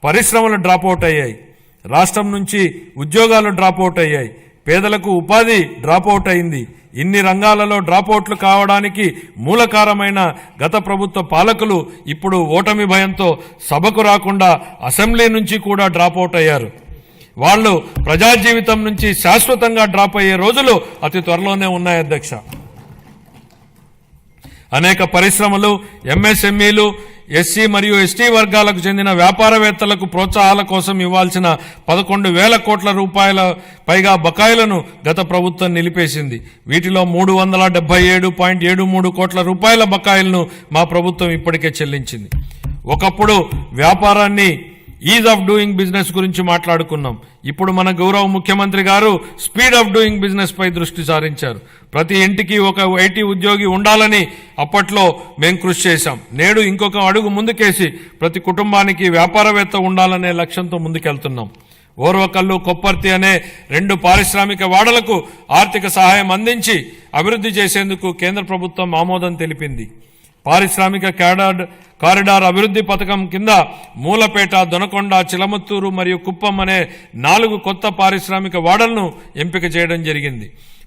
పరిశ్రమలు డ్రాప్అవుట్ అయ్యాయి. రాష్ట్రం నుంచి ఉద్యోగాలు డ్రాప్అవుట్ అయ్యాయి. పేదలకు ఉపాధి డ్రాప్అవుట్ అయింది. ఇన్ని రంగాలలో డ్రాప్అవుట్లు కావడానికి మూలకారమైన గత ప్రభుత్వ పాలకులు ఇప్పుడు ఓటమి భయంతో సభకు రాకుండా అసెంబ్లీ నుంచి కూడా డ్రాప్అవుట్ అయ్యారు. వాళ్ళు ప్రజా జీవితం నుంచి శాశ్వతంగా డ్రాప్ అయ్యే రోజులు అతి త్వరలోనే ఉన్నాయి అధ్యక్ష. అనేక పరిశ్రమలు, ఎంఎస్ఎంఈలు, ఎస్సీ మరియు ఎస్టీ వర్గాలకు చెందిన వ్యాపారవేత్తలకు ప్రోత్సాహాల కోసం ఇవ్వాల్సిన 11,000 కోట్ల రూపాయల పైగా బకాయిలను గత ప్రభుత్వం నిలిపేసింది. వీటిలో 377.73 కోట్ల రూపాయల బకాయిలను మా ప్రభుత్వం ఇప్పటికే చెల్లించింది. ఒకప్పుడు వ్యాపారాన్ని ఈజ్ ఆఫ్ డూయింగ్ బిజినెస్ గురించి మాట్లాడుకున్నాం. ఇప్పుడు మన గౌరవ ముఖ్యమంత్రి గారు స్పీడ్ ఆఫ్ డూయింగ్ బిజినెస్ పై దృష్టి సారించారు. ప్రతి ఇంటికి ఒక ఐటీ ఉద్యోగి ఉండాలని అప్పట్లో మేం కృషి చేశాం. నేడు ఇంకొక అడుగు ముందుకేసి ప్రతి కుటుంబానికి వ్యాపారవేత్త ఉండాలనే లక్ష్యంతో ముందుకెళ్తున్నాం. ఓర్వకల్లు, కొప్పర్తి అనే 2 పారిశ్రామిక వాడలకు ఆర్థిక సహాయం అందించి అభివృద్ధి చేసేందుకు కేంద్ర ప్రభుత్వం ఆమోదం తెలిపింది. పారిశ్రామిక కారిడార్ అభివృద్ధి పథకం కింద మూలపేట, దొనకొండ, చిలమత్తూరు మరియు కుప్పం అనే 4 కొత్త పారిశ్రామిక వాడలను ఎంపిక చేయడం జరిగింది.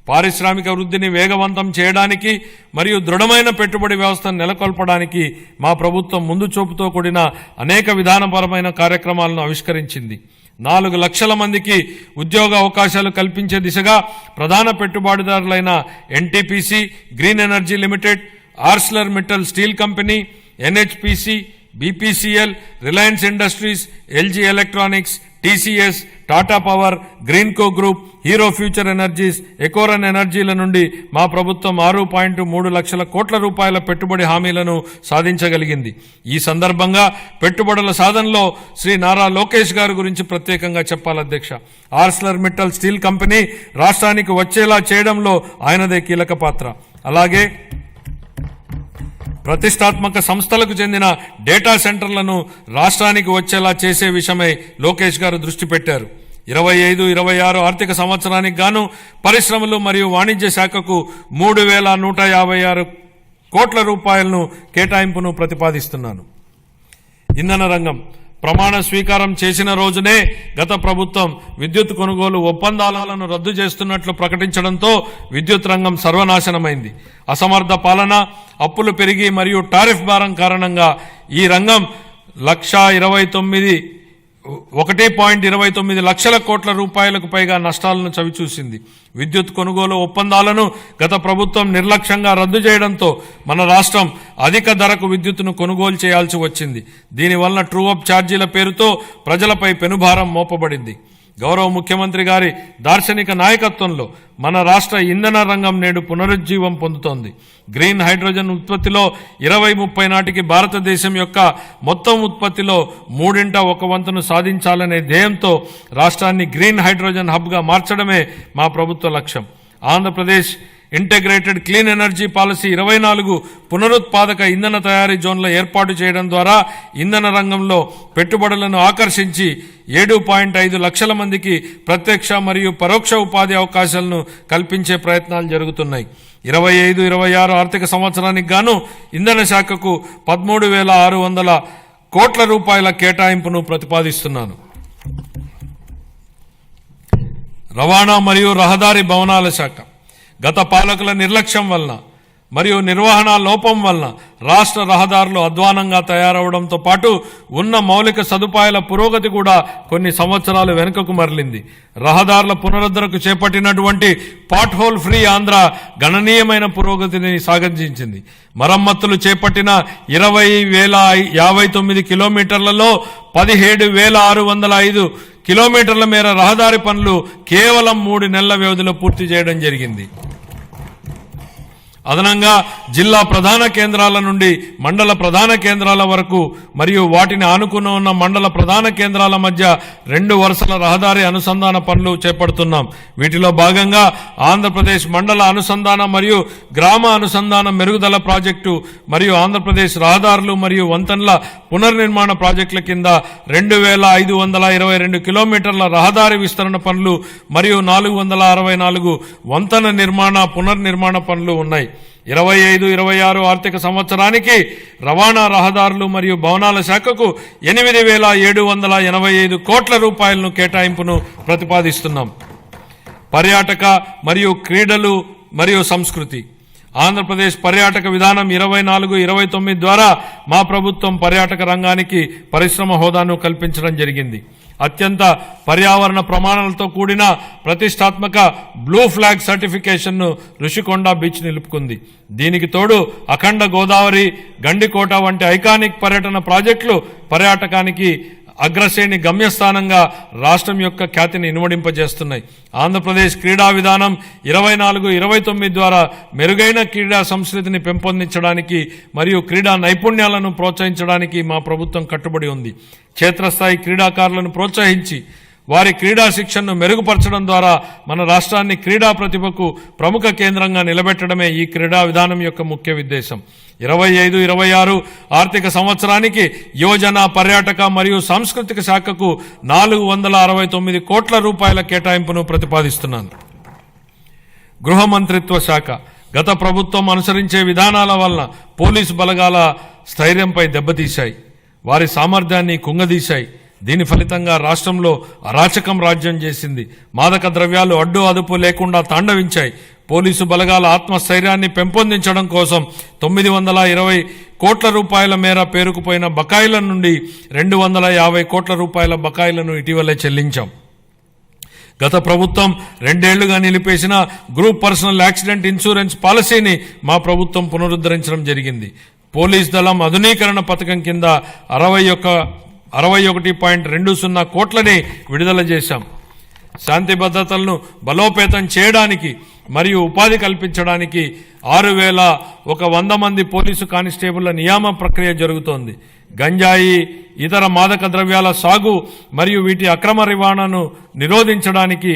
పారిశ్రామిక వృద్ధిని వేగవంతం చేయడానికి మరియు దృఢమైన పెట్టుబడి వ్యవస్థను నెలకొల్పడానికి మా ప్రభుత్వం ముందు చూపుతో కూడిన అనేక విధానపరమైన కార్యక్రమాలను ఆవిష్కరించింది. 4 లక్షల మందికి ఉద్యోగ అవకాశాలు కల్పించే దిశగా ప్రధాన పెట్టుబడిదారులైన NTPC, green energy limited, Arcelor Mittal steel company, NHPC, BPCL, Reliance industries, LG electronics, TCS, Tata power, Greenko group, Hero future energies, Ecoren ఎనర్జీల నుండి మా ప్రభుత్వం 6.3 లక్షల కోట్ల రూపాయల పెట్టుబడి హామీలను సాధించగలిగింది. ఈ సందర్భంగా పెట్టుబడుల సాధనలో శ్రీ నారా లోకేష్ గారి గురించి ప్రత్యేకంగా చెప్పాలి అధ్యక్ష. ఆర్సిలర్ మిట్టల్ స్టీల్ కంపెనీ రాష్ట్రానికి వచ్చేలా చేయడంలో ఆయనదే కీలక పాత్ర. అలాగే ప్రతిష్టాత్మక సంస్థలకు చెందిన డేటా సెంటర్లను రాష్ట్రానికి వచ్చేలా చేసే విషయమై లోకేష్ గారు దృష్టి పెట్టారు. 25-26 ఆర్థిక సంవత్సరానికి గాను పరిశ్రమలు మరియు వాణిజ్య శాఖకు 3,156 కోట్ల రూపాయలను కేటాయింపును ప్రతిపాదిస్తున్నాను. ఇంధన రంగం ప్రమాణ స్వీకారం చేసిన రోజునే గత ప్రభుత్వం విద్యుత్ కొనుగోలు ఒప్పందాలను రద్దు చేస్తున్నట్లు ప్రకటించడంతో విద్యుత్ రంగం సర్వనాశనమైంది. అసమర్థ పాలన, అప్పులు పెరిగి మరియు టారిఫ్ భారం కారణంగా ఈ రంగం 1.29 లక్షల కోట్ల రూపాయలకు పైగా నష్టాలను చవిచూసింది. విద్యుత్ కొనుగోలు ఒప్పందాలను గత ప్రభుత్వం నిర్లక్ష్యంగా రద్దు చేయడంతో మన రాష్ట్రం అధిక ధరకు విద్యుత్తును కొనుగోలు చేయాల్సి వచ్చింది. దీనివల్ల ట్రూ అప్ ఛార్జీల పేరుతో ప్రజలపై పెనుభారం మోపబడింది. గౌరవ ముఖ్యమంత్రి గారి దార్శనిక నాయకత్వంలో మన రాష్ట్ర ఇంధన రంగం నేడు పునరుజ్జీవం పొందుతోంది. గ్రీన్ హైడ్రోజన్ ఉత్పత్తిలో 2030 నాటికి భారతదేశం యొక్క మొత్తం ఉత్పత్తిలో 1/3 సాధించాలనే ధ్యేయంతో రాష్ట్రాన్ని గ్రీన్ హైడ్రోజన్ హబ్గా మార్చడమే మా ప్రభుత్వ లక్ష్యం. Andhra Pradesh integrated clean energy policy 24 పునరుత్పాదక ఇంధన తయారీ జోన్ల ఏర్పాటు చేయడం ద్వారా ఇంధన రంగంలో పెట్టుబడులను ఆకర్షించి 7.5 లక్షల మందికి ప్రత్యక్ష మరియు పరోక్ష ఉపాధి అవకాశాలను కల్పించే ప్రయత్నాలు జరుగుతున్నాయి. 25-26 ఆర్థిక సంవత్సరానికి గాను ఇంధన శాఖకు 13,600 కోట్ల రూపాయల కేటాయింపును ప్రతిపాదిస్తున్నాను. రవాణా మరియు రహదారి భవనాల శాఖ గత పాలకుల నిర్లక్ష్యం వలన మరియు నిర్వహణ లోపం వలన రాష్ట్ర రహదారులు అధ్వానంగా తయారవడంతో పాటు ఉన్న మౌలిక సదుపాయాల పురోగతి కూడా కొన్ని సంవత్సరాలు వెనుకకు మరలింది. రహదారుల పునరుద్ధరణకు చేపట్టినటువంటి పాట్ హోల్ ఫ్రీ ఆంధ్ర గణనీయమైన పురోగతిని సాధించింది. మరమ్మతులు చేపట్టిన 20,059 కిలోమీటర్లలో 17,605 కిలోమీటర్ల మేర రహదారి పనులు కేవలం 3 నెలల వ్యవధిలో పూర్తి చేయడం జరిగింది. అదనంగా జిల్లా ప్రధాన కేంద్రాల నుండి మండల ప్రధాన కేంద్రాల వరకు మరియు వాటిని ఆనుకుని ఉన్న మండల ప్రధాన కేంద్రాల మధ్య 2 వరుసల రహదారి అనుసంధాన పనులు చేపడుతున్నాం. వీటిలో భాగంగా ఆంధ్రప్రదేశ్ మండల అనుసంధాన మరియు గ్రామ అనుసంధాన మెరుగుదల ప్రాజెక్టు మరియు ఆంధ్రప్రదేశ్ రహదారులు మరియు వంతెనల పునర్నిర్మాణ ప్రాజెక్టుల కింద 2,522 కిలోమీటర్ల రహదారి విస్తరణ పనులు మరియు 464 వంతెన నిర్మాణ పునర్నిర్మాణ పనులు ఉన్నాయి. 25-26 ఆర్థిక సంవత్సరానికి రవాణా, రహదారులు మరియు భవనాల శాఖకు 8,785 కోట్ల రూపాయలను కేటాయింపును ప్రతిపాదిస్తున్నాం. పర్యాటక మరియు క్రీడలు మరియు సంస్కృతి ఆంధ్రప్రదేశ్ పర్యాటక విధానం 24-29 ద్వారా మా ప్రభుత్వం పర్యాటక రంగానికి పరిశ్రమ హోదాను కల్పించడం జరిగింది. అత్యంత పర్యావరణ ప్రమాణాలతో కూడిన ప్రతిష్టాత్మక బ్లూ ఫ్లాగ్ సర్టిఫికేషన్ను రుషికొండ బీచ్ నిలుపుకుంది. దీనికి తోడు అఖండ గోదావరి, గండికోట వంటి ఐకానిక్ పర్యటన ప్రాజెక్టులు పర్యాటకానికి అగ్రశ్రేణి గమ్యస్థానంగా రాష్ట్రం యొక్క ఖ్యాతిని ఇనుమడింపజేస్తున్నాయి. ఆంధ్రప్రదేశ్ క్రీడా విధానం 24-29 ద్వారా మెరుగైన క్రీడా సంస్కృతిని పెంపొందించడానికి మరియు క్రీడా నైపుణ్యాలను ప్రోత్సహించడానికి మా ప్రభుత్వం కట్టుబడి ఉంది. క్షేత్రస్థాయి క్రీడాకారులను ప్రోత్సహించి వారి క్రీడా శిక్షణను మెరుగుపరచడం ద్వారా మన రాష్ట్రాన్ని క్రీడా ప్రతిభకు ప్రముఖ కేంద్రంగా నిలబెట్టడమే ఈ క్రీడా విధానం యొక్క ముఖ్య ఉద్దేశం. 25-26 ఆర్థిక సంవత్సరానికి యువజన, పర్యాటక మరియు సాంస్కృతిక శాఖకు 469 కోట్ల రూపాయల కేటాయింపును ప్రతిపాదిస్తున్నాను. గృహ మంత్రిత్వ శాఖ గత ప్రభుత్వం అనుసరించే విధానాల వలన పోలీసు బలగాల స్థైర్యంపై దెబ్బతీశాయి, వారి సామర్థ్యాన్ని కుంగదీశాయి. దీని ఫలితంగా రాష్ట్రంలో అరాచకం రాజ్యం చేసింది. మాదక ద్రవ్యాలు అడ్డు అదుపు లేకుండా తాండవించాయి. పోలీసు బలగాల ఆత్మస్థైర్యాన్ని పెంపొందించడం కోసం 920 కోట్ల రూపాయల మేర పేరుకుపోయిన బకాయిల నుండి 250 కోట్ల రూపాయల బకాయిలను ఇటీవలే చెల్లించాం. గత ప్రభుత్వం 2 ఏళ్లుగా నిలిపేసిన గ్రూప్ పర్సనల్ యాక్సిడెంట్ ఇన్సూరెన్స్ పాలసీని మా ప్రభుత్వం పునరుద్ధరించడం జరిగింది. పోలీస్ దళం ఆధునీకరణ పథకం కింద 61.20 కోట్లని విడుదల చేశాం. శాంతి భద్రతలను బలోపేతం చేయడానికి మరియు ఉపాధి కల్పించడానికి 6,100 మంది పోలీసు కానిస్టేబుళ్ల నియామ ప్రక్రియ జరుగుతోంది. గంజాయి, ఇతర మాదక ద్రవ్యాల సాగు మరియు వీటి అక్రమ రవాణాను నిరోధించడానికి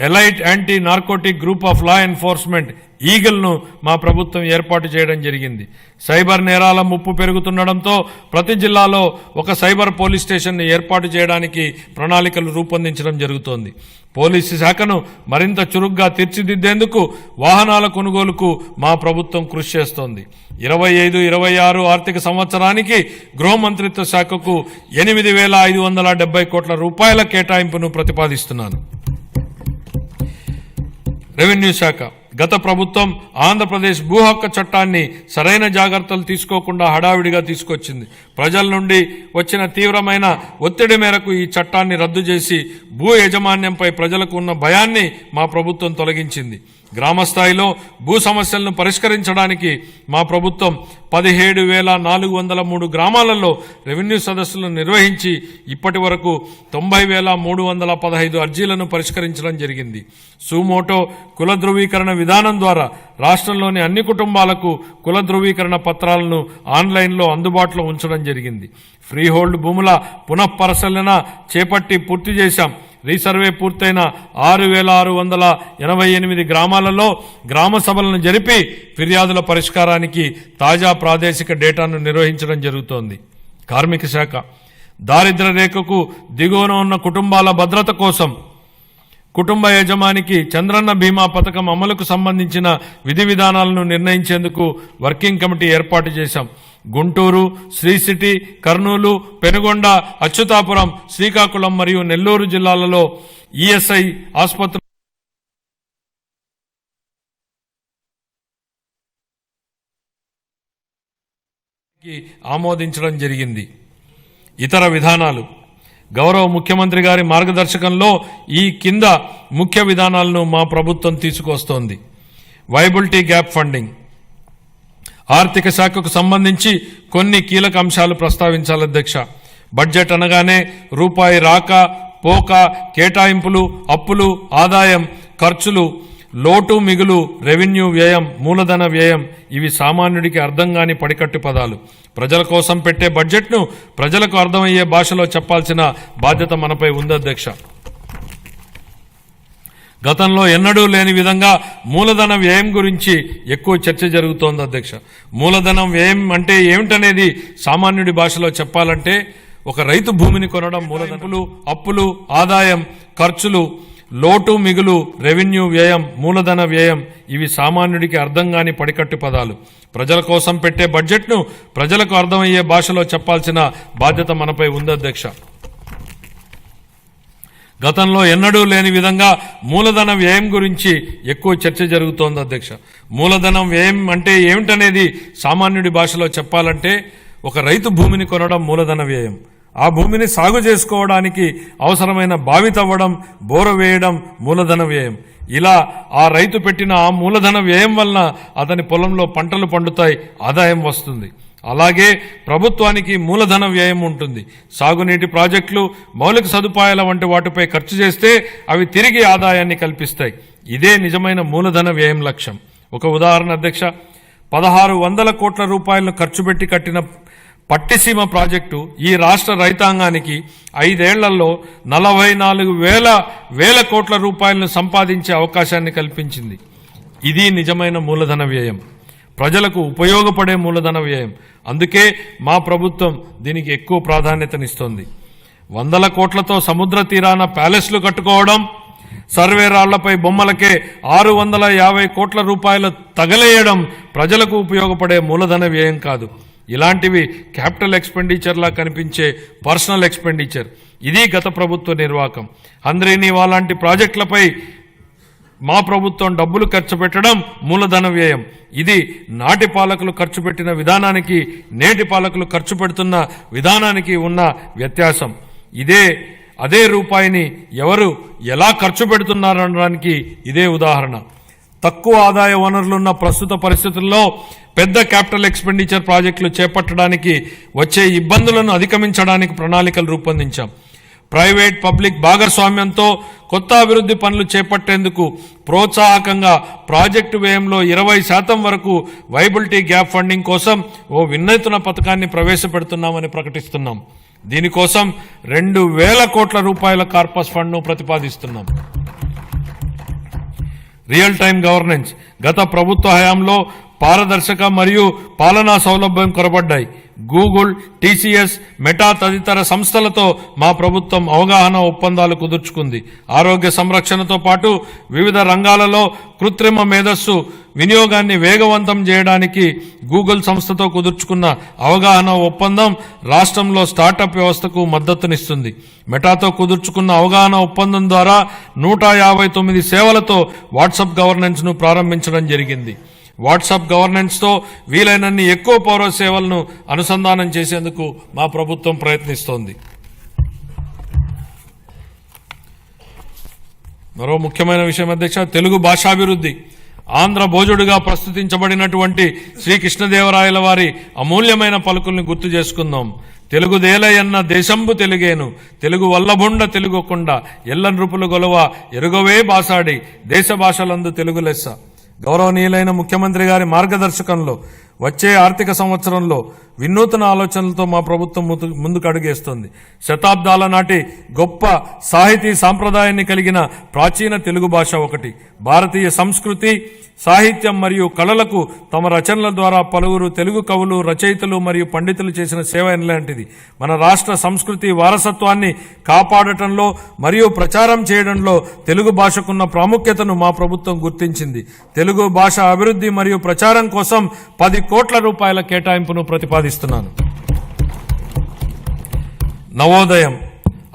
elite anti narcotic group of law enforcement ఈగల్ను మా ప్రభుత్వం ఏర్పాటు చేయడం జరిగింది. సైబర్ నేరాల ముప్పు పెరుగుతుండటంతో ప్రతి జిల్లాలో ఒక సైబర్ పోలీస్ స్టేషన్ను ఏర్పాటు చేయడానికి ప్రణాళికలు రూపొందించడం జరుగుతోంది. పోలీసు శాఖను మరింత చురుగ్గా తీర్చిదిద్దేందుకు వాహనాల కొనుగోలుకు మా ప్రభుత్వం కృషి చేస్తోంది. 25-26 ఆర్థిక సంవత్సరానికి గృహ మంత్రిత్వ శాఖకు 8,570 కోట్ల రూపాయల కేటాయింపును ప్రతిపాదిస్తున్నాను. రెవెన్యూ శాఖ గత ప్రభుత్వం ఆంధ్రప్రదేశ్ భూ హక్కు చట్టాన్ని సరైన జాగ్రత్తలు తీసుకోకుండా హడావిడిగా తీసుకొచ్చింది. ప్రజల నుండి వచ్చిన తీవ్రమైన ఒత్తిడి మేరకు ఈ చట్టాన్ని రద్దు చేసి భూ యాజమాన్యంపై ప్రజలకు ఉన్న భయాన్ని మా ప్రభుత్వం తొలగించింది. గ్రామస్థాయిలో భూ సమస్యలను పరిష్కరించడానికి మా ప్రభుత్వం 17,403 గ్రామాలలో రెవెన్యూ సదస్సులను నిర్వహించి ఇప్పటి వరకు 90,315 అర్జీలను పరిష్కరించడం జరిగింది. సుమోటో కుల ధృవీకరణ విధానం ద్వారా రాష్ట్రంలోని అన్ని కుటుంబాలకు కుల ధృవీకరణ పత్రాలను ఆన్లైన్లో అందుబాటులో ఉంచడం జరిగింది. ఫ్రీహోల్డ్ భూముల పునఃపరిశీలన చేపట్టి పూర్తి చేశాం. రీసర్వే పూర్తయిన 6,688 గ్రామాలలో గ్రామ సభలను జరిపి ఫిర్యాదుల పరిష్కారానికి తాజా ప్రాదేశిక డేటాను నిర్వహించడం జరుగుతోంది. కార్మిక శాఖ దారిద్ర్య రేఖకు దిగువన ఉన్న కుటుంబాల భద్రత కోసం కుటుంబ యజమానికి చంద్రన్న బీమా పథకం అమలుకు సంబంధించిన విధి విధానాలను నిర్ణయించేందుకు వర్కింగ్ కమిటీ ఏర్పాటు చేశాం. గుంటూరు, శ్రీ సిటీ, కర్నూలు, పెనుగొండ, అచ్యుతాపురం, శ్రీకాకుళం మరియు నెల్లూరు జిల్లాలలో ఈఎస్ఐ ఆసుపత్రులు ఆమోదించడం జరిగింది. ఇతర విధానాలు గౌరవ ముఖ్యమంత్రి గారి మార్గదర్శకంలో ఈ కింద ముఖ్య విధానాలను మా ప్రభుత్వం తీసుకొస్తోంది. వైబిలిటీ గ్యాప్ ఫండింగ్ ఆర్థిక శాఖకు సంబంధించి కొన్ని కీలక అంశాలు ప్రస్తావించాలి అధ్యక్ష. బడ్జెట్ అనగానే రూపాయి రాక పోక, కేటాయింపులు, అప్పులు, ఆదాయం, ఖర్చులు, లోటు మిగులు, రెవెన్యూ వ్యయం, మూలధన వ్యయం ఇవి సామాన్యుడికి అర్థం కాని పడికట్టు పదాలు. ప్రజల కోసం పెట్టే బడ్జెట్ను ప్రజలకు అర్థమయ్యే భాషలో చెప్పాల్సిన బాధ్యత మనపై ఉంది అధ్యక్ష. గతంలో ఎన్నడూ లేని విధంగా మూలధన వ్యయం గురించి ఎక్కువ చర్చ జరుగుతోంది అధ్యక్ష. మూలధనం వ్యయం అంటే ఏమిటనేది సామాన్యుడి భాషలో చెప్పాలంటే ఒక రైతు భూమిని కొనడం మూలధనపులు, అప్పులు, ఆదాయం, ఖర్చులు, లోటు మిగులు, రెవెన్యూ వ్యయం, మూలధన వ్యయం ఇవి సామాన్యుడికి అర్థం కాని పడికట్టు పదాలు. ప్రజల కోసం పెట్టే బడ్జెట్ను ప్రజలకు అర్థమయ్యే భాషలో చెప్పాల్సిన బాధ్యత మనపై ఉంది అధ్యక్ష. గతంలో ఎన్నడూ లేని విధంగా మూలధన వ్యయం గురించి ఎక్కువ చర్చ జరుగుతోంది అధ్యక్ష. మూలధనం వ్యయం అంటే ఏమిటనేది సామాన్యుడి భాషలో చెప్పాలంటే ఒక రైతు భూమిని కొనడం మూలధన వ్యయం. ఆ భూమిని సాగు చేసుకోవడానికి అవసరమైన బావి తవ్వడం, బోర వేయడం మూలధన వ్యయం. ఇలా ఆ రైతు పెట్టిన ఆ మూలధన వ్యయం వలన అతని పొలంలో పంటలు పండుతాయి, ఆదాయం వస్తుంది. అలాగే ప్రభుత్వానికి మూలధన వ్యయం ఉంటుంది. సాగునీటి ప్రాజెక్టులు, మౌలిక సదుపాయాల వంటి వాటిపై ఖర్చు చేస్తే అవి తిరిగి ఆదాయాన్ని కల్పిస్తాయి. ఇదే నిజమైన మూలధన వ్యయం లక్ష్యం. ఒక ఉదాహరణ అధ్యక్ష, 1600 కోట్ల రూపాయలను ఖర్చు పెట్టి కట్టిన పట్టిసీమ ప్రాజెక్టు ఈ రాష్ట్ర రైతాంగానికి 5 ఏళ్లలో 44,000 కోట్ల రూపాయలను సంపాదించే అవకాశాన్ని కల్పించింది. ఇది నిజమైన మూలధన వ్యయం, ప్రజలకు ఉపయోగపడే మూలధన వ్యయం. అందుకే మా ప్రభుత్వం దీనికి ఎక్కువ ప్రాధాన్యతనిస్తోంది. 100 కోట్లతో సముద్ర తీరాన ప్యాలెస్లు కట్టుకోవడం, సర్వే రాళ్లపై బొమ్మలకే 650 కోట్ల రూపాయలు తగలేయడం ప్రజలకు ఉపయోగపడే మూలధన వ్యయం కాదు. ఇలాంటివి క్యాపిటల్ ఎక్స్పెండిచర్లా కనిపించే పర్సనల్ ఎక్స్పెండిచర్. ఇది గత ప్రభుత్వ నిర్వాకం. హంద్రీనీవా లాంటి ప్రాజెక్టులపై మా ప్రభుత్వం డబ్బులు ఖర్చు పెట్టడం మూలధన వ్యయం. ఇది నాటి పాలకులు ఖర్చు పెట్టిన విధానానికి, నేటి పాలకులు ఖర్చు పెడుతున్న విధానానికి ఉన్న వ్యత్యాసం. అదే రూపాయిని ఎవరు ఎలా ఖర్చు పెడుతున్నారనడానికి ఇదే ఉదాహరణ. తక్కువ ఆదాయ వనరులున్న ప్రస్తుత పరిస్థితుల్లో పెద్ద క్యాపిటల్ ఎక్స్పెండిచర్ ప్రాజెక్టులు చేపట్టడానికి వచ్చే ఇబ్బందులను అధిగమించడానికి ప్రణాళికలు రూపొందించాం. ప్రైవేట్ పబ్లిక్ భాగస్వామ్యంతో కొత్త అభివృద్ధి పనులు చేపట్టేందుకు ప్రోత్సాహకంగా ప్రాజెక్టు వ్యయంలో 20% వరకు వైబిలిటీ గ్యాప్ ఫండింగ్ కోసం ఓ వినూత్న పథకాన్ని ప్రవేశపెడుతున్నామని ప్రకటిస్తున్నాం. దీనికోసం 2,000 కోట్ల రూపాయల కార్పస్ ఫండ్ను ప్రతిపాదిస్తున్నాం. Real time governance. గత ప్రభుత్వ హయాంలో పారదర్శక మరియు పాలనా సౌలభ్యం కొరబడ్డాయి. గూగుల్, టీసీఎస్, మెటా తదితర సంస్థలతో మా ప్రభుత్వం అవగాహన ఒప్పందాలు కుదుర్చుకుంది. ఆరోగ్య సంరక్షణతో పాటు వివిధ రంగాలలో కృత్రిమ మేధస్సు వినియోగాన్ని వేగవంతం చేయడానికి గూగుల్ సంస్థతో కుదుర్చుకున్న అవగాహన ఒప్పందం రాష్ట్రంలో స్టార్టప్ వ్యవస్థకు మద్దతునిస్తుంది. మెటాతో కుదుర్చుకున్న అవగాహన ఒప్పందం ద్వారా 159 సేవలతో వాట్సాప్ గవర్నెన్స్ ను ప్రారంభించడం జరిగింది. వాట్సాప్ గవర్నెన్స్ తో వీలైనన్ని ఎక్కువ పౌర సేవలను అనుసంధానం చేసేందుకు మా ప్రభుత్వం ప్రయత్నిస్తోంది. మరో ముఖ్యమైన విషయం అధ్యక్ష, తెలుగు భాషాభివృద్ధి. ఆంధ్ర భోజుడుగా ప్రస్తుతించబడినటువంటి శ్రీకృష్ణదేవరాయల వారి అమూల్యమైన పలుకుల్ని గుర్తు చేసుకుందాం. తెలుగుదేలయన్న దేశంబు తెలుగేను, తెలుగు వల్లభుండ తెలుగొకుండ, ఎల్ల నృపులు గొలవ ఎరుగవే బాసాడి, దేశ భాషలందు తెలుగు లెస్స. గౌరవనీయులైన ముఖ్యమంత్రి గారి మార్గదర్శకంలో వచ్చే ఆర్థిక సంవత్సరంలో వినూత్న ఆలోచనలతో మా ప్రభుత్వం ముందుకు అడుగేస్తోంది. శతాబ్దాల నాటి గొప్ప సాహితీ సాంప్రదాయాన్ని కలిగిన ప్రాచీన తెలుగు భాష ఒకటి. భారతీయ సంస్కృతి, సాహిత్యం మరియు కళలకు తమ రచనల ద్వారా పలువురు తెలుగు కవులు, రచయితలు మరియు పండితులు చేసిన సేవ ఎలాంటిది. మన రాష్ట్ర సంస్కృతి వారసత్వాన్ని కాపాడటంలో మరియు ప్రచారం చేయడంలో తెలుగు భాషకున్న ప్రాముఖ్యతను మా ప్రభుత్వం గుర్తించింది. తెలుగు భాష అభివృద్ధి మరియు ప్రచారం కోసం 10 కోట్ల రూపాయల కేటాయింపును ప్రతిపాదిస్తున్నాను. నవోదయం.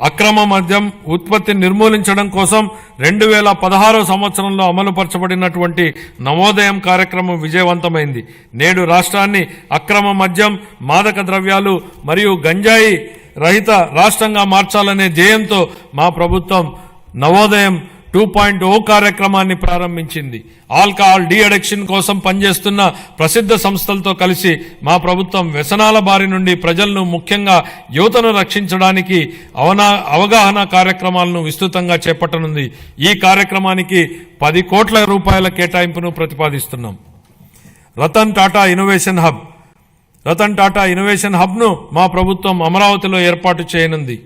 అక్రమ మద్యం ఉత్పత్తిని నిర్మూలించడం కోసం 2016 సంవత్సరంలో అమలుపరచబడినటువంటి నవోదయం కార్యక్రమం విజయవంతమైంది. నేడు రాష్ట్రాన్ని అక్రమ మద్యం, మాదక ద్రవ్యాలు మరియు గంజాయి రహిత రాష్ట్రంగా మార్చాలనే ధ్యేయంతో మా ప్రభుత్వం నవోదయం 2.0 కార్యక్రమాన్ని ప్రారంభించింది. ఆల్కహాల్ డీ అడిక్షన్ కోసం పనిచేస్తున్న ప్రసిద్ధ సంస్థలతో కలిసి మా ప్రభుత్వం వ్యసనాల బారి నుండి ప్రజలను, ముఖ్యంగా యువతను రక్షించడానికి అవగాహన కార్యక్రమాలను విస్తృతంగా చేపట్టనుంది. ఈ కార్యక్రమానికి 10 కోట్ల రూపాయల కేటాయింపును ప్రతిపాదిస్తున్నాం. రతన్ టాటా ఇన్నోవేషన్ హబ్ను మా ప్రభుత్వం అమరావతిలో ఏర్పాటు చేయనుంది.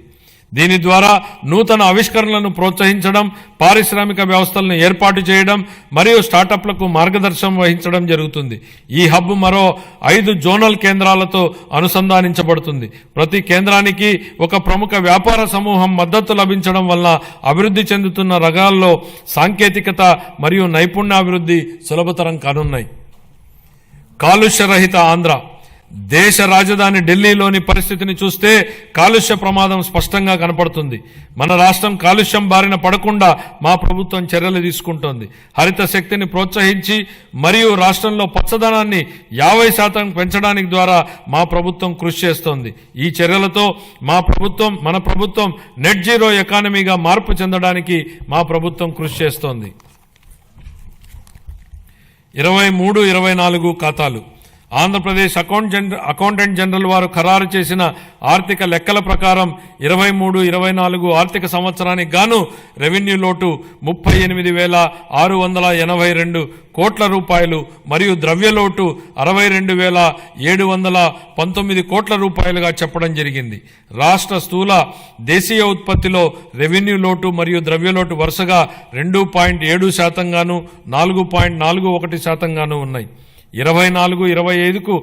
దీని ద్వారా నూతన ఆవిష్కరణలను ప్రోత్సహించడం, పారిశ్రామిక వ్యవస్థలను ఏర్పాటు చేయడం మరియు స్టార్టప్లకు మార్గదర్శనం వహించడం జరుగుతుంది. ఈ హబ్ మరో 5 జోనల్ కేంద్రాలతో అనుసంధానించబడుతుంది. ప్రతి కేంద్రానికి ఒక ప్రముఖ వ్యాపార సమూహం మద్దతు లభించడం వల్ల అభివృద్ధి చెందుతున్న రంగాల్లో సాంకేతికత మరియు నైపుణ్యాభివృద్ధి సులభతరం కానున్నాయి. కాలుష్య రహిత ఆంధ్ర. దేశ రాజధాని ఢిల్లీలోని పరిస్థితిని చూస్తే కాలుష్య ప్రమాదం స్పష్టంగా కనపడుతుంది. మన రాష్ట్రం కాలుష్యం బారిన పడకుండా మా ప్రభుత్వం చర్యలు తీసుకుంటోంది. హరిత శక్తిని ప్రోత్సహించి మరియు రాష్ట్రంలో పచ్చదనాన్ని 50% పెంచడానికి ద్వారా మా ప్రభుత్వం కృషి చేస్తోంది. ఈ చర్యలతో మన ప్రభుత్వం నెట్ జీరో ఎకానమీగా మార్పు చెందడానికి మా ప్రభుత్వం కృషి చేస్తోంది. 23-24 ఖాతాలు. ఆంధ్రప్రదేశ్ అకౌంటెంట్ జనరల్ వారు ఖరారు చేసిన ఆర్థిక లెక్కల ప్రకారం 23-24 ఆర్థిక సంవత్సరానికి గాను రెవెన్యూ లోటు 38,682 కోట్ల రూపాయలు మరియు ద్రవ్యలోటు 62,719 కోట్ల రూపాయలుగా చెప్పడం జరిగింది. రాష్ట్ర స్థూల దేశీయ ఉత్పత్తిలో రెవెన్యూ లోటు మరియు ద్రవ్యలోటు వరుసగా 2.7% గాను 4.41% గాను ఉన్నాయి. 24-25కు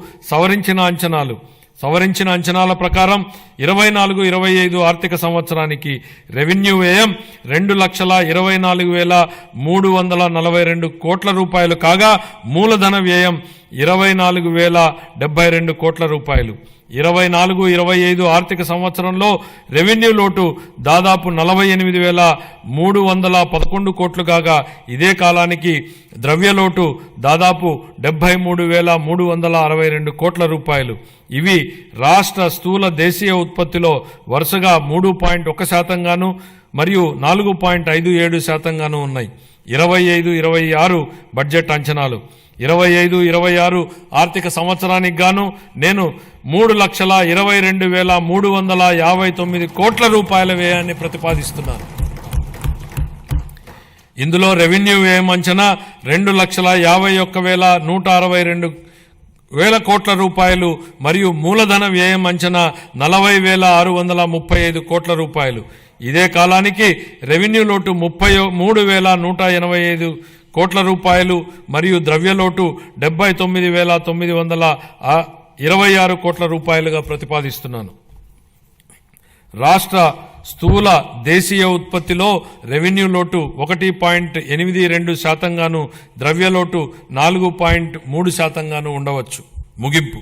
సవరించిన అంచనాల ప్రకారం 24-25 ఆర్థిక సంవత్సరానికి రెవెన్యూ వ్యయం 2,24,342 కోట్ల రూపాయలు కాగా మూలధన వ్యయం 24,072 కోట్ల రూపాయలు. 24-25 ఆర్థిక సంవత్సరంలో రెవెన్యూ లోటు దాదాపు 48,311 కోట్లు కాగా ఇదే కాలానికి ద్రవ్యలోటు దాదాపు 73,362 కోట్ల రూపాయలు. ఇవి రాష్ట్ర స్థూల దేశీయ ఉత్పత్తిలో వరుసగా 3.1% గాను మరియు 4.57% గాను ఉన్నాయి. 25-26 బడ్జెట్ అంచనాలు. 25-26 ఆర్థిక సంవత్సరానికి గాను నేను 3,22,359 కోట్ల రూపాయల వ్యయాన్ని ప్రతిపాదిస్తున్నాను. ఇందులో రెవెన్యూ వ్యయం అంచనా 2,51,162 కోట్ల రూపాయలు మరియు మూలధన వ్యయం అంచనా 40,635 కోట్ల రూపాయలు. ఇదే కాలానికి రెవెన్యూ లోటు 33,185 కోట్ల రూపాయలు మరియు ద్రవ్యలోటు 79,926 కోట్ల రూపాయలుగా ప్రతిపాదిస్తున్నాను. రాష్ట్ర స్థూల దేశీయ ఉత్పత్తిలో రెవెన్యూ లోటు 1.82% గాను ద్రవ్యలోటు 4.3% గాను ఉండవచ్చు. ముగింపు.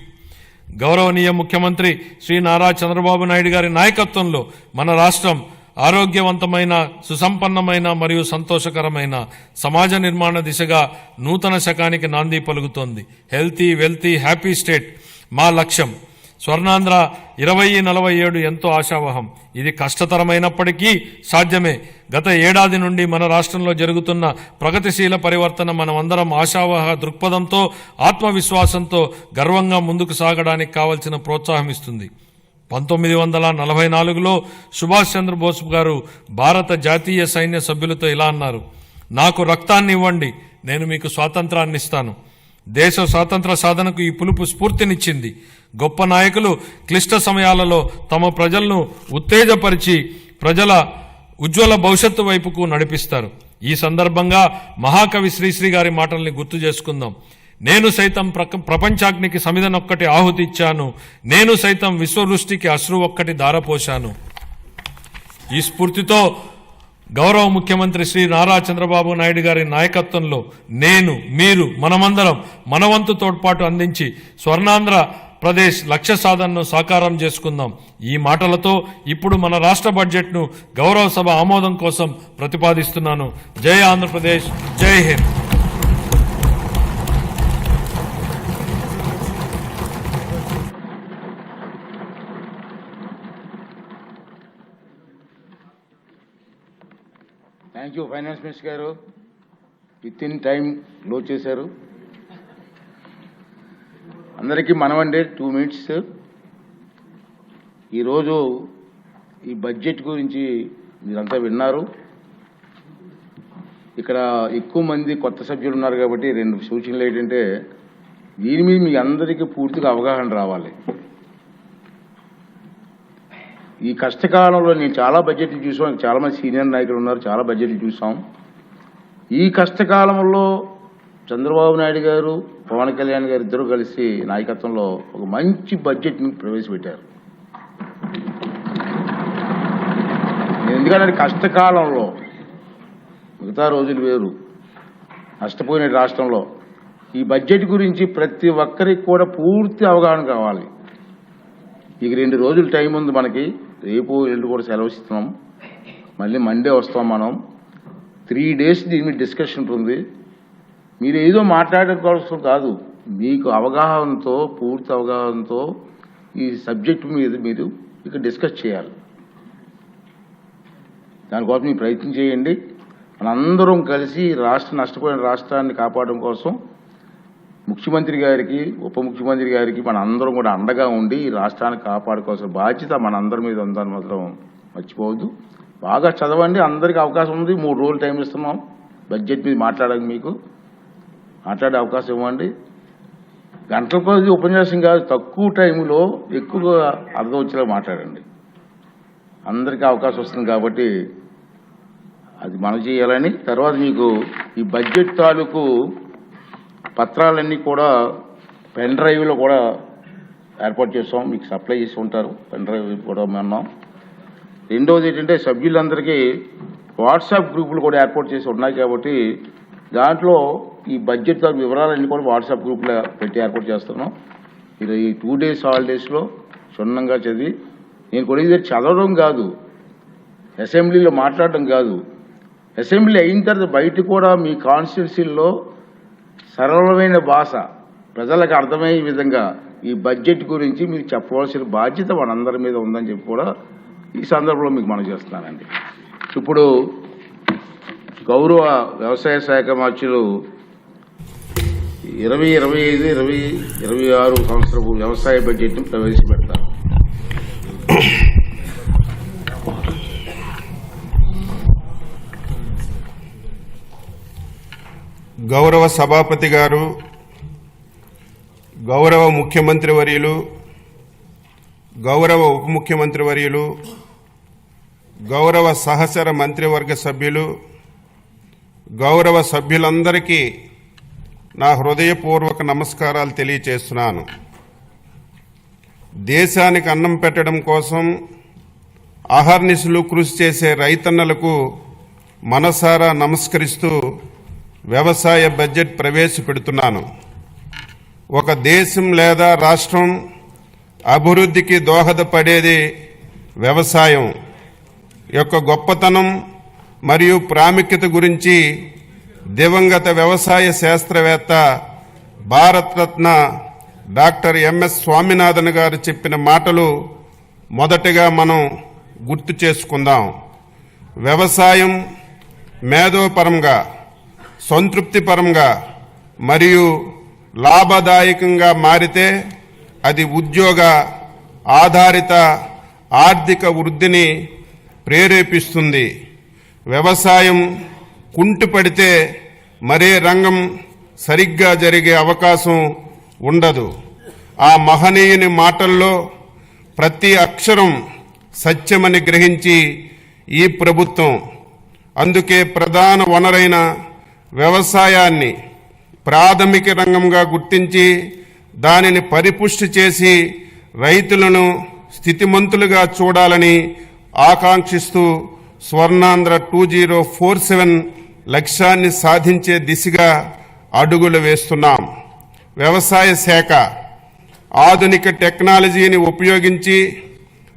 గౌరవనీయ ముఖ్యమంత్రి శ్రీ నారా చంద్రబాబు నాయుడు గారి నాయకత్వంలో మన రాష్ట్రం ఆరోగ్యవంతమైన, సుసంపన్నమైన మరియు సంతోషకరమైన సమాజ నిర్మాణ దిశగా నూతన శకానికి నాంది పలుకుతోంది. హెల్తీ, వెల్తీ, హ్యాపీ స్టేట్ మా లక్ష్యం. స్వర్ణాంధ్ర 2047 ఎంతో ఆశావహం. ఇది కష్టతరమైనప్పటికీ సాధ్యమే. గత ఏడాది నుండి మన రాష్ట్రంలో జరుగుతున్న ప్రగతిశీల పరివర్తన మనమందరం ఆశావహ దృక్పథంతో, ఆత్మవిశ్వాసంతో గర్వంగా ముందుకు సాగడానికి కావలసిన ప్రోత్సాహం ఇస్తుంది. 1944లో సుభాష్ చంద్రబోస్ గారు భారత జాతీయ సైన్య సభ్యులతో ఇలా అన్నారు: నాకు రక్తాన్ని ఇవ్వండి, నేను మీకు స్వాతంత్రాన్ని ఇస్తాను. దేశ స్వాతంత్ర సాధనకు ఈ పిలుపు స్ఫూర్తినిచ్చింది. గొప్ప నాయకులు క్లిష్ట సమయాలలో తమ ప్రజలను ఉత్తేజపరిచి ప్రజల ఉజ్వల భవిష్యత్తు వైపుకు నడిపిస్తారు. ఈ సందర్భంగా మహాకవి శ్రీశ్రీ గారి మాటల్ని గుర్తు చేసుకుందాం. నేను సైతం ప్రపంచాగ్నికి సమిధనొక్కటి ఆహుతి ఇచ్చాను, నేను సైతం విశ్వవృష్టికి అశ్రు ఒక్కటి ధారపోశాను. ఈ స్ఫూర్తితో గౌరవ ముఖ్యమంత్రి శ్రీ నారా చంద్రబాబు నాయుడు గారి నాయకత్వంలో నేను, మీరు, మనమందరం మనవంతు తోడ్పాటు అందించి స్వర్ణాంధ్ర ప్రదేశ్ లక్ష్య సాధనను సాకారం చేసుకుందాం. ఈ మాటలతో ఇప్పుడు మన రాష్ట్ర బడ్జెట్ను గౌరవ సభ ఆమోదం కోసం ప్రతిపాదిస్తున్నాను. జై ఆంధ్రప్రదేశ్, జై Hind. Thank you finance minister గారు. విత్ ఇన్ టైం లో చేశారు. అందరికీ మనవండి 2 minutes. ఈరోజు ఈ బడ్జెట్ గురించి మీరంతా విన్నారు. ఇక్కడ ఎక్కువ మంది కొత్త సభ్యులు ఉన్నారు కాబట్టి 2 సూచనలు ఏంటంటే, దీని మీద మీ అందరికీ పూర్తిగా అవగాహన రావాలి. ఈ కష్టకాలంలో నేను చాలా బడ్జెట్లు చూసాం, చాలా మంది సీనియర్ నాయకులు ఉన్నారు, చాలా బడ్జెట్లు చూసాం. ఈ కష్టకాలంలో చంద్రబాబు నాయుడు గారు, పవన్ కళ్యాణ్ గారు ఇద్దరు కలిసి నాయకత్వంలో ఒక మంచి బడ్జెట్ని ప్రవేశపెట్టారు. ఎందుకంటే కష్టకాలంలో మిగతా రోజులు వేరు, నష్టపోయిన రాష్ట్రంలో ఈ బడ్జెట్ గురించి ప్రతి ఒక్కరికి కూడా పూర్తి అవగాహన కావాలి. ఇక 2 రోజులు టైం ఉంది మనకి. రేపు ఎల్లుండి కూడా సెలవు ఇస్తున్నాం. మళ్ళీ మండే వస్తాం మనం. 3 days దీని మీద డిస్కషన్ ఉంటుంది. మీరు ఏదో మాట్లాడడం కోసం కాదు, మీకు అవగాహనతో, పూర్తి అవగాహనతో ఈ సబ్జెక్ట్ మీద మీరు ఇక డిస్కస్ చేయాలి. దానికోసం మీరు ప్రయత్నం చేయండి. మనందరం కలిసి నష్టపోయిన రాష్ట్రాన్ని కాపాడడం కోసం ముఖ్యమంత్రి గారికి, ఉప ముఖ్యమంత్రి గారికి మన అందరం కూడా అండగా ఉండి ఈ రాష్ట్రాన్ని కాపాడుకోవాల్సిన బాధ్యత మనందరి మీద ఉందని మాత్రం మర్చిపోవద్దు. బాగా చదవండి. అందరికీ అవకాశం ఉంది. 3 రోజులు టైం ఇస్తున్నాం బడ్జెట్ మీద మాట్లాడడానికి. మీకు మాట్లాడే అవకాశం ఇవ్వండి. గంటల కొద్ది ఉపన్యాసం కాదు, తక్కువ టైంలో ఎక్కువ అర్థం వచ్చేలా మాట్లాడండి. అందరికీ అవకాశం వస్తుంది కాబట్టి అది మనం చేయాలని. తర్వాత మీకు ఈ బడ్జెట్ తాలూకు పత్రాలన్నీ కూడా పెన్ డ్రైవ్లో కూడా ఏర్పాటు చేస్తాం. మీకు సప్లై చేసి ఉంటారు. పెన్ డ్రైవ్ కూడా ఉన్నాం. రెండవది ఏంటంటే సభ్యులందరికీ వాట్సాప్ గ్రూపులు కూడా ఏర్పాటు చేసి ఉన్నాయి కాబట్టి దాంట్లో ఈ బడ్జెట్ వివరాలన్నీ కూడా వాట్సాప్ గ్రూప్లో పెట్టి ఏర్పాటు చేస్తున్నాం. ఇది ఈ 2 days హాలిడేస్లో క్షుణ్ణంగా చదివి, నేను కూడా చదవడం కాదు, అసెంబ్లీలో మాట్లాడడం కాదు, అసెంబ్లీ అయిన తర్వాత బయట కూడా మీ కాన్స్టిట్యున్సీల్లో సరళమైన భాష ప్రజలకు అర్థమయ్యే విధంగా ఈ బడ్జెట్ గురించి మీకు చెప్పవలసిన బాధ్యత మనందరి మీద ఉందని చెప్పి కూడా ఈ సందర్భంలో మీకు మనం చేస్తున్నానండి. ఇప్పుడు గౌరవ వ్యవసాయ శాఖ మంత్రులు 2025-2026 సంవత్సరపు వ్యవసాయ బడ్జెట్ను ప్రవేశపెడతారు. గౌరవ సభాపతి గారు, గౌరవ ముఖ్యమంత్రి వర్యులు, గౌరవ ఉప ముఖ్యమంత్రి వర్యులు, గౌరవ సహచర మంత్రివర్గ సభ్యులు, గౌరవ సభ్యులందరికీ నా హృదయపూర్వక నమస్కారాలు తెలియచేస్తున్నాను. దేశానికి అన్నం పెట్టడం కోసం అహర్నిశలు కృషి చేసే రైతన్నలకు మనసారా నమస్కరిస్తూ వ్యవసాయ బడ్జెట్ ప్రవేశపెడుతున్నాను. ఒక దేశం లేదా రాష్ట్రం అభివృద్ధికి దోహదపడేది వ్యవసాయం యొక్క గొప్పతనం మరియు ప్రాముఖ్యత గురించి దివంగత వ్యవసాయ శాస్త్రవేత్త భారతరత్న డాక్టర్ ఎంఎస్ స్వామినాథన్ గారు చెప్పిన మాటలు మొదటగా మనం గుర్తు చేసుకుందాం. వ్యవసాయం మేధోపరంగా, సంతృప్తిపరంగా మరియు లాభదాయకంగా మారితే అది ఉద్యోగ ఆధారిత ఆర్థిక వృద్ధిని ప్రేరేపిస్తుంది. వ్యవసాయం కుంటుపడితే మరే రంగం సరిగ్గా జరిగే అవకాశం ఉండదు. ఆ మహనీయుని మాటల్లో ప్రతి అక్షరం సత్యమని గ్రహించి ఈ ప్రభుత్వం అందుకే ప్రధాన వనరైన వ్యవసాయాన్ని ప్రాథమిక రంగంగా గుర్తించి దానిని పరిపుష్టి చేసి రైతులను స్థితిమంతులుగా చూడాలని ఆకాంక్షిస్తూ స్వర్ణాంధ్ర 2047 లక్ష్యాన్ని సాధించే దిశగా అడుగులు వేస్తున్నాం. వ్యవసాయ శాఖ ఆధునిక టెక్నాలజీని ఉపయోగించి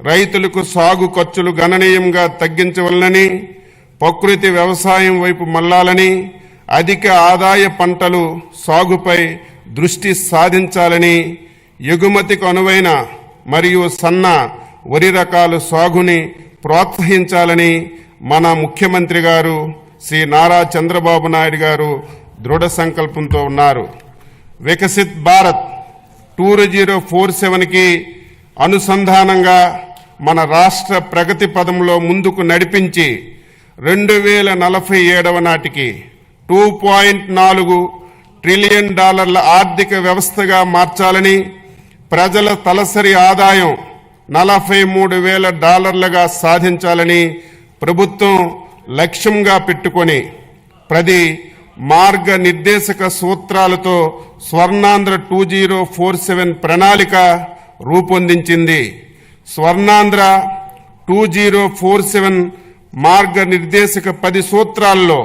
రైతులకు సాగు ఖర్చులు గణనీయంగా తగ్గించవలనని, ప్రకృతి వ్యవసాయం వైపు మళ్లాలని, అధిక ఆదాయ పంటలు సాగుపై దృష్టి సాధించాలని, ఎగుమతికి అనువైన మరియు సన్న వరి రకాల సాగుని ప్రోత్సహించాలని మన ముఖ్యమంత్రి గారు శ్రీ నారా చంద్రబాబు నాయుడు గారు దృఢ సంకల్పంతో ఉన్నారు. వికసిత్ భారత్ 2047కి అనుసంధానంగా మన రాష్ట్ర ప్రగతి పదంలో ముందుకు నడిపించి 2047 నాటికి $2.4 ట్రిలియన్ ఆర్థిక వ్యవస్థగా మార్చాలని, ప్రజల తలసరి ఆదాయం $43,000 సాధించాలని ప్రభుత్వం లక్ష్యంగా పెట్టుకొని 10 మార్గనిర్దేశక సూత్రాలతో స్వర్ణాంధ్ర 2047 ప్రణాళిక రూపొందించింది. స్వర్ణాంధ్ర 2047 మార్గనిర్దేశక 10 సూత్రాల్లో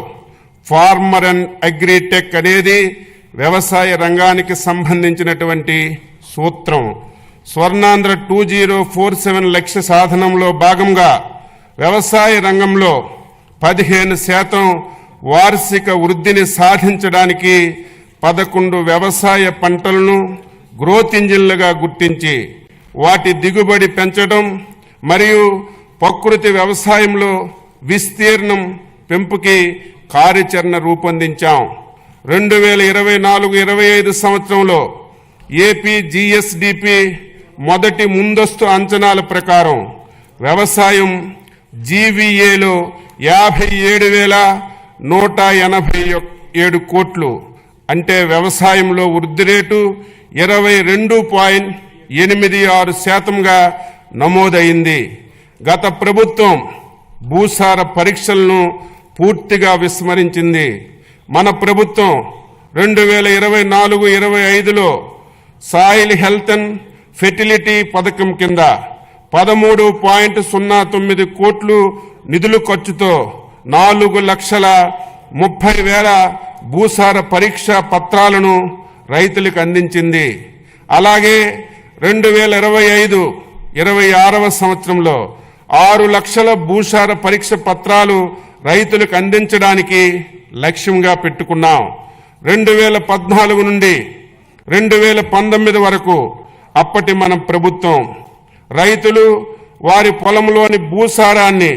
ఫార్మర్ అండ్ అగ్రిటెక్ అనేది వ్యవసాయ రంగానికి సంబంధించినటువంటి సూత్రం. స్వర్ణాంధ్ర 2047 లక్ష్య సాధనంలో భాగంగా వ్యవసాయ రంగంలో 15% వార్షిక వృద్ధిని సాధించడానికి 11 వ్యవసాయ పంటలను గ్రోత్ ఇంజిన్లుగా గుర్తించి వాటి దిగుబడి పెంచడం మరియు ప్రకృతి వ్యవసాయంలో విస్తీర్ణం పెంపుకి కార్యాచరణ రూపొందించాం. 2024-25 సంవత్సరంలో ఏపీ జీఎస్డిపి మొదటి ముందస్తు అంచనాల ప్రకారం వ్యవసాయం జీవీఏలో 57,187 కోట్లు, అంటే వ్యవసాయంలో వృద్ధి రేటు 22.86%గా నమోదైంది. గత ప్రభుత్వం భూసార పరీక్షలను పూర్తిగా విస్మరించింది. మన ప్రభుత్వం 2024-25లో సాయిల్ హెల్త్ అండ్ ఫెర్టిలిటీ పథకం కింద 13.09 కోట్లు నిధుల ఖర్చుతో 4,30,000 భూసార పరీక్ష పత్రాలను రైతులకు అందించింది. అలాగే 2025-26వ సంవత్సరంలో 6 లక్షల భూసార పరీక్ష పత్రాలు రైతులకు అందించడానికి లక్ష్యంగా పెట్టుకున్నాం. 2014 నుండి 2019 వరకు అప్పటి మన ప్రభుత్వం రైతులు వారి పొలంలోని భూసారాన్ని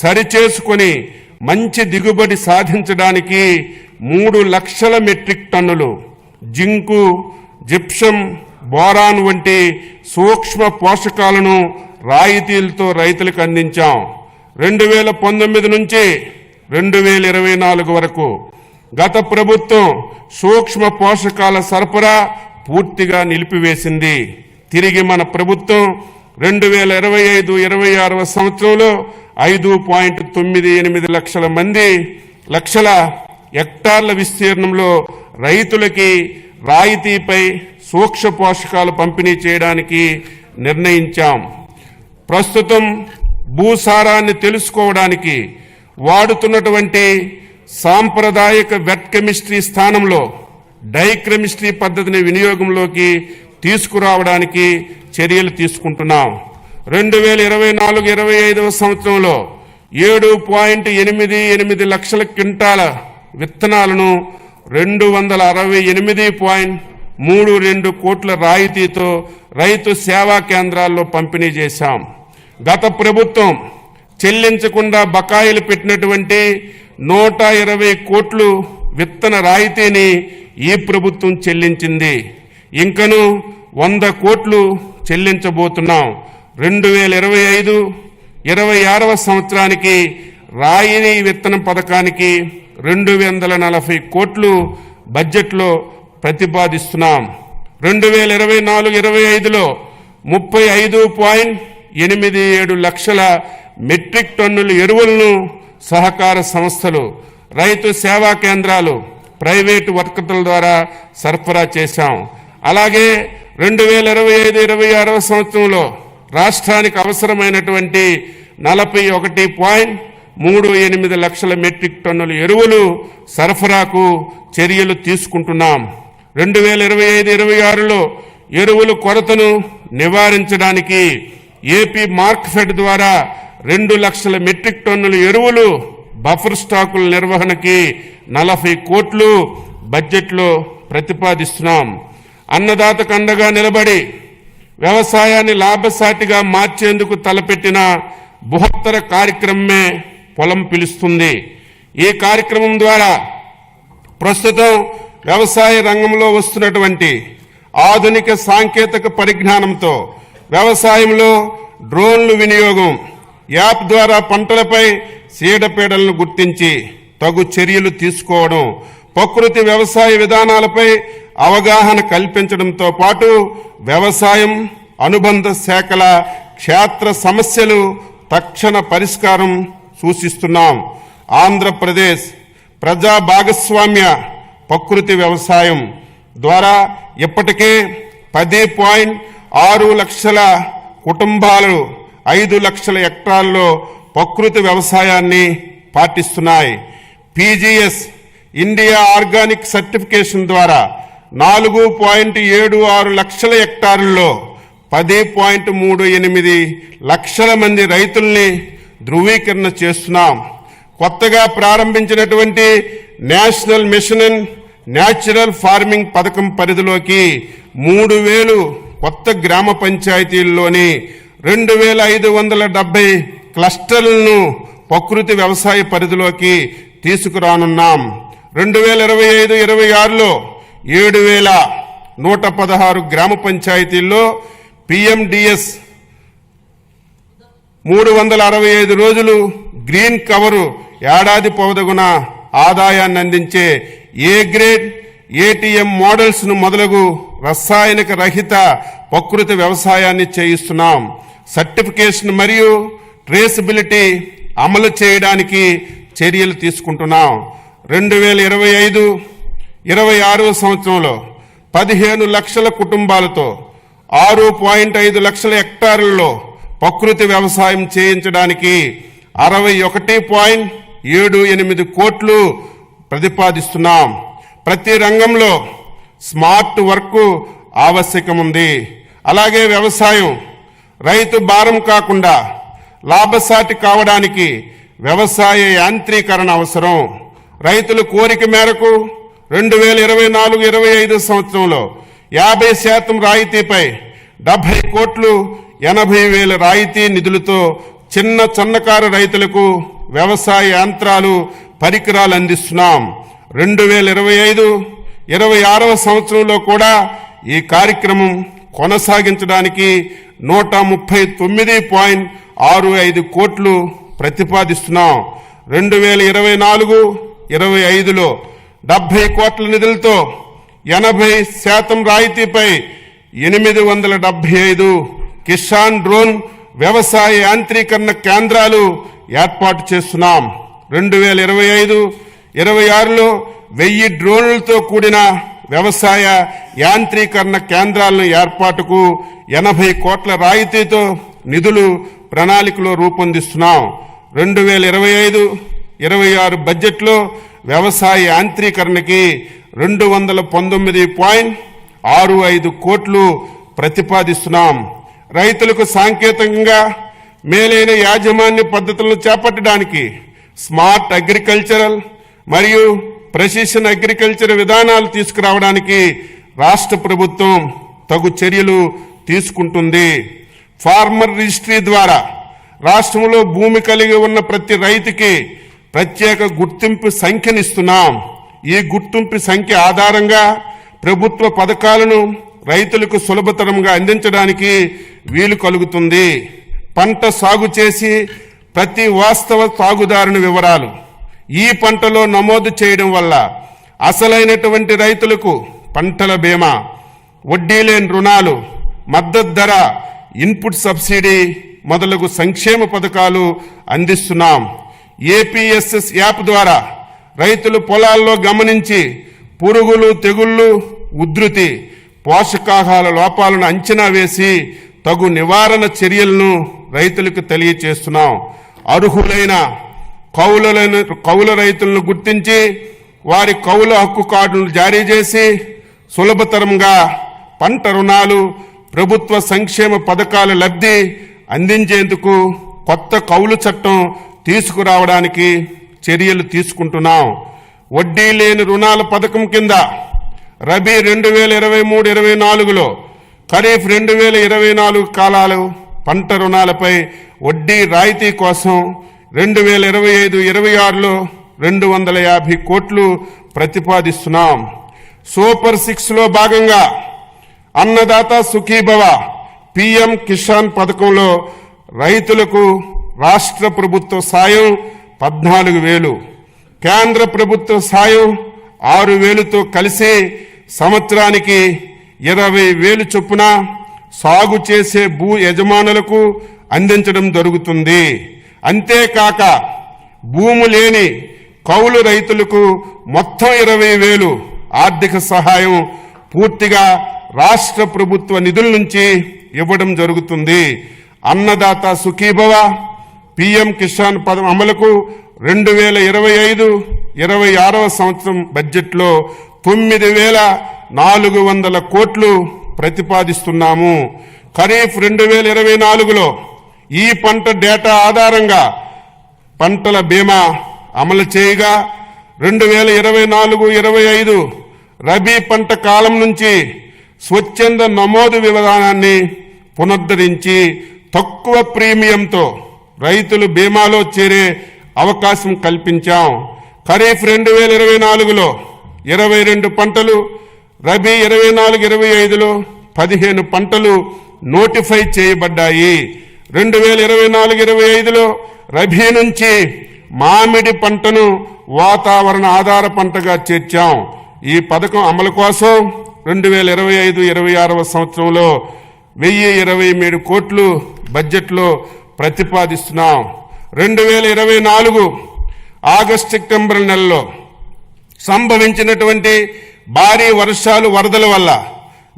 సరిచేసుకుని మంచి దిగుబడి సాధించడానికి 3 లక్షల మెట్రిక్ టన్నులు జింకు, జిప్సం, బోరాన్ వంటి సూక్ష్మ పోషకాలను రాయితీలతో రైతులకు అందించాం. 2019 నుంచి 2024 వరకు గత ప్రభుత్వం సూక్ష్మ పోషకాల సరఫరా పూర్తిగా నిలిపివేసింది. తిరిగి మన ప్రభుత్వం 2025-26వ సంవత్సరంలో 5.98 లక్షల హెక్టార్ల విస్తీర్ణంలో రైతులకి రాయితీపై సూక్ష్మ పోషకాలు పంపిణీ చేయడానికి నిర్ణయించాం. ప్రస్తుతం భూసారాన్ని తెలుసుకోవడానికి వాడుతున్నటువంటి సాంప్రదాయక వెట్ కెమిస్ట్రీ స్థానంలో డైకెమిస్ట్రీ పద్ధతిని వినియోగంలోకి తీసుకురావడానికి చర్యలు తీసుకుంటున్నాం. 2024-25వ సంవత్సరంలో 7.88 లక్షల క్వింటాల విత్తనాలను 268.32 కోట్ల రాయితీతో రైతు సేవా కేంద్రాల్లో పంపిణీ చేశాం. గత ప్రభుత్వం చెల్లించకుండా బకాయిలు పెట్టినటువంటి 120 కోట్లు విత్తన రాయితీని ఈ ప్రభుత్వం చెల్లించింది. ఇంకను 100 కోట్లు చెల్లించబోతున్నాం. 2025-26వ సంవత్సరానికి రాయితీ విత్తనం పథకానికి 240 కోట్లు బడ్జెట్లో ప్రతిపాదిస్తున్నాం. 2024-25లో 35.87 లక్షల మెట్రిక్ టన్నుల ఎరువులను సహకార సంస్థలు, రైతు సేవా కేంద్రాలు, ప్రైవేటు వర్కర్ల ద్వారా సరఫరా చేశాం. అలాగే 2025-26వ సంవత్సరంలో రాష్ట్రానికి అవసరమైనటువంటి 41.38 లక్షల మెట్రిక్ టన్నుల ఎరువులు సరఫరాకు చర్యలు తీసుకుంటున్నాం. 2025-26లో ఎరువుల కొరతను నివారించడానికి ఏపీ మార్క్ఫెడ్ ద్వారా 2 లక్షల మెట్రిక్ టన్నుల ఎరువులు బఫర్ స్టాకుల నిర్వహణకి 40 కోట్లు బడ్జెట్లో ప్రతిపాదిస్తున్నాం. అన్నదాతకు అండగా నిలబడి వ్యవసాయాన్ని లాభసాటిగా మార్చేందుకు తలపెట్టిన బృహత్తర కార్యక్రమమే పొలం పిలుస్తుంది. ఈ కార్యక్రమం ద్వారా ప్రస్తుతం వ్యవసాయ రంగంలో వస్తున్నటువంటి ఆధునిక సాంకేతిక పరిజ్ఞానంతో వ్యవసాయంలో డ్రోన్లు వినియోగం, యాప్ ద్వారా పంటలపై చీడపీడలను గుర్తించి తగు చర్యలు తీసుకోవడం, ప్రకృతి వ్యవసాయ విధానాలపై అవగాహన కల్పించడంతో పాటు వ్యవసాయం అనుబంధ శాఖల క్షేత్ర సమస్యలు తక్షణ పరిష్కారం సూచిస్తున్నాం. ఆంధ్రప్రదేశ్ ప్రజా భాగస్వామ్య ప్రకృతి వ్యవసాయం ద్వారా ఇప్పటికే 10.6 లక్షల కుటుంబాలు 5 లక్షల హెక్టార్లలో ప్రకృతి వ్యవసాయాన్ని పాటిస్తున్నాయి. పీజీఎస్ ఇండియా ఆర్గానిక్ సర్టిఫికేషన్ ద్వారా 4.76 లక్షల హెక్టారుల్లో 10.38 లక్షల మంది రైతుల్ని ధృవీకరణ చేస్తున్నాం. కొత్తగా ప్రారంభించినటువంటి national mission in natural farming పథకం పరిధిలోకి 3,000 కొత్త గ్రామ పంచాయతీల్లోని 2,570 క్లస్టర్లను ప్రకృతి వ్యవసాయ పరిధిలోకి తీసుకురానున్నాం. 2025-26లో 7,116 గ్రామ పంచాయతీల్లో PMDS 365 రోజులు గ్రీన్ కవరు ఏడాది పొడవునా ఆదాయాన్ని అందించే ఏ గ్రేడ్ ATM మోడల్స్ ను మొదలగు రసాయనిక రహిత ప్రకృతి వ్యవసాయాన్ని చేయిస్తున్నాం. సర్టిఫికేషన్ మరియు ట్రేసబిలిటీ అమలు చేయడానికి చర్యలు తీసుకుంటున్నాం. 2025-26 సంవత్సరంలో 15 లక్షల కుటుంబాలతో 6.5 లక్షల హెక్టారుల్లో ప్రకృతి వ్యవసాయం చేయించడానికి 61.78 కోట్లు ప్రతిపాదిస్తున్నాం. ప్రతి రంగంలో స్మార్ట్ వర్క్ ఆవశ్యకముంది. అలాగే వ్యవసాయం రైతు భారం కాకుండా లాభసాటి కావడానికి వ్యవసాయ యాంత్రీకరణ అవసరం. రైతుల కోరిక మేరకు 2024-25 సంవత్సరంలో 50% రాయితీపై 70 కోట్లు 80,000 రాయితీ నిధులతో చిన్న సన్నకారు రైతులకు వ్యవసాయ యంత్రాలు పరికరాలు అందిస్తున్నాం. 2025-26 సంవత్సరంలో కూడా ఈ కార్యక్రమం కొనసాగించడానికి 139.65 కోట్లు ప్రతిపాదిస్తున్నాం. 2024-25లో 70 కోట్ల నిధులతో 80% రాయితీపై 875 కిసాన్ డ్రోన్ వ్యవసాయ యాంత్రీకరణ కేంద్రాలు ఏర్పాటు చేస్తున్నాం. 2025-26లో 1000 డ్రోన్లతో కూడిన వ్యవసాయ యాంత్రీకరణ కేంద్రాలను ఏర్పాటుకు 80 కోట్ల రాయితీతో నిధులు ప్రణాళికలో రూపొందిస్తున్నాం. 2025-26 బడ్జెట్లో వ్యవసాయ యాంత్రీకరణకి 219.65 కోట్లు ప్రతిపాదిస్తున్నాం. రైతులకు సాంకేతికంగా మేలైన యాజమాన్య పద్ధతులను చేపట్టడానికి స్మార్ట్ అగ్రికల్చరల్ మరియు ప్రెసిషన్ అగ్రికల్చర్ విధానాలు తీసుకురావడానికి రాష్ట్ర ప్రభుత్వం తగు చర్యలు తీసుకుంటుంది. ఫార్మర్ రిజిస్ట్రీ ద్వారా రాష్ట్రంలో భూమి కలిగి ఉన్న ప్రతి రైతుకి ప్రత్యేక గుర్తింపు సంఖ్యనిస్తున్నాం. ఈ గుర్తింపు సంఖ్య ఆధారంగా ప్రభుత్వ పథకాలను రైతులకు సులభతరంగా అందించడానికి వీలు కలుగుతుంది. పంట సాగు చేసి ప్రతి వాస్తవ సాగుదారుని వివరాలు ఈ పంటలో నమోదు చేయడం వల్ల అసలైనటువంటి రైతులకు పంటల బీమా, వడ్డీ లేని రుణాలు, మద్దతు ధర, ఇన్పుట్ సబ్సిడీ మొదలగు సంక్షేమ పథకాలు అందిస్తున్నాం. APSS యాప్ ద్వారా రైతులు పొలాల్లో గమనించి పురుగులు, తెగుళ్లు, ఉధృతి, పోషకాహార లోపాలను అంచనా వేసి తగు నివారణ చర్యలను రైతులకు తెలియచేస్తున్నాం. అర్హులైన కౌలు రైతులను గుర్తించి వారి కౌలు హక్కు కార్డులను జారీ చేసి సులభతరంగా పంట రుణాలు, ప్రభుత్వ సంక్షేమ పథకాల లబ్ధి అందించేందుకు కొత్త కౌలు చట్టం తీసుకురావడానికి చర్యలు తీసుకుంటున్నాం. వడ్డీ లేని రుణాల పథకం కింద రబీ 2023-24లో ఖరీఫ్ 2024 కాలాలు పంట రుణాలపై వడ్డీ రాయితీ కోసం 2025-26లో 250 కోట్లు ప్రతిపాదిస్తున్నాం. సూపర్ 6లో భాగంగా అన్నదాత సుఖీభవ PM కిసాన్ పథకంలో రైతులకు రాష్ట్ర ప్రభుత్వ సాయం 14,000, కేంద్ర ప్రభుత్వ సాయం 6,000తో కలిసి సంవత్సరానికి 20,000 చొప్పున సాగు చేసే భూ యజమానులకు అందించడం జరుగుతుంది. అంతేకాక భూము లేని కౌలు రైతులకు మొత్తం 20,000 ఆర్థిక సహాయం పూర్తిగా రాష్ట్ర ప్రభుత్వ నిధుల నుంచి ఇవ్వడం జరుగుతుంది. అన్నదాత సుఖీభవ పిఎం కిసాన్ పథకం అమలుకు 2025-26 సంవత్సరం బడ్జెట్లో 9,400 కోట్లు ప్రతిపాదిస్తున్నాము. ఖరీఫ్ 2024లో ఈ పంట డేటా ఆధారంగా పంటల బీమా అమలు చేయగా 2024-25 రబీ పంట కాలం నుంచి స్వచ్ఛంద నమోదు విధానాన్ని పునరుద్ధరించి తక్కువ ప్రీమియంతో రైతులు బీమాలో చేరే అవకాశం కల్పించాం. ఖరీఫ్ 2024లో 22 పంటలు, రబీ 24-25లో 15 పంటలు నోటిఫై చేయబడ్డాయి. 2024-25లో రబీ నుంచి మామిడి పంటను వాతావరణ ఆధార పంటగా చేర్చాం. ఈ పథకం అమలు కోసం 2025-26 సంవత్సరంలో 1,027 కోట్లు బడ్జెట్లో ప్రతిపాదిస్తున్నాం. 2024 ఆగస్టు సెప్టెంబర్ నెలలో సంభవించినటువంటి భారీ వర్షాలు, వరదల వల్ల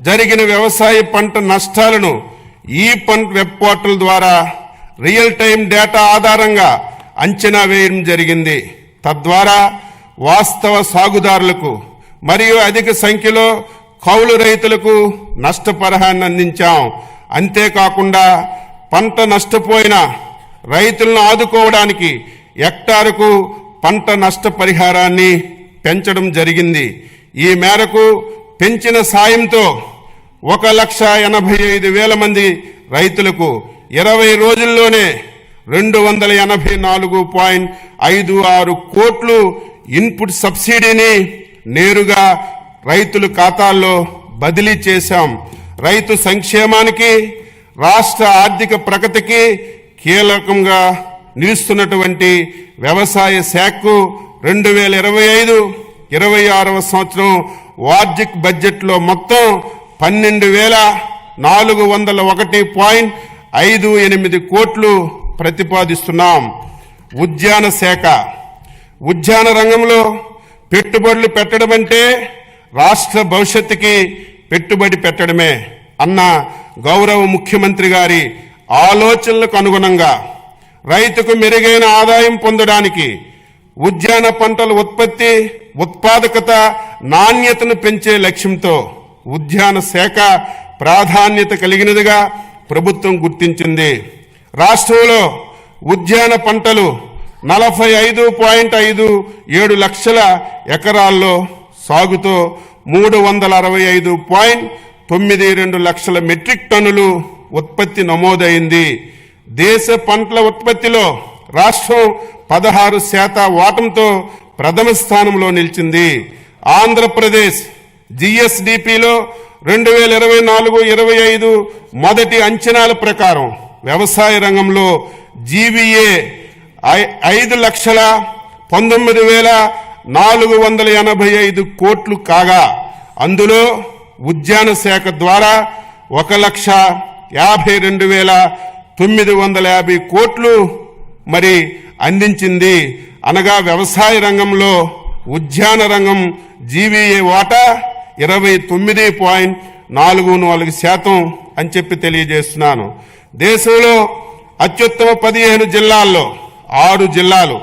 జరిగిన వ్యవసాయ పంట నష్టాలను ఈ పంట వెబ్ పోర్టల్ ద్వారా రియల్ టైం డేటా ఆధారంగా అంచనా వేయడం జరిగింది. తద్వారా వాస్తవ సాగుదారులకు మరియు అధిక సంఖ్యలో కౌలు రైతులకు నష్టపరిహారాన్ని అందించాం. అంతేకాకుండా పంట నష్టపోయిన రైతులను ఆదుకోవడానికి హెక్టారుకు పంట నష్టపరిహారాన్ని పెంచడం జరిగింది. ఈ మేరకు పెంచిన సాయంతో 1,85,000 మంది రైతులకు 20 రోజుల్లోనే 284.56 కోట్లు ఇన్పుట్ సబ్సిడీని నేరుగా రైతుల ఖాతాల్లో బదిలీ చేశాం. రైతు సంక్షేమానికి, రాష్ట్ర ఆర్థిక ప్రగతికి కీలకంగా నిలుస్తున్నటువంటి వ్యవసాయ శాఖకు 2025-26 సంవత్సరం వార్షిక బడ్జెట్లో మొత్తం 12,401.58 కోట్లు ప్రతిపాదిస్తున్నాం. ఉద్యాన శాఖ, ఉద్యాన రంగంలో పెట్టుబడులు పెట్టడం అంటే రాష్ట్ర భవిష్యత్తుకి పెట్టుబడి పెట్టడమే అన్న గౌరవ ముఖ్యమంత్రి గారి ఆలోచనలకు అనుగుణంగా రైతుకు మెరుగైన ఆదాయం పొందడానికి ఉద్యాన పంటల ఉత్పత్తి, ఉత్పాదకత, నాణ్యతను పెంచే లక్ష్యంతో ఉద్యాన శాఖ ప్రాధాన్యత కలిగినదిగా ప్రభుత్వం గుర్తించింది. రాష్ట్రంలో ఉద్యాన పంటలు 45.57 లక్షల ఎకరాల్లో సాగుతో 365.92 లక్షల మెట్రిక్ టన్నులు ఉత్పత్తి నమోదైంది. దేశ పంటల ఉత్పత్తిలో రాష్ట్రం 16% వాటంతో ప్రథమ స్థానంలో నిలిచింది. ఆంధ్రప్రదేశ్ జిఎస్డిపిలో 2024-25 మొదటి అంచనాల ప్రకారం వ్యవసాయ రంగంలో జీవీఏ 5,19,485 కోట్లు కాగా అందులో ఉద్యాన శాఖ ద్వారా 1,52,950 కోట్లు మరి అందించింది. అనగా వ్యవసాయ రంగంలో ఉద్యాన రంగం జీవీఏ వాటా 29.44% అని చెప్పి తెలియజేస్తున్నాను. దేశంలో అత్యుత్తమ 15 జిల్లాల్లో 6 జిల్లాలు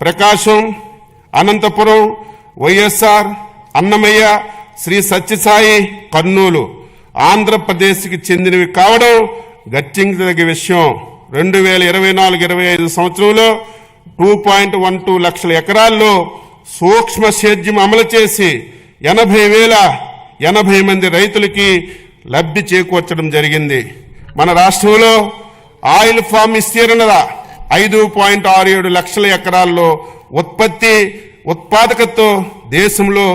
ప్రకాశం, అనంతపురం, వైఎస్ఆర్, అన్నమయ్య, శ్రీ సత్యసాయి, కర్నూలు ఆంధ్రప్రదేశ్కి చెందినవి కావడం గర్తించదగ్గ విషయం. 2024-25 సంవత్సరంలో 2.12 లక్షల ఎకరాల్లో సూక్ష్మ సేద్యం అమలు చేసి 80,080 మంది రైతులకి లబ్ధి చేకూర్చడం జరిగింది. మన రాష్ట్రంలో ఆయిల్ ఫామ్ విస్తీర్ణత 5.67 లక్షల ఎకరాల్లో ఉత్పత్తి, ఉత్పాదకతతో దేశంలో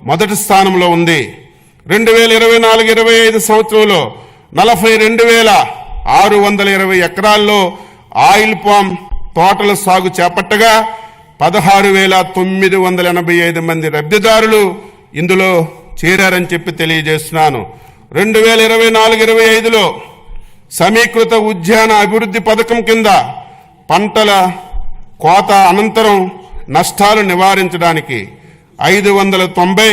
మొదటి స్థానంలో ఉంది. 2024-25 సంవత్సరంలో 42,620 ఎకరాల్లో ఆయిల్ పామ్ తోటల సాగు చేపట్టగా 16,985 మంది లబ్ధిదారులు ఇందులో చేరారని చెప్పి తెలియజేస్తున్నాను. 2024-25లో సమీకృత ఉద్యాన అభివృద్ధి పథకం కింద పంటల కోత అనంతరం నష్టాలు నివారించడానికి 590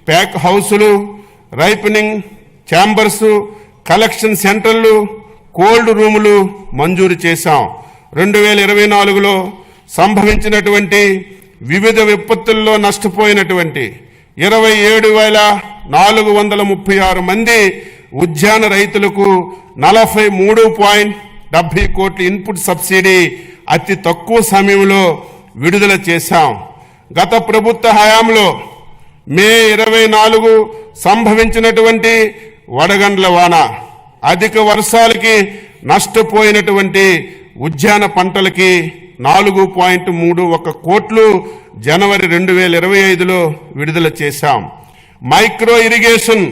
ప్యాక్ హౌసులు, రైపనింగ్ ఛాంబర్స్, కలెక్షన్ సెంటర్లు, కోల్డ్ రూములు మంజూరు చేశాం. 2024లో సంభవించినటువంటి వివిధ విపత్తుల్లో నష్టపోయినటువంటి 27,436 మంది ఉద్యాన రైతులకు 43.70 కోట్ల ఇన్పుట్ సబ్సిడీ అతి తక్కువ సమయంలో విడుదల చేశాం. గత ప్రభుత్వ హయాంలో మే 24 సంభవించినటువంటి వడగండ్ల వాన, అధిక వర్షాలకి నష్టపోయినటువంటి ఉద్యాన పంటలకి 4.31 కోట్లు జనవరి 2025లో విడుదల చేశాం. మైక్రో ఇరిగేషన్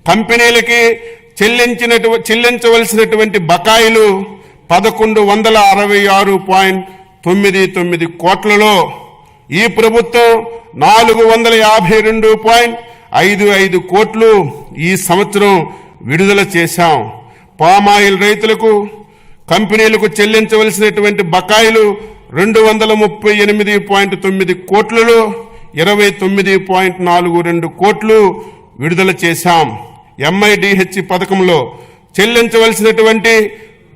కంపెనీలకి చెల్లించవలసినటువంటి బకాయిలు 1166.99 కోట్లలో ఈ ప్రభుత్వం 452.55 కోట్లు ఈ సంవత్సరం విడుదల చేశాం. పామాయిల్ రైతులకు కంపెనీలకు చెల్లించవలసినటువంటి బకాయిలు 238.9 కోట్లలో 29.42 కోట్లు విడుదల చేశాం. MIDH పథకంలో చెల్లించవలసినటువంటి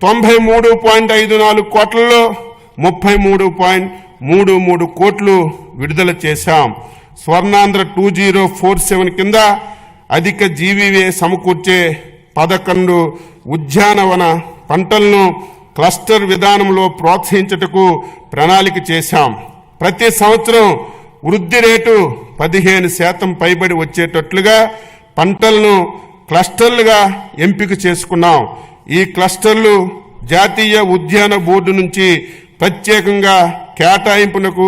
93.54 కోట్లలో 33.33 కోట్లు విడుదల చేశాం. స్వర్ణాంధ్ర 2047 కింద అధిక జీవీవే సమకూర్చే 11 ఉద్యానవన పంటలను క్లస్టర్ విధానంలో ప్రోత్సహించుటకు ప్రణాళిక చేశాం. ప్రతి సంవత్సరం వృద్ధి రేటు 15% పైబడి వచ్చేటట్లుగా పంటలను క్లస్టర్లుగా ఎంపిక చేసుకున్నాం. ఈ క్లస్టర్లు జాతీయ ఉద్యాన బోర్డు నుంచి ప్రత్యేకంగా కేటాయింపునకు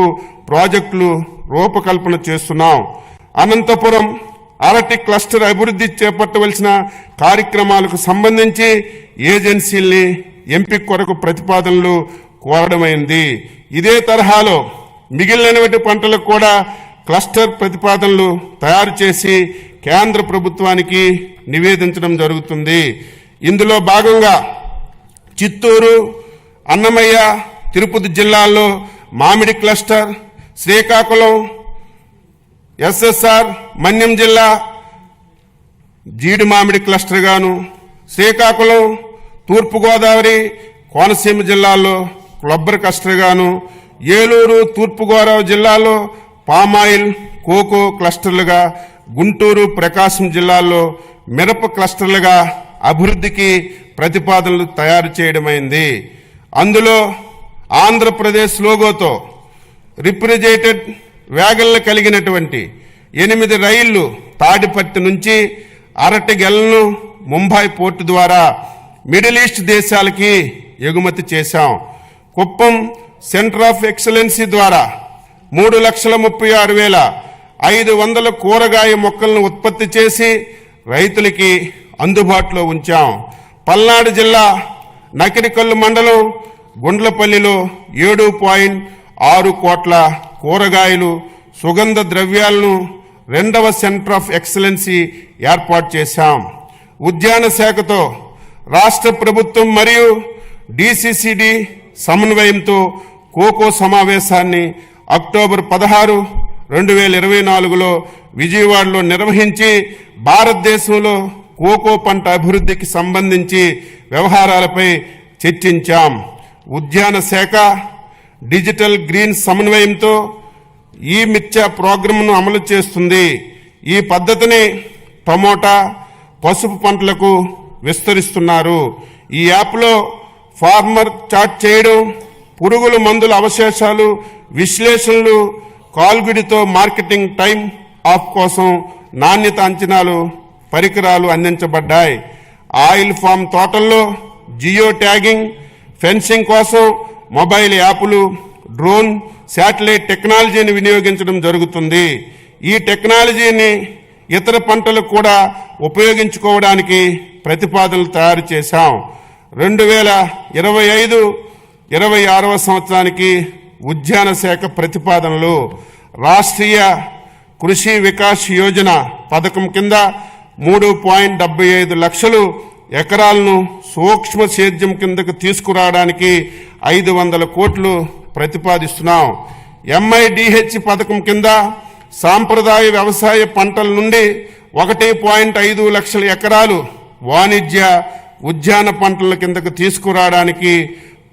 ప్రాజెక్టులు రూపకల్పన చేస్తున్నాం. అనంతపురం అరటి క్లస్టర్ అభివృద్ధి చేపట్టవలసిన కార్యక్రమాలకు సంబంధించి ఏజెన్సీల్ని ఎంపిక కొరకు ప్రతిపాదనలు కోరడమైంది. ఇదే తరహాలో మిగిలినటువంటి పంటలకు కూడా క్లస్టర్ ప్రతిపాదనలు తయారు చేసి కేంద్ర ప్రభుత్వానికి నివేదించడం జరుగుతుంది. ఇందులో భాగంగా చిత్తూరు, అన్నమయ్య, తిరుపతి జిల్లాల్లో మామిడి క్లస్టర్, శ్రీకాకుళం, SSR, మన్యం జిల్లా జీడి మామిడి క్లస్టర్ గాను, శ్రీకాకుళం, తూర్పుగోదావరి, కోనసీమ జిల్లాల్లో క్లబ్బర్ క్లస్టర్ గాను, ఏలూరు, తూర్పుగోదావరి జిల్లాలో పామాయిల్, కోకో క్లస్టర్లుగా, గుంటూరు, ప్రకాశం జిల్లాల్లో మిరప క్లస్టర్లుగా అభివృద్ధికి ప్రతిపాదనలు తయారు చేయడమైంది. అందులో ఆంధ్రప్రదేశ్ లోగోతో రిఫ్రిజిరేటెడ్ వ్యాగన్లు కలిగినటువంటి 8 రైళ్లు తాడిపత్రి నుంచి అరటి గెలను ముంబై పోర్టు ద్వారా మిడిల్ ఈస్ట్ దేశాలకి ఎగుమతి చేశాం. కుప్పం సెంటర్ ఆఫ్ ఎక్సలెన్సీ ద్వారా 3,36,500 కూరగాయ మొక్కలను ఉత్పత్తి చేసి రైతులకి అందుబాటులో ఉంచాం. పల్నాడు జిల్లా నకిరికల్లు మండలం గుండ్లపల్లిలో 7.6 కోట్ల కూరగాయలు, సుగంధ ద్రవ్యాలను 2వ సెంటర్ ఆఫ్ ఎక్సలెన్సీ ఏర్పాటు చేశాం. ఉద్యాన శాఖతో రాష్ట్ర ప్రభుత్వం మరియు DCCD సమన్వయంతో కోకో సమావేశాన్ని అక్టోబర్ 16, 2024లో విజయవాడలో నిర్వహించి భారతదేశంలో కోకో పంట అభివృద్ధికి సంబంధించి వ్యవహారాలపై చర్చించాం. ఉద్యాన శాఖ డిజిటల్ గ్రీన్ సమన్వయంతో ఈ మిర్చా ప్రోగ్రాంను అమలు చేస్తుంది. ఈ పద్ధతిని టమోటా, పసుపు పంటలకు విస్తరిస్తున్నారు. ఈ యాప్లో ఫార్మర్ చాట్ చేయడం, పురుగుల మందుల అవశేషాలు విశ్లేషణలు, కాల్గుడితో మార్కెటింగ్ టైం ఆఫ్ కోసం నాణ్యత అంచనాలు పరికరాలు అందించబడ్డాయి. ఆయిల్ ఫామ్ తోటల్లో జియో ట్యాగింగ్, ఫెన్సింగ్ కోసం మొబైల్ యాప్లు, డ్రోన్, శాటిలైట్ టెక్నాలజీని వినియోగించడం జరుగుతుంది. ఈ టెక్నాలజీని ఇతర పంటలకు కూడా ఉపయోగించుకోవడానికి ప్రతిపాదనలు తయారు చేశాం. 2025-26వ సంవత్సరానికి ఉద్యాన శాఖ ప్రతిపాదనలు రాష్ట్రీయ కృషి వికాస్ యోజన పథకం కింద 3.75 లక్షలు ఎకరాలను సూక్ష్మ సేద్యం కిందకు తీసుకురావడానికి 500 కోట్లు ప్రతిపాదిస్తున్నాం. MIDH పథకం కింద సాంప్రదాయ వ్యవసాయ పంటల నుండి 1.5 లక్షల ఎకరాలు వాణిజ్య ఉద్యాన పంటల కిందకు తీసుకురావడానికి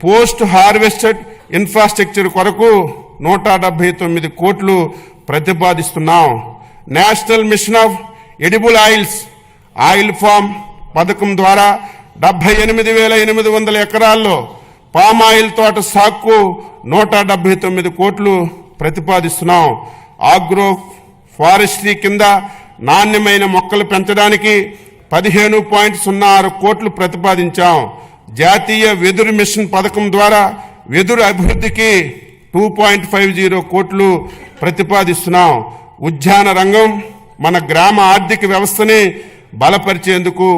పోస్ట్ హార్వెస్టెడ్ ఇన్ఫ్రాస్ట్రక్చర్ కొరకు 179 కోట్లు ప్రతిపాదిస్తున్నాం. National mission of edible oil palm పథకం ద్వారా 78,800 ఎకరాల్లో పామాయిల్ తోట సాగుకు 179 కోట్లు ప్రతిపాదిస్తున్నాం. ఆగ్రో ఫారెస్ట్రీ కింద నాణ్యమైన మొక్కలు పెంచడానికి 15.06 కోట్లు ప్రతిపాదించాం. జాతీయ వెదురు మిషన్ పథకం ద్వారా వెదురు అభివృద్ధికి 2.50 కోట్లు ప్రతిపాదిస్తున్నాం. ఉద్యాన రంగం మన గ్రామ ఆర్థిక వ్యవస్థని బలపరిచేందుకు,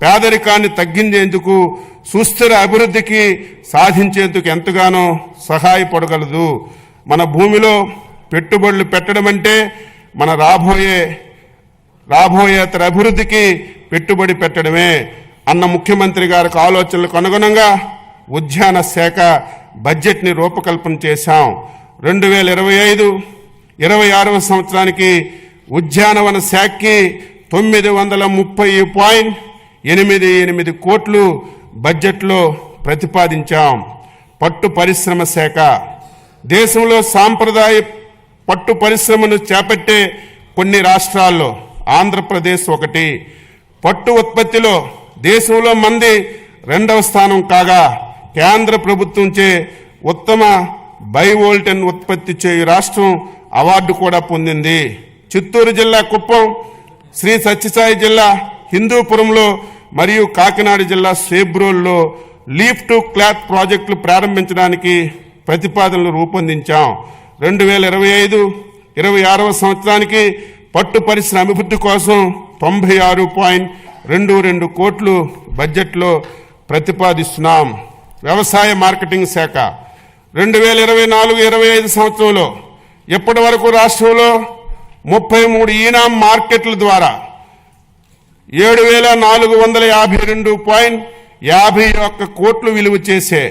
పేదరికాన్ని తగ్గించేందుకు, సుస్థిర అభివృద్ధికి సాధించేందుకు ఎంతగానో సహాయపడగలదు. మన భూమిలో పెట్టుబడులు పెట్టడం అంటే మన రాబోయేతర అభివృద్ధికి పెట్టుబడి పెట్టడమే అన్న ముఖ్యమంత్రి గారికి ఆలోచనలకు అనుగుణంగా ఉద్యాన శాఖ బడ్జెట్ని రూపకల్పన చేశాం. 2025-26 సంవత్సరానికి ఉద్యానవన శాఖకి 930.88 కోట్లు బడ్జెట్లో ప్రతిపాదించాం. పట్టు పరిశ్రమ శాఖ దేశంలో సాంప్రదాయ పట్టు పరిశ్రమను చేపట్టే కొన్ని రాష్ట్రాల్లో ఆంధ్రప్రదేశ్ ఒకటి. పట్టు ఉత్పత్తిలో దేశంలో మంది 2వ స్థానం కాగా కేంద్ర ప్రభుత్వంచే ఉత్తమ బైవోల్టన్ ఉత్పత్తి చేయు రాష్ట్రం అవార్డు కూడా పొందింది. చిత్తూరు జిల్లా కుప్పం, శ్రీ సత్యసాయి జిల్లా హిందూపురంలో మరియు కాకినాడ జిల్లా సేబ్రోల్లో లీఫ్ టు క్లాత్ ప్రాజెక్టులు ప్రారంభించడానికి ప్రతిపాదనలు రూపొందించాం. 2025-26 సంవత్సరానికి పట్టు పరిశ్రమ అభివృద్ధి కోసం 96.22 కోట్లు బడ్జెట్లో ప్రతిపాదిస్తున్నాం. వ్యవసాయ మార్కెటింగ్ శాఖ 2024-25 సంవత్సరంలో ఇప్పటి వరకు రాష్ట్రంలో 33 ఈనాం మార్కెట్ల ద్వారా 7,452.51 కోట్లు విలువ చేసే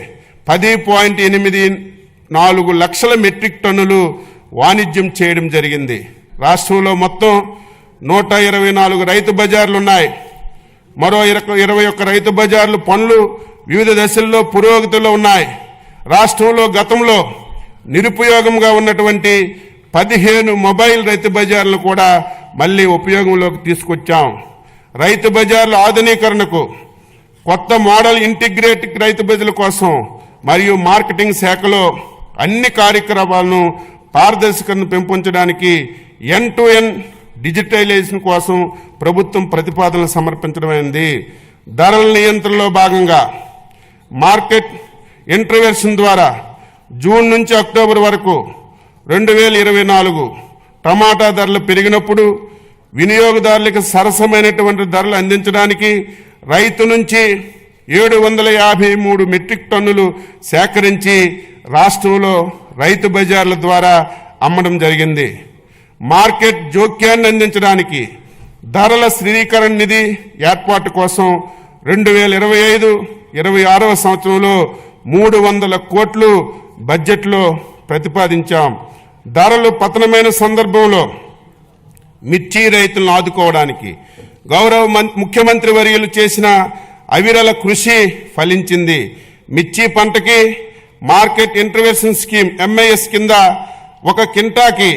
10.84 లక్షల మెట్రిక్ టన్నులు వాణిజ్యం చేయడం జరిగింది. రాష్ట్రంలో మొత్తం 124 రైతు బజార్లున్నాయి. మరో 21 రైతు బజార్లు పనులు వివిధ దశల్లో పురోగతిలో ఉన్నాయి. రాష్ట్రంలో గతంలో నిరుపయోగంగా ఉన్నటువంటి 15 మొబైల్ రైతు బజార్లను కూడా మళ్లీ ఉపయోగంలోకి తీసుకొచ్చాం. రైతు బజార్ల ఆధునీకరణకు, కొత్త మోడల్ ఇంటిగ్రేటెడ్ రైతు బజార్ల కోసం మరియు మార్కెటింగ్ శాఖలో అన్ని కార్యక్రమాలను పారదర్శకతను పెంపొందడానికి ఎండ్-టు-ఎండ్ డిజిటలైజేషన్ కోసం ప్రభుత్వం ప్రతిపాదనలు సమర్పించడమైంది. ధరల నియంత్రణలో భాగంగా మార్కెట్ ఇంటర్వెన్షన్ ద్వారా జూన్ నుంచి అక్టోబర్ వరకు 2024 టమాటా ధరలు పెరిగినప్పుడు వినియోగదారులకు సరసమైనటువంటి ధరలు అందించడానికి రైతు నుంచి 753 మెట్రిక్ టన్నులు సేకరించి రాష్ట్రంలో రైతు బజార్ల ద్వారా అమ్మడం జరిగింది. మార్కెట్ జోక్యాన్ని అందించడానికి ధరల స్థిరీకరణ నిధి ఏర్పాటు కోసం 2025-26 సంవత్సరంలో 300 కోట్లు బడ్జెట్లో ప్రతిపాదించాం. ధరలు పతనమైన సందర్భంలో మిర్చి రైతులను ఆదుకోవడానికి గౌరవ ముఖ్యమంత్రి వర్యులు చేసిన అవిరల కృషి ఫలించింది. మిర్చి పంటకి మార్కెట్ ఇంటర్వెన్షన్ స్కీమ్ MIS కింద ఒక కింటాకి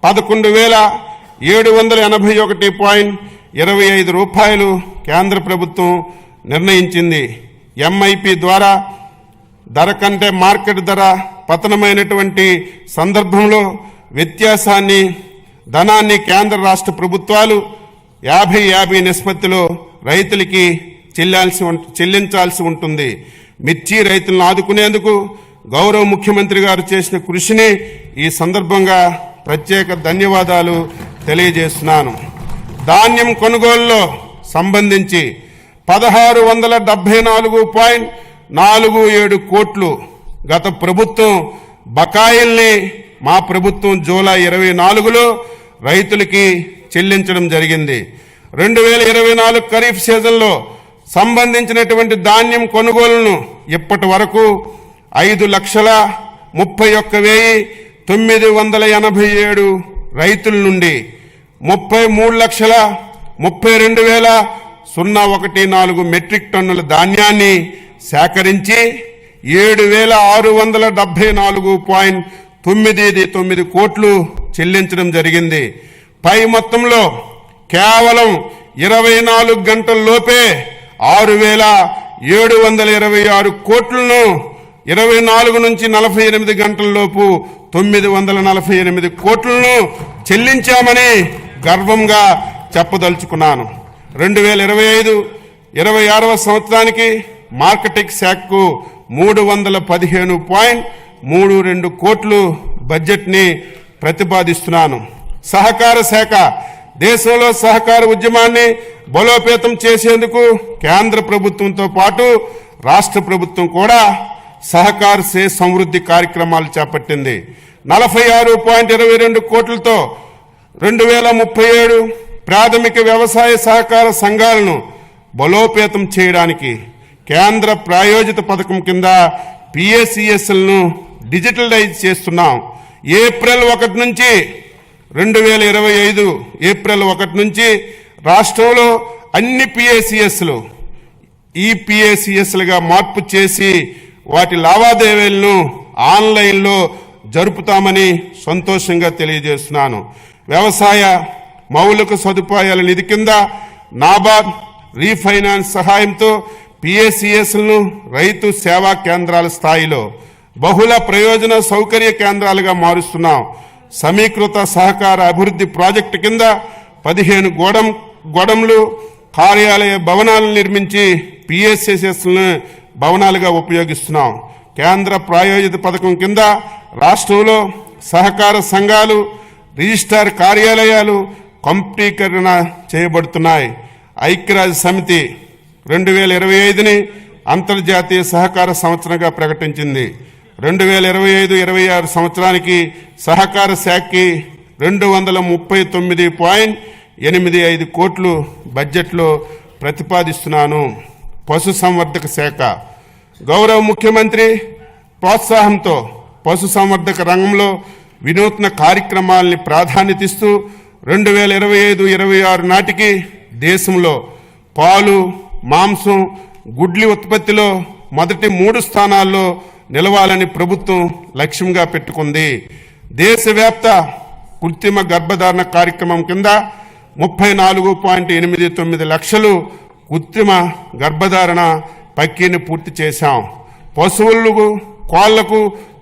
11,781.25 రూపాయలు కేంద్ర ప్రభుత్వం నిర్ణయించింది. MIP ద్వారా ధర కంటే మార్కెట్ ధర పతనమైనటువంటి సందర్భంలో వ్యత్యాసాన్ని ధనాన్ని కేంద్ర రాష్ట్ర ప్రభుత్వాలు 50-50 నిష్పత్తిలో రైతులకి చెల్లించాల్సి ఉంటుంది. మిర్చి రైతులను ఆదుకునేందుకు గౌరవ ముఖ్యమంత్రి గారు చేసిన కృషిని ఈ సందర్భంగా ప్రత్యేక ధన్యవాదాలు తెలియజేస్తున్నాను. ధాన్యం కొనుగోలులో సంబంధించి 1,674.47 కోట్లు గత ప్రభుత్వం బకాయిల్ని మా ప్రభుత్వం జూలై 24లో రైతులకి చెల్లించడం జరిగింది. 2024 ఖరీఫ్ సీజన్లో సంబంధించినటువంటి ధాన్యం కొనుగోలును ఇప్పటి వరకు 5,31,987 రైతుల నుండి 33,32,014 మెట్రిక్ టన్నుల ధాన్యాన్ని సేకరించి 7,674.99 కోట్లు చెల్లించడం జరిగింది. పై మొత్తంలో కేవలం 24 గంటల్లోపే 6,726 కోట్లను 24 నుంచి 48 గంటల్లోపు 948 కోట్లను చెల్లించామని గర్వంగా చెప్పదలుచుకున్నాను. 2025-26వ సంవత్సరానికి మార్కెటింగ్ శాఖకు 315.32 కోట్లు బడ్జెట్ని ప్రతిపాదిస్తున్నాను. సహకార శాఖ దేశంలో సహకార ఉద్యమాన్ని బలోపేతం చేసేందుకు కేంద్ర ప్రభుత్వంతో పాటు రాష్ట్ర ప్రభుత్వం కూడా సహకార సే సమృద్ధి కార్యక్రమాలు చేపట్టింది. 46.22 కోట్లతో 2037 ప్రాథమిక వ్యవసాయ సహకార సంఘాలను బలోపేతం చేయడానికి కేంద్ర ప్రాయోజిత పథకం కింద పిఎస్సిఎస్లను డిజిటలైజ్ చేస్తున్నాం. ఏప్రిల్ 1 నుంచి 2025 ఏప్రిల్ 1 నుంచి రాష్ట్రంలో అన్ని పిఎస్సిఎస్లు ఈపీఎస్సిఎస్లుగా మార్పు చేసి వాటి లావాదేవీలను ఆన్లైన్లో జరుపుతామని సంతోషంగా తెలియజేస్తున్నాను. వ్యవసాయ మౌలిక సదుపాయాల నిధి కింద నాబార్డ్ రీఫైనాన్స్ సహాయంతో పిఎస్సిఎస్లను రైతు సేవా కేంద్రాల స్థాయిలో బహుళ ప్రయోజన సౌకర్య కేంద్రాలుగా మారుస్తున్నాం. సమీకృత సహకార అభివృద్ధి ప్రాజెక్టు కింద 15 గోడంలు కార్యాలయ భవనాలను నిర్మించి పిఎస్సిఎస్లను భవనాలుగా ఉపయోగిస్తున్నాం. కేంద్ర ప్రాయోజిత పథకం కింద రాష్ట్రంలో సహకార సంఘాలు రిజిస్ట్రార్ కార్యాలయాలు కంప్యూటీకరణ చేయబడుతున్నాయి. ఐక్యరాజ్య సమితి 2025ని అంతర్జాతీయ సహకార సంవత్సరంగా ప్రకటించింది. 2025-26 సంవత్సరానికి సహకార శాఖకి 239.85 కోట్లు బడ్జెట్లో ప్రతిపాదిస్తున్నాను. పశు సంవర్ధక శాఖ గౌరవ ముఖ్యమంత్రి ప్రోత్సాహంతో పశు సంవర్ధక రంగంలో వినూత్న కార్యక్రమాల్ని ప్రాధాన్యతిస్తూ 2025-26 నాటికి దేశంలో పాలు, మాంసం, గుడ్లి ఉత్పత్తిలో మొదటి 3 స్థానాల్లో నిలవాలని ప్రభుత్వం లక్ష్యంగా పెట్టుకుంది. దేశవ్యాప్త కృత్రిమ గర్భధారణ కార్యక్రమం కింద 34.89 లక్షలు కృత్రిమ గర్భధారణ ప్రక్రియను పూర్తి చేశాం. పశువులకు కోళ్లకు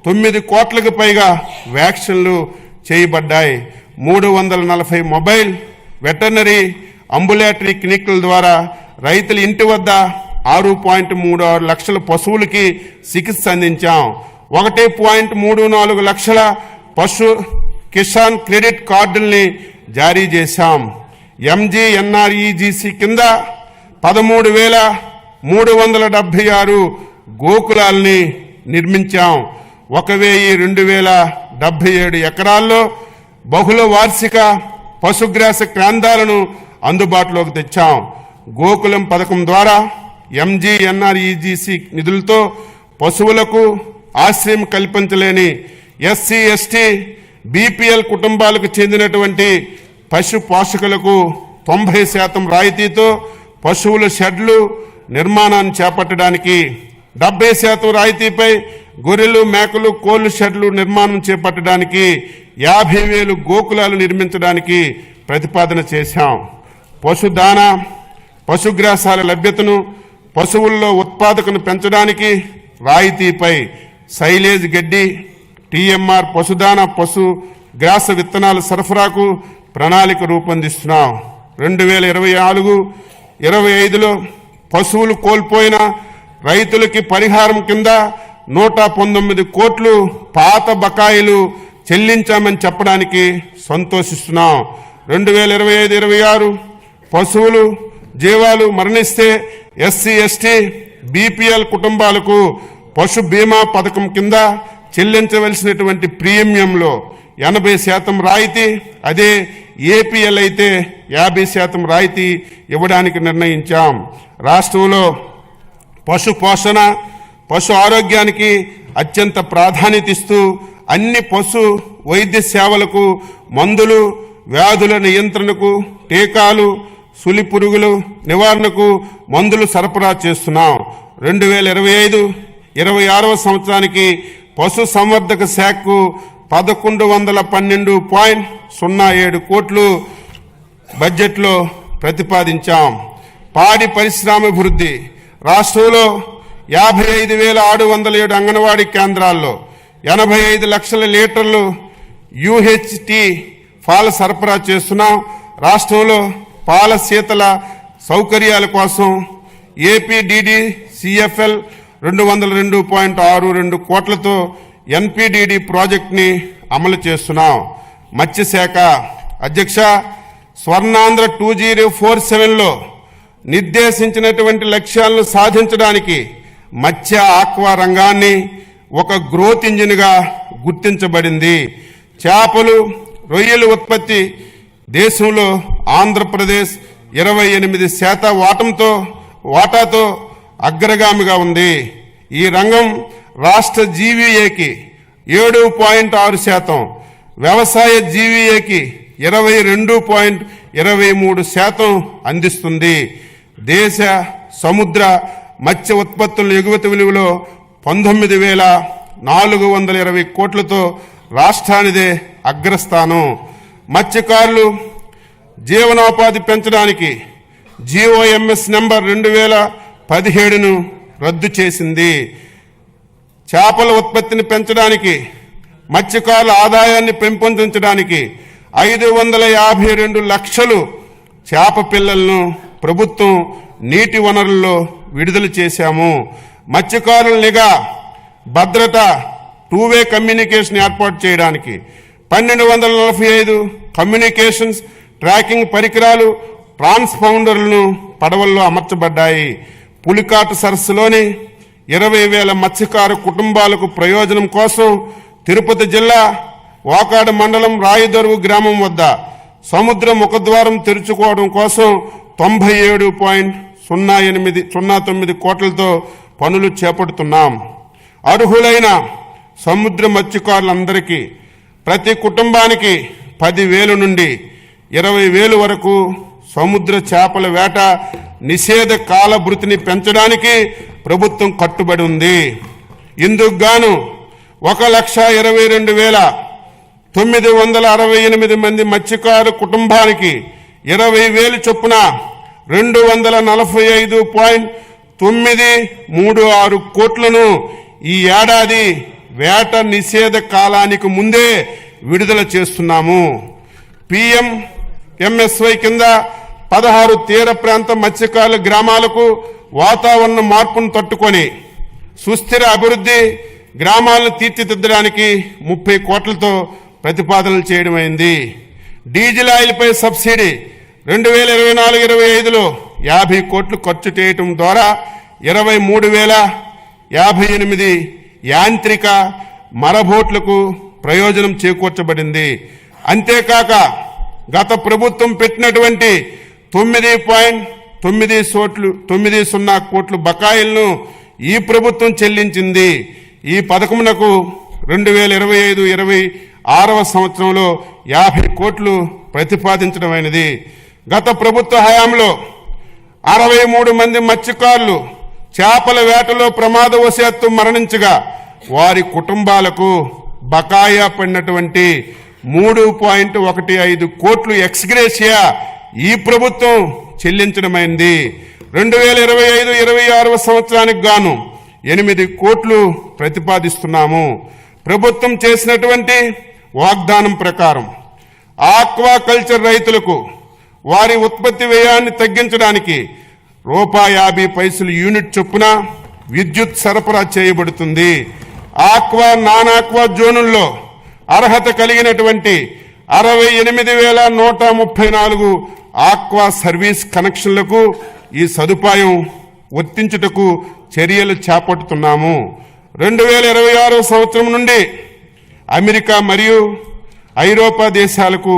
9 కోట్లకు పైగా వ్యాక్సిన్లు చేయబడ్డాయి. 340 మొబైల్ వెటర్నరీ అంబులేటరీ క్లినిక్ల ద్వారా రైతుల ఇంటి వద్ద 6.36 లక్షల పశువులకి చికిత్స అందించాం. 1.34 లక్షల పశు కిసాన్ క్రెడిట్ కార్డుల్ని జారీ చేశాం. ఎంజీఎన్ఆర్ఈజీసీ కింద 13,376 గోకులాల్ని నిర్మించాం. 1,277 ఎకరాల్లో బహుళ వార్షిక పశుగ్రాస కేంద్రాలను అందుబాటులోకి తెచ్చాం. గోకులం పథకం ద్వారా ఎంజీఎన్ఆర్ఈజీసీ నిధులతో పశువులకు ఆశ్రయం కల్పించలేని ఎస్సీ, ఎస్టీ, బీపీఎల్ కుటుంబాలకు చెందినటువంటి పశు పోషకులకు 90% రాయితీతో పశువుల షెడ్లు నిర్మాణాన్ని చేపట్టడానికి, 70% రాయితీపై గొర్రెలు, మేకలు, కోళ్లు షెడ్లు నిర్మాణం చేపట్టడానికి 50,000 గోకులాలు నిర్మించడానికి ప్రతిపాదన చేశాం. పశుదానా, పశుగ్రాసాల లభ్యతను, పశువుల్లో ఉత్పాదకను పెంచడానికి రాయితీపై సైలేజ్ గడ్డి, టీఎంఆర్ పశుదానా, పశు గ్రాస విత్తనాల సరఫరాకు ప్రణాళిక రూపొందిస్తున్నాం. 2024-25లో పశువులు కోల్పోయిన రైతులకి పరిహారం కింద 119 కోట్లు పాత బకాయిలు చెల్లించామని చెప్పడానికి సంతోషిస్తున్నాం. 2025-26 పశువులు జీవాలు మరణిస్తే ఎస్సీ, ఎస్టీ, బీపీఎల్ కుటుంబాలకు పశు బీమా పథకం కింద చెల్లించవలసినటువంటి ప్రీమియంలో 80% రాయితీ, అదే ఏపీఎల్ అయితే 50% రాయితీ ఇవ్వడానికి నిర్ణయించాం. రాష్ట్రంలో పశు పోషణ, పశు ఆరోగ్యానికి అత్యంత ప్రాధాన్యత ఇస్తూ అన్ని పశు వైద్య సేవలకు, మందులు, వ్యాధుల నియంత్రణకు, టీకాలు, సులి పురుగులు నివారణకు మందులు సరఫరా చేస్తున్నాం. 26వ సంవత్సరానికి పశు సంవర్ధక శాఖకు 1112.07 కోట్లు బడ్జెట్లో ప్రతిపాదించాం. పాడి పరిశ్రమాభివృద్ధి రాష్ట్రంలో 55,607 అంగన్వాడీ కేంద్రాల్లో 85 లక్షల లీటర్లు యూహెచ్టీ పాల సరఫరా చేస్తున్నాం. రాష్ట్రంలో పాల శీతల సౌకర్యాల కోసం ఏపీడీడీసీఎఫ్ఎల్ 202.62 కోట్లతో ఎన్పీడీడీ ప్రాజెక్టుని అమలు చేస్తున్నాం. మత్స్యశాఖ అధ్యక్ష, స్వర్ణాంధ్ర 2047లో నిర్దేశించినటువంటి లక్ష్యాలను సాధించడానికి మత్స్య ఆక్వా రంగాన్ని ఒక గ్రోత్ ఇంజిన్గా గుర్తించబడింది. చేపలు, రొయ్యల ఉత్పత్తి దేశంలో ఆంధ్రప్రదేశ్ 28% వాటాతో అగ్రగామిగా ఉంది. ఈ రంగం రాష్ట్ర జీవీఏకి 7.6%, వ్యవసాయ జీవీఏకి 22.23% అందిస్తుంది. దేశ సముద్ర మత్స్య ఉత్పత్తుల ఎగుమతి విలువలో 19,420 కోట్లతో రాష్ట్రానిదే అగ్రస్థానం. మత్స్యకారులు జీవనోపాధి పెంచడానికి జీఓఎంఎస్ నెంబర్ 2017ను రద్దు చేసింది. చేపల ఉత్పత్తిని పెంచడానికి, మత్స్యకారుల ఆదాయాన్ని పెంపొందించడానికి 552 లక్షలు చేప పిల్లలను ప్రభుత్వం నీటి వనరుల్లో విడుదల చేశాము. మత్స్యకారుల నిఘా, భద్రత, టూవే కమ్యూనికేషన్ ఏర్పాటు చేయడానికి 1245 కమ్యూనికేషన్స్ ట్రాకింగ్ పరికరాలు, ట్రాన్స్పౌండర్లను పడవల్లో అమర్చబడ్డాయి. పులికాటు సరస్సులోని 20,000 మత్స్యకారు కుటుంబాలకు ప్రయోజనం కోసం తిరుపతి జిల్లా వాకాడ మండలం రాయదొరువు గ్రామం వద్ద సముద్ర ముఖద్వారం తెరుచుకోవడం కోసం 97.09 కోట్లతో పనులు చేపడుతున్నాం. అర్హులైన సముద్ర మత్స్యకారులందరికీ ప్రతి కుటుంబానికి 10,000 నుండి 20,000 వరకు సముద్ర చేపల వేట నిషేధ కాల భృతిని పెంచడానికి ప్రభుత్వం కట్టుబడి ఉంది. ఇందుకు గాను 1,22,968 మంది మత్స్యకారు కుటుంబానికి 20,000 చొప్పున 245.936 కోట్లను ఈ ఏడాది వేట నిషేధ కాలానికి ముందే విడుదల చేస్తున్నాము. PMMSY కింద 16 తీర ప్రాంత మత్స్యకారుల గ్రామాలకు వాతావరణ మార్పును తట్టుకొని సుస్థిర అభివృద్ధి గ్రామాలను తీర్చిదిద్దడానికి 30 కోట్లతో ప్రతిపాదనలు చేయడమైంది. డీజిల్ ఆయిల్పై సబ్సిడీ 2024-25లో 50 కోట్లు ఖర్చు చేయటం ద్వారా 23,058 యాంత్రిక మరబోట్లకు ప్రయోజనం చేకూర్చబడింది. అంతేకాక గత ప్రభుత్వం పెట్టినటువంటి 9.90 కోట్ల బకాయిలను ఈ ప్రభుత్వం చెల్లించింది. ఈ పథకమునకు 2025-26వ సంవత్సరంలో 50 కోట్లు ప్రతిపాదించడమైనది. గత ప్రభుత్వ హయాంలో 63 మంది మత్స్యకారులు చేపల వేటలో ప్రమాదవశాత్తు మరణించగా వారి కుటుంబాలకు బకాయా పడినటువంటి 3.15 కోట్లు ఎక్స్గ్రేషియా ఈ ప్రభుత్వం చెల్లించడమైంది. 2025-26వ సంవత్సరానికి గాను 8 కోట్లు ప్రతిపాదిస్తున్నాము. ప్రభుత్వం చేసినటువంటి వాగ్దానం ప్రకారం ఆక్వాకల్చర్ రైతులకు వారి ఉత్పత్తి వ్యయాన్ని తగ్గించడానికి ₹50 యూనిట్ చొప్పున విద్యుత్ సరఫరా చేయబడుతుంది. ఆక్వా, నాన్ ఆక్వా జోనుల్లో అర్హత కలిగినటువంటి 68,134 ఆక్వా సర్వీస్ కనెక్షన్లకు ఈ సదుపాయం వర్తించుటకు చర్యలు చేపడుతున్నాము. 2026వ సంవత్సరం నుండి అమెరికా మరియు ఐరోపా దేశాలకు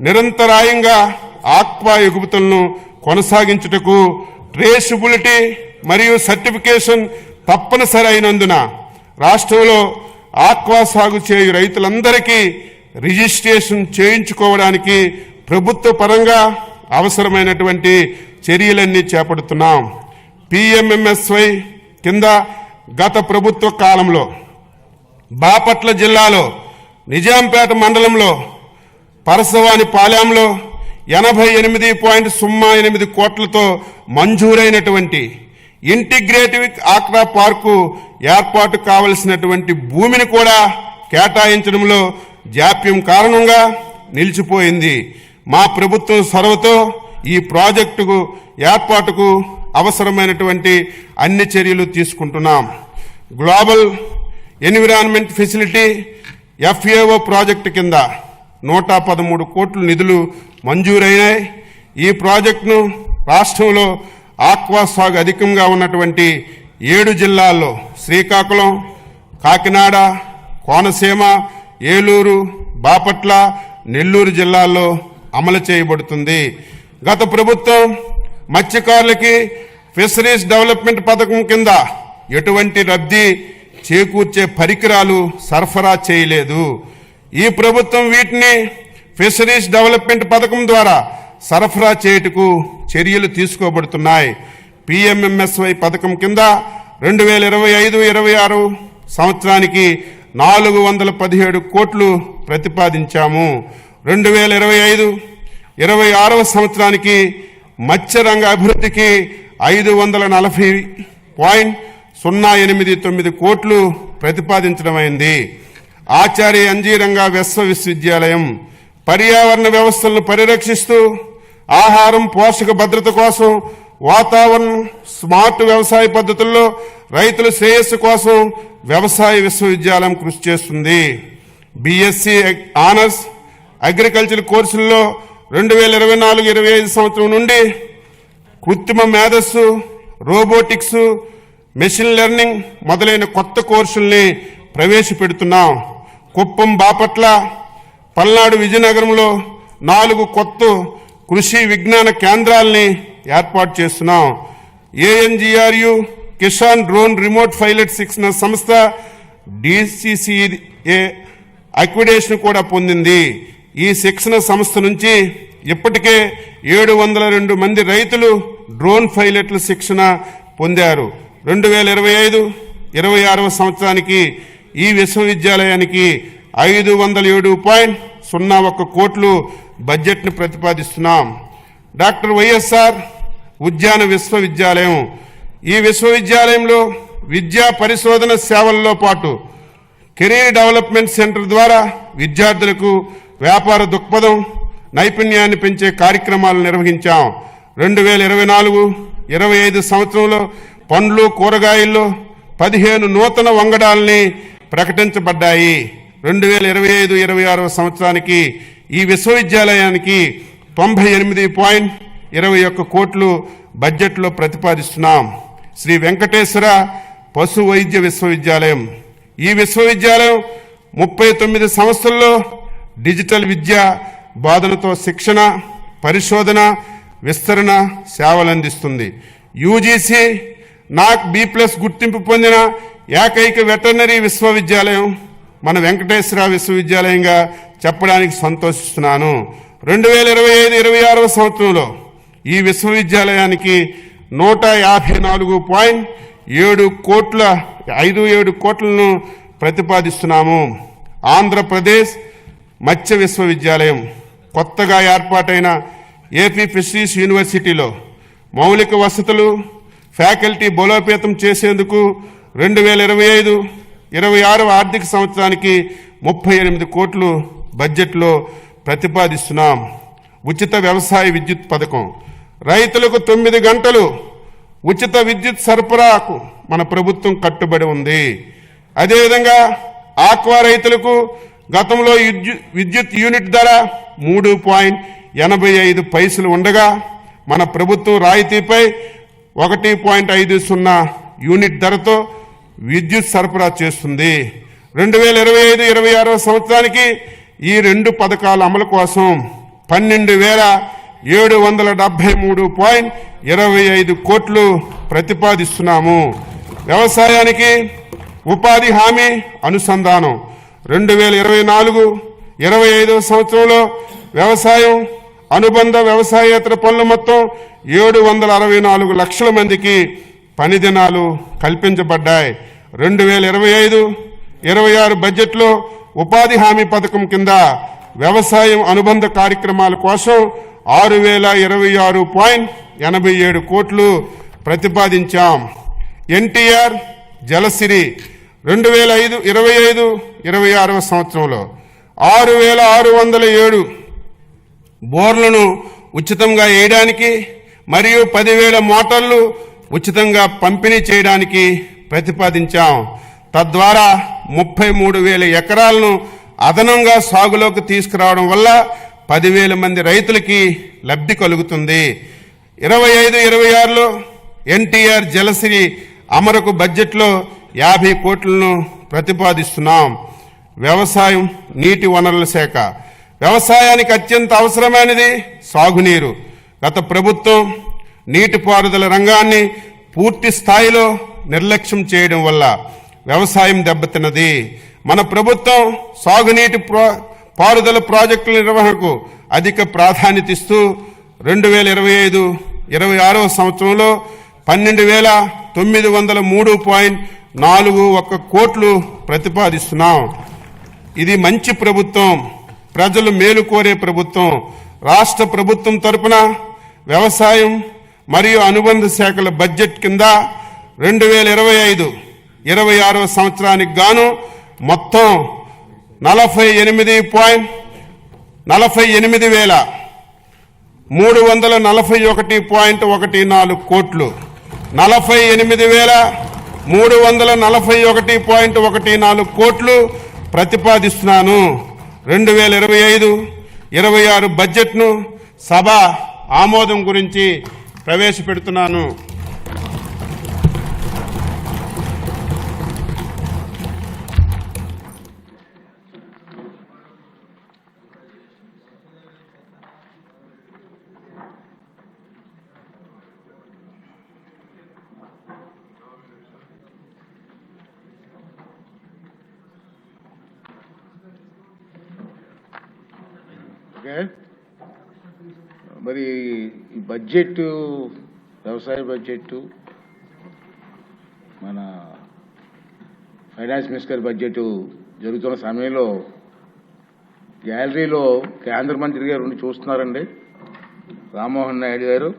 నిరంతరాయంగా ఆక్వా ఎగుమతులను కొనసాగించుటకు ట్రేసబిలిటీ మరియు సర్టిఫికేషన్ తప్పనిసరి అయినందున రాష్ట్రంలో ఆక్వా సాగు చేయు రైతులందరికీ రిజిస్ట్రేషన్ చేయించుకోవడానికి ప్రభుత్వ పరంగా అవసరమైనటువంటి చర్యలన్నీ చేపడుతున్నాం. PMMSY కింద గత ప్రభుత్వ కాలంలో బాపట్ల జిల్లాలో నిజాంపేట మండలంలో పరసవాని పాలెంలో 88.08 కోట్లతో మంజూరైనటువంటి ఇంటిగ్రేటివ్ ఆక్వా పార్కు ఏర్పాటు కావలసినటువంటి భూమిని కూడా కేటాయించడంలో జాప్యం కారణంగా నిలిచిపోయింది. మా ప్రభుత్వం చొరవతో ఈ ప్రాజెక్టుకు ఏర్పాటుకు అవసరమైనటువంటి అన్ని చర్యలు తీసుకుంటున్నాం. Global environment facility FAO project కింద 113 కోట్ల నిధులు మంజూరైనాయి. ఈ ప్రాజెక్టును రాష్ట్రంలో ఆక్వా సాగు అధికంగా ఉన్నటువంటి 7 జిల్లాల్లో శ్రీకాకుళం, కాకినాడ, కోనసీమ, ఏలూరు, బాపట్ల, నెల్లూరు జిల్లాల్లో అమలు చేయబడుతుంది. గత ప్రభుత్వం మత్స్యకారులకి ఫిషరీస్ డెవలప్మెంట్ పథకం కింద ఎటువంటి లబ్ధి చేకూర్చే పరికరాలు సరఫరా చేయలేదు. ఈ ప్రభుత్వం వీటిని ఫిషరీస్ డెవలప్మెంట్ పథకం ద్వారా సరఫరా చేయుటకు చర్యలు తీసుకోబడుతున్నాయి. PMMSY పథకం కింద 2025-26 సంవత్సరానికి 417 కోట్లు ప్రతిపాదించాము. 2025-26 సంవత్సరానికి మత్స్యరంగ అభివృద్ధికి 540.089 కోట్లు ప్రతిపాదించడమైంది. ఆచార్య ఎన్జీ రంగా విశ్వవిద్యాలయం పర్యావరణ వ్యవస్థలను పరిరక్షిస్తూ ఆహారం, పోషక భద్రత కోసం వాతావరణం, స్మార్ట్ వ్యవసాయ పద్ధతుల్లో రైతుల శ్రేయస్సు కోసం వ్యవసాయ విశ్వవిద్యాలయం కృషి చేస్తుంది. BSc ఆనర్స్ అగ్రికల్చర్ కోర్సుల్లో 2024-25 సంవత్సరం నుండి కృత్రిమ మేధస్సు, రోబోటిక్స్, మెషిన్ లెర్నింగ్ మొదలైన కొత్త కోర్సుల్ని ప్రవేశపెడుతున్నాం. కుప్పం, బాపట్ల, పల్నాడు, విజయనగరంలో 4 కొత్త కృషి విజ్ఞాన కేంద్రాలని ఏర్పాటు చేస్తున్నాం. ANGRU Kisan drone remote pilot శిక్షణ సంస్థ DCCA అక్విడేషన్ కూడా పొందింది. ఈ శిక్షణ సంస్థ నుంచి ఇప్పటికే 702 మంది రైతులు డ్రోన్ పైలట్ల శిక్షణ పొందారు. 2025-26 సంవత్సరానికి ఈ విశ్వవిద్యాలయానికి 507.01 కోట్లు బడ్జెట్ను ప్రతిపాదిస్తున్నాం. డాక్టర్ వైఎస్ఆర్ ఉద్యాన విశ్వవిద్యాలయం ఈ విశ్వవిద్యాలయంలో విద్యా పరిశోధన సేవల్లో పాటు కెరీర్ డెవలప్మెంట్ సెంటర్ ద్వారా విద్యార్థులకు వ్యాపార దృక్పథం, నైపుణ్యాన్ని పెంచే కార్యక్రమాలు నిర్వహించాం. 2024-25 సంవత్సరంలో పండ్లు, కూరగాయల్లో 15 నూతన వంగడాల్ని ప్రకటించబడ్డాయి. 2025-26 సంవత్సరానికి ఈ విశ్వవిద్యాలయానికి 98.21 కోట్లు బడ్జెట్లో ప్రతిపాదిస్తున్నాం. శ్రీ వెంకటేశ్వర పశు వైద్య విశ్వవిద్యాలయం ఈ విశ్వవిద్యాలయం 39 సంస్థల్లో డిజిటల్ విద్య బోధనతో శిక్షణ, పరిశోధన, విస్తరణ సేవలందిస్తుంది. UGC NAC B+ గుర్తింపు పొందిన ఏకైక వెటర్నరీ విశ్వవిద్యాలయం మన వెంకటేశ్వర విశ్వవిద్యాలయంగా చెప్పడానికి సంతోషిస్తున్నాను. 2025-26 సంవత్సరంలో ఈ విశ్వవిద్యాలయానికి 154.57 కోట్లను ప్రతిపాదిస్తున్నాము. ఆంధ్రప్రదేశ్ మత్స్య విశ్వవిద్యాలయం కొత్తగా ఏర్పాటైన ఏపీ ఫిషరీస్ యూనివర్సిటీలో మౌలిక వసతులు, ఫ్యాకల్టీ బలోపేతం చేసేందుకు 2025-26 ఆర్థిక సంవత్సరానికి 38 కోట్లు బడ్జెట్లో ప్రతిపాదిస్తున్నాం. ఉచిత వ్యవసాయ విద్యుత్ పథకం రైతులకు 9 గంటలు ఉచిత విద్యుత్ సరఫరాకు మన ప్రభుత్వం కట్టుబడి ఉంది. అదేవిధంగా ఆక్వా రైతులకు గతంలో విద్యుత్ యూనిట్ ధర 3.85 పైసలు ఉండగా మన ప్రభుత్వం రాయితీపై 1.50 యూనిట్ ధరతో విద్యుత్ సరఫరా చేస్తుంది. 2025-26 సంవత్సరానికి ఈ 2 పథకాల అమలు కోసం 12,773.25 కోట్లు ప్రతిపాదిస్తున్నాము. వ్యవసాయానికి ఉపాధి హామీ అనుసంధానం 2024-25 సంవత్సరంలో వ్యవసాయం, అనుబంధ వ్యవసాయేతర పనులు మొత్తం 764 లక్షల మందికి పని దినాలు కల్పించబడ్డాయి. 2025-26 బడ్జెట్లో ఉపాధి హామీ పథకం కింద వ్యవసాయం అనుబంధ కార్యక్రమాల కోసం 6,026.87 కోట్లు ప్రతిపాదించాం. ఎన్టీఆర్ జలసిరి 2025-26 సంవత్సరంలో 6,607 బోర్లను ఉచితంగా వేయడానికి మరియు 10,000 మోటార్లు ఉచితంగా పంపిణీ చేయడానికి ప్రతిపాదించాం. తద్వారా 33,000 ఎకరాలను అదనంగా సాగులోకి తీసుకురావడం వల్ల 10,000 మంది రైతులకి లబ్ధి కలుగుతుంది. 25-26లో ఎన్టీఆర్ జలసిరి అమరుకు బడ్జెట్లో 50 కోట్లను ప్రతిపాదిస్తున్నాం. వ్యవసాయం నీటి వనరుల శాఖ వ్యవసాయానికి అత్యంత అవసరమైనది సాగునీరు. గత ప్రభుత్వం నీటిపారుదల రంగాన్ని పూర్తి స్థాయిలో నిర్లక్ష్యం చేయడం వల్ల వ్యవసాయం దెబ్బతిన్నది. మన ప్రభుత్వం సాగునీటి పారుదల ప్రాజెక్టుల నిర్వహణకు అధిక ప్రాధాన్యత ఇస్తూ 2025-26 సంవత్సరంలో 12,903.41 కోట్లు ప్రతిపాదిస్తున్నాం. ఇది మంచి ప్రభుత్వం, ప్రజలు మేలు కోరే ప్రభుత్వం. రాష్ట్ర ప్రభుత్వం తరపున వ్యవసాయం మరియు అనుబంధ శాఖల బడ్జెట్ కింద 2025-26 సంవత్సరానికి గాను మొత్తం 48,341.14 కోట్లు 48,341.14 కోట్లు ప్రతిపాదిస్తున్నాను. 2025-26 బడ్జెట్ను సభ ఆమోదం గురించి ప్రవేశపెడుతున్నాను. ఓకే, మరి ఈ బడ్జెట్, వ్యవసాయ బడ్జెట్, మన ఫైనాన్స్ మినిస్టర్ బడ్జెట్ జరుగుతున్న సమయంలో గ్యాలరీలో కేంద్ర మంత్రి గారు ఉండి చూస్తున్నారండి, రామ్మోహన్ నాయుడు గారు.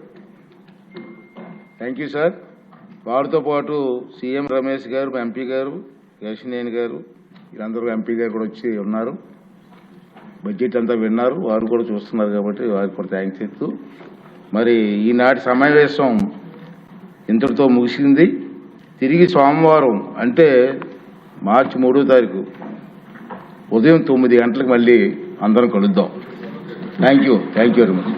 Thank you sir. వారితో పాటు సీఎం రమేష్ గారు, ఎంపీ గారు, కేశినేని గారు, వీళ్ళందరూ ఎంపీ గారు కూడా వచ్చి ఉన్నారు. బడ్జెట్ అంతా విన్నారు, వారు కూడా చూస్తున్నారు కాబట్టి వారికి కూడా థ్యాంక్స్ చెప్తూ మరి ఈనాటి సమావేశం ఇంతటితో ముగిసింది. తిరిగి సోమవారం అంటే మార్చి 3వ తారీఖు ఉదయం 9 గంటలకు మళ్ళీ అందరం కలుద్దాం. Thank you very much.